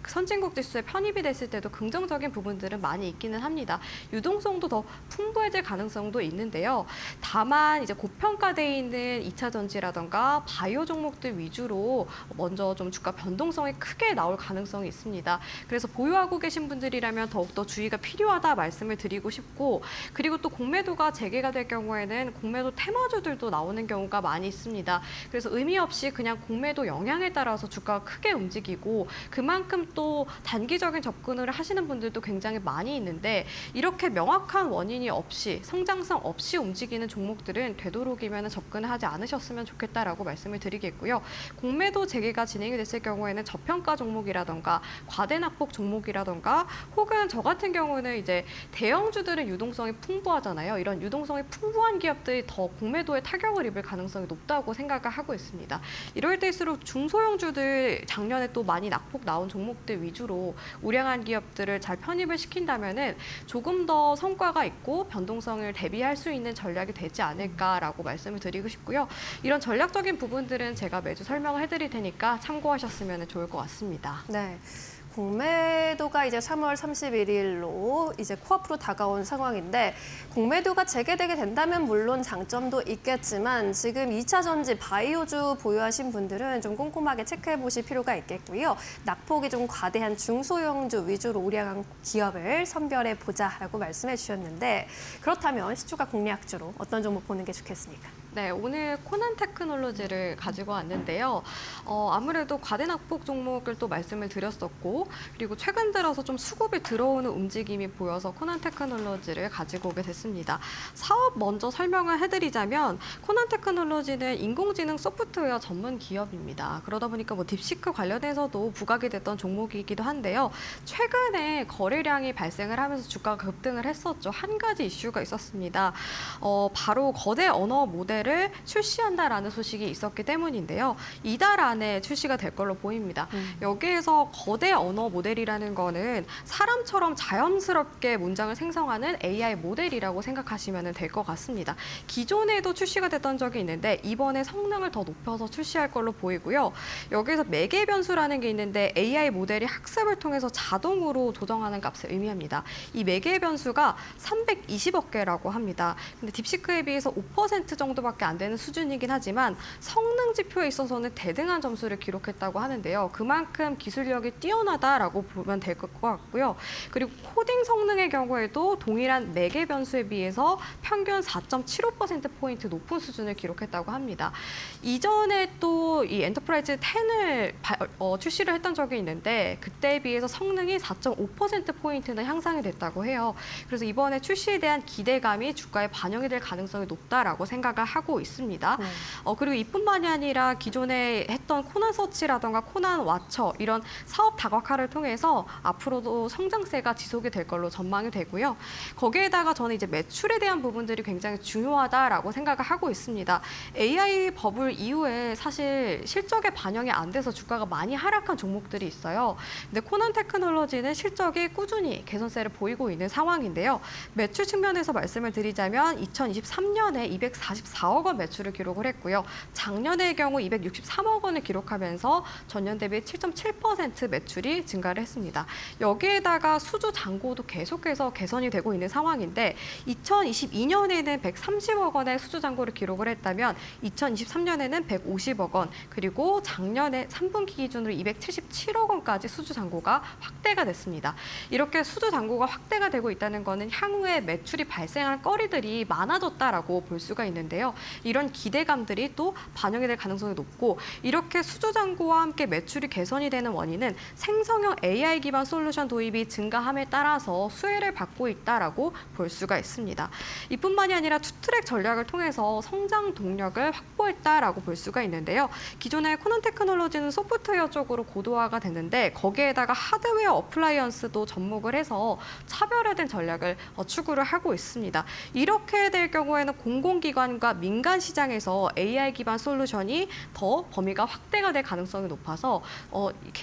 선진국 지수에 편입이 됐을 때도 긍정적인 부분들은 많이 있기는 합니다. 유동성도 더 풍부해질 가능성도 있는데요. 다만 이제 고평가돼 있는 2차 전지라던가 바이오 종목들 위주로 먼저 좀 주가 변동성이 크게 나올 가능성이 있습니다. 그래서 보유하고 계신 분들이라면 더욱더 주의가 필요하다 말씀을 드리고 싶고, 그리고 또 공매도가 재개가 될 경우에는 공매도 테마주들도 나오는 경우가 많이 있습니다. 그래서 의미 없이 그냥 공매도 영향에 따라서 주가가 크게 움직이고 그만큼 또 단기적인 접근을 하시는 분들도 굉장히 많이 있는데, 이렇게 명확한 원인이 없이 성장성 없이 움직이는 종목들은 되도록이면 접근을 하지 않으셨으면 좋겠다라고 말씀을 드리겠고요. 공매도 재개가 진행이 됐을 경우에는 저평가 종목이라던가 과대낙폭 종목이라던가 혹은 저 같은 경우는 이제 대형주들은 유동성이 풍부하잖아요. 이런 유동성이 풍부한 기업들이 더 공매도에 타격을 입을 가능성이 높다고 생각을 하고 있습니다. 이럴 때일수록 중소형주들 작년에 또 많이 낙폭 나온 종목들 위주로 우량한 기업들을 잘 편입을 시킨다면은 조금 더 성과가 있고 변동성을 대비할 수 있는 전략이 되지 않을까라고 말씀을 드리고 싶고요. 이런 전략적인 부분들은 제가 매주 설명을 해드릴 테니까 참고하셨으면 좋을 것 같습니다. 네. 공매도가 이제 3월 31일로 이제 코앞으로 다가온 상황인데, 공매도가 재개되게 된다면 물론 장점도 있겠지만 지금 2차 전지 바이오주 보유하신 분들은 좀 꼼꼼하게 체크해 보실 필요가 있겠고요. 낙폭이 좀 과대한 중소형주 위주로 우량한 기업을 선별해 보자라고 말씀해 주셨는데, 그렇다면 시초가 공략주로 어떤 종목 보는 게 좋겠습니까? 네, 오늘 코난 테크놀로지를 가지고 왔는데요. 아무래도 과대낙폭 종목을 또 말씀을 드렸었고, 그리고 최근 들어서 좀 수급이 들어오는 움직임이 보여서 코난 테크놀로지를 가지고 오게 됐습니다. 사업 먼저 설명을 해드리자면, 코난 테크놀로지는 인공지능 소프트웨어 전문 기업입니다. 그러다 보니까 뭐 딥시크 관련해서도 부각이 됐던 종목이기도 한데요. 최근에 거래량이 발생을 하면서 주가가 급등을 했었죠. 한 가지 이슈가 있었습니다. 바로 거대 언어 모델 를 출시한다라는 소식이 있었기 때문인데요. 이달 안에 출시가 될 걸로 보입니다. 여기에서 거대 언어 모델이라는 거는 사람처럼 자연스럽게 문장을 생성하는 AI 모델이라고 생각하시면 될 것 같습니다. 기존에도 출시가 됐던 적이 있는데 이번에 성능을 더 높여서 출시할 걸로 보이고요. 여기에서 매개 변수라는 게 있는데 AI 모델이 학습을 통해서 자동으로 조정하는 값을 의미합니다. 이 매개 변수가 320억 개라고 합니다. 근데 딥시크에 비해서 5% 정도밖에 안 되는 수준이긴 하지만 성능 지표에 있어서는 대등한 점수를 기록했다고 하는데요. 그만큼 기술력이 뛰어나다라고 보면 될 것 같고요. 그리고 코딩 성능의 경우에도 동일한 매개 변수에 비해서 평균 4.75%포인트 높은 수준을 기록했다고 합니다. 이전에 또 이 엔터프라이즈 10을 출시를 했던 적이 있는데 그때에 비해서 성능이 4.5%포인트나 향상이 됐다고 해요. 그래서 이번에 출시에 대한 기대감이 주가에 반영이 될 가능성이 높다라고 생각을 하고 있습니다. 그리고 이뿐만이 아니라 기존에 했던 코난 서치라던가 코난 와처 이런 사업 다각화를 통해서 앞으로도 성장세가 지속이 될 걸로 전망이 되고요. 거기에다가 저는 이제 매출에 대한 부분들이 굉장히 중요하다라고 생각을 하고 있습니다. AI 버블 이후에 사실 실적에 반영이 안 돼서 주가가 많이 하락한 종목들이 있어요. 근데 코난 테크놀로지는 실적이 꾸준히 개선세를 보이고 있는 상황인데요. 매출 측면에서 말씀을 드리자면 2023년에 244억 원 매출을 기록을 했고요. 작년의 경우 263억 원을 기록하면서 전년 대비 7.7% 매출이 증가를 했습니다. 여기에다가 수주 잔고도 계속해서 개선이 되고 있는 상황인데 2022년에는 130억 원의 수주 잔고를 기록을 했다면 2023년에는 150억 원, 그리고 작년에 3분기 기준으로 277억 원까지 수주 잔고가 확대가 됐습니다. 이렇게 수주 잔고가 확대가 되고 있다는 거는 향후에 매출이 발생할 거리들이 많아졌다라고 볼 수가 있는데요. 이런 기대감들이 또 반영이 될 가능성이 높고, 이렇게 수주 잔고와 함께 매출이 개선이 되는 원인은 생성형 AI 기반 솔루션 도입이 증가함에 따라서 수혜를 받고 있다라고 볼 수가 있습니다. 이뿐만이 아니라 투트랙 전략을 통해서 성장 동력을 확보했다라고 볼 수가 있는데요. 기존의 코난 테크놀로지는 소프트웨어 쪽으로 고도화가 됐는데 거기에다가 하드웨어 어플라이언스도 접목을 해서 차별화된 전략을 추구를 하고 있습니다. 이렇게 될 경우에는 공공기관과 민간 시장에서 AI 기반 솔루션이 더 범위가 확대가 될 가능성이 높아서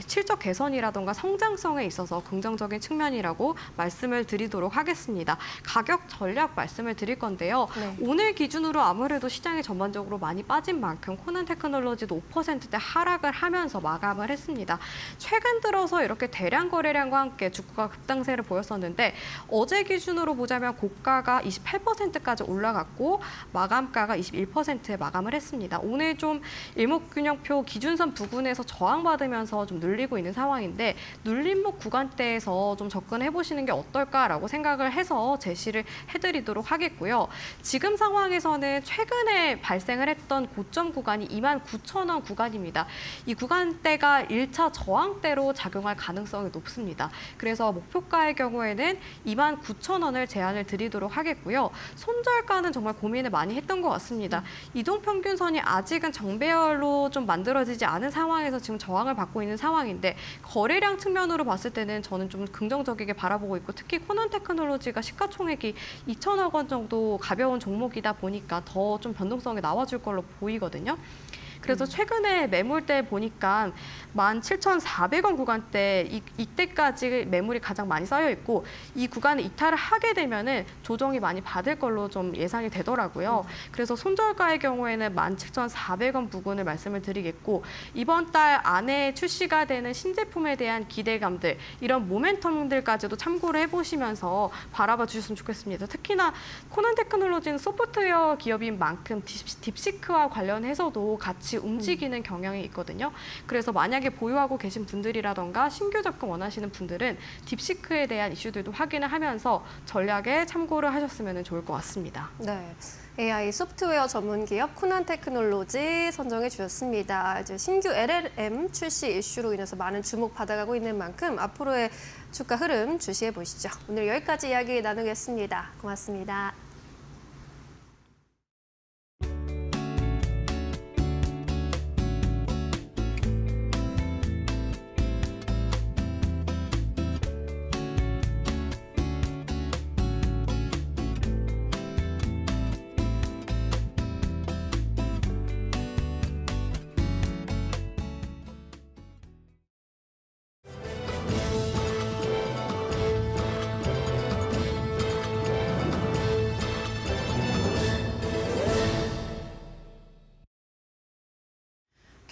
실적 개선이라던가 성장성에 있어서 긍정적인 측면이라고 말씀을 드리도록 하겠습니다. 가격 전략 말씀을 드릴 건데요. 네. 오늘 기준으로 아무래도 시장이 전반적으로 많이 빠진 만큼 코난 테크놀로지도 5%대 하락을 하면서 마감을 했습니다. 최근 들어서 이렇게 대량 거래량과 함께 주가가 급등세를 보였었는데 어제 기준으로 보자면 고가가 28%까지 올라갔고 마감가가 21%에 마감을 했습니다. 오늘 좀 일목균형표 기준선 부근에서 저항받으면서 좀 눌리고 있는 상황인데 눌림목 구간대에서 좀 접근해 보시는 게 어떨까라고 생각을 해서 제시를 해드리도록 하겠고요. 지금 상황에서는 최근에 발생을 했던 고점 구간이 29,000원 구간입니다. 이 구간대가 1차 저항대로 작용할 가능성이 높습니다. 그래서 목표가의 경우에는 29,000원을 제안을 드리도록 하겠고요. 손절가는 정말 고민을 많이 했던 것 같습니다. 이동평균선이 아직은 정배열로 좀 만들어지지 않은 상황에서 지금 저항을 받고 있는 상황인데 거래량 측면으로 봤을 때는 저는 좀 긍정적이게 바라보고 있고 특히 코난 테크놀로지가 시가총액이 2천억 원 정도 가벼운 종목이다 보니까 더 좀 변동성이 나와줄 걸로 보이거든요. 그래서 최근에 매물대 보니까 17,400원 구간대 이때까지 매물이 가장 많이 쌓여 있고 이 구간에 이탈을 하게 되면은 조정이 많이 받을 걸로 좀 예상이 되더라고요. 그래서 손절가의 경우에는 17,400원 부근을 말씀을 드리겠고 이번 달 안에 출시가 되는 신제품에 대한 기대감들 이런 모멘텀들까지도 참고를 해보시면서 바라봐 주셨으면 좋겠습니다. 특히나 코난 테크놀로지는 소프트웨어 기업인 만큼 딥시크와 관련해서도 같이 움직이는 경향이 있거든요. 그래서 만약에 보유하고 계신 분들이라던가 신규 접근 원하시는 분들은 딥시크에 대한 이슈들도 확인을 하면서 전략에 참고를 하셨으면 좋을 것 같습니다. 네. AI 소프트웨어 전문 기업 코난 테크놀로지 선정해 주셨습니다. 이제 신규 LLM 출시 이슈로 인해서 많은 주목 받아가고 있는 만큼 앞으로의 주가 흐름 주시해 보시죠. 오늘 여기까지 이야기 나누겠습니다. 고맙습니다.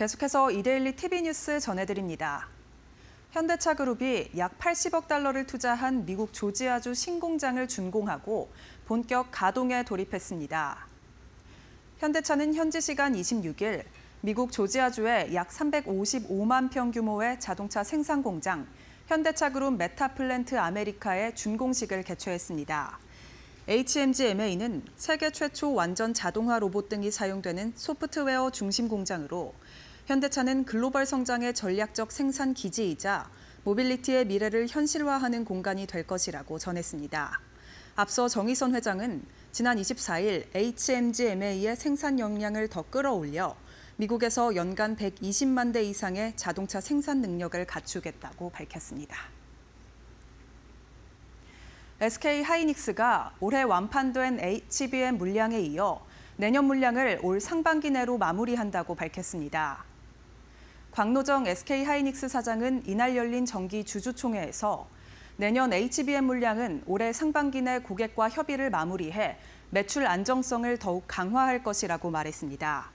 계속해서 이데일리 TV 뉴스 전해드립니다. 현대차 그룹이 약 80억 달러를 투자한 미국 조지아주 신공장을 준공하고 본격 가동에 돌입했습니다. 현대차는 현지 시간 26일 미국 조지아주의 약 355만 평 규모의 자동차 생산 공장 현대차 그룹 메타플랜트 아메리카의 준공식을 개최했습니다. HMG-MA는 세계 최초 완전 자동화 로봇 등이 사용되는 소프트웨어 중심 공장으로 현대차는 글로벌 성장의 전략적 생산 기지이자 모빌리티의 미래를 현실화하는 공간이 될 것이라고 전했습니다. 앞서 정의선 회장은 지난 24일 HMG-MA의 생산 역량을 더 끌어올려 미국에서 연간 120만 대 이상의 자동차 생산 능력을 갖추겠다고 밝혔습니다. SK 하이닉스가 올해 완판된 HBM 물량에 이어 내년 물량을 올 상반기 내로 마무리한다고 밝혔습니다. 광노정 SK 하이닉스 사장은 이날 열린 정기 주주총회에서 내년 HBM 물량은 올해 상반기 내 고객과 협의를 마무리해 매출 안정성을 더욱 강화할 것이라고 말했습니다.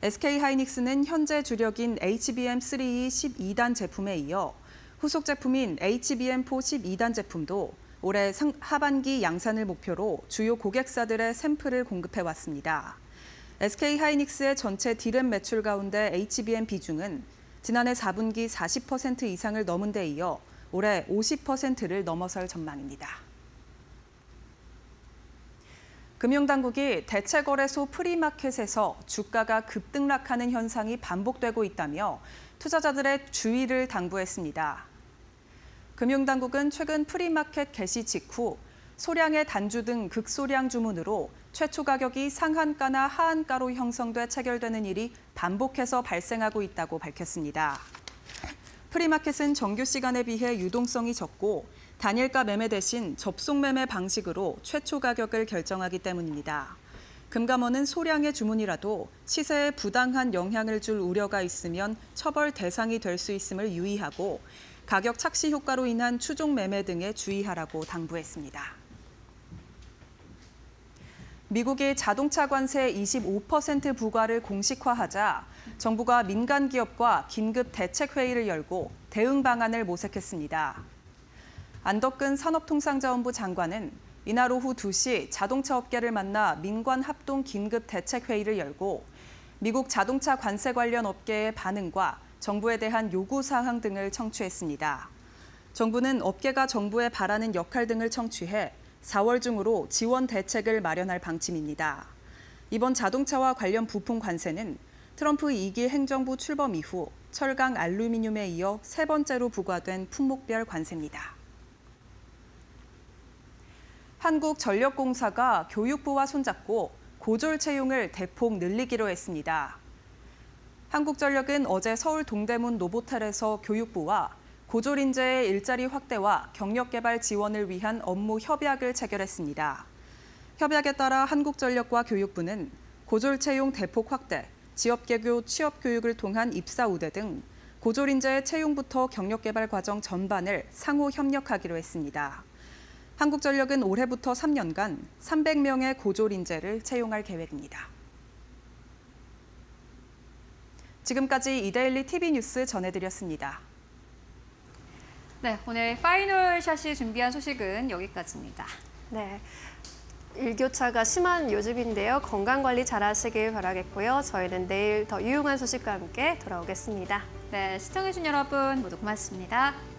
SK 하이닉스는 현재 주력인 HBM3E 12단 제품에 이어 후속 제품인 HBM4 12단 제품도 올해 하반기 양산을 목표로 주요 고객사들의 샘플을 공급해 왔습니다. SK 하이닉스의 전체 D램 매출 가운데 HBM 비중은 지난해 4분기 40% 이상을 넘은 데 이어 올해 50%를 넘어설 전망입니다. 금융당국이 대체거래소 프리마켓에서 주가가 급등락하는 현상이 반복되고 있다며 투자자들의 주의를 당부했습니다. 금융당국은 최근 프리마켓 개시 직후 소량의 단주 등 극소량 주문으로 최초 가격이 상한가나 하한가로 형성돼 체결되는 일이 반복해서 발생하고 있다고 밝혔습니다. 프리마켓은 정규 시간에 비해 유동성이 적고 단일가 매매 대신 접속 매매 방식으로 최초 가격을 결정하기 때문입니다. 금감원은 소량의 주문이라도 시세에 부당한 영향을 줄 우려가 있으면 처벌 대상이 될 수 있음을 유의하고 가격 착시 효과로 인한 추종 매매 등에 주의하라고 당부했습니다. 미국이 자동차 관세 25% 부과를 공식화하자 정부가 민간 기업과 긴급 대책 회의를 열고 대응 방안을 모색했습니다. 안덕근 산업통상자원부 장관은 이날 오후 2시 자동차 업계를 만나 민관 합동 긴급 대책 회의를 열고 미국 자동차 관세 관련 업계의 반응과 정부에 대한 요구 사항 등을 청취했습니다. 정부는 업계가 정부에 바라는 역할 등을 청취해 4월 중으로 지원 대책을 마련할 방침입니다. 이번 자동차와 관련 부품 관세는 트럼프 2기 행정부 출범 이후 철강, 알루미늄에 이어 세 번째로 부과된 품목별 관세입니다. 한국전력공사가 교육부와 손잡고 고졸 채용을 대폭 늘리기로 했습니다. 한국전력은 어제 서울 동대문 노보텔에서 교육부와 고졸 인재의 일자리 확대와 경력 개발 지원을 위한 업무 협약을 체결했습니다. 협약에 따라 한국전력과 교육부는 고졸 채용 대폭 확대, 지역개교 취업 교육을 통한 입사 우대 등 고졸 인재의 채용부터 경력 개발 과정 전반을 상호 협력하기로 했습니다. 한국전력은 올해부터 3년간 300명의 고졸 인재를 채용할 계획입니다. 지금까지 이데일리 TV 뉴스 전해드렸습니다. 네, 오늘 파이널샷이 준비한 소식은 여기까지입니다. 네. 일교차가 심한 요즘인데요. 건강관리 잘 하시길 바라겠고요. 저희는 내일 더 유용한 소식과 함께 돌아오겠습니다. 네, 시청해주신 여러분 모두 고맙습니다.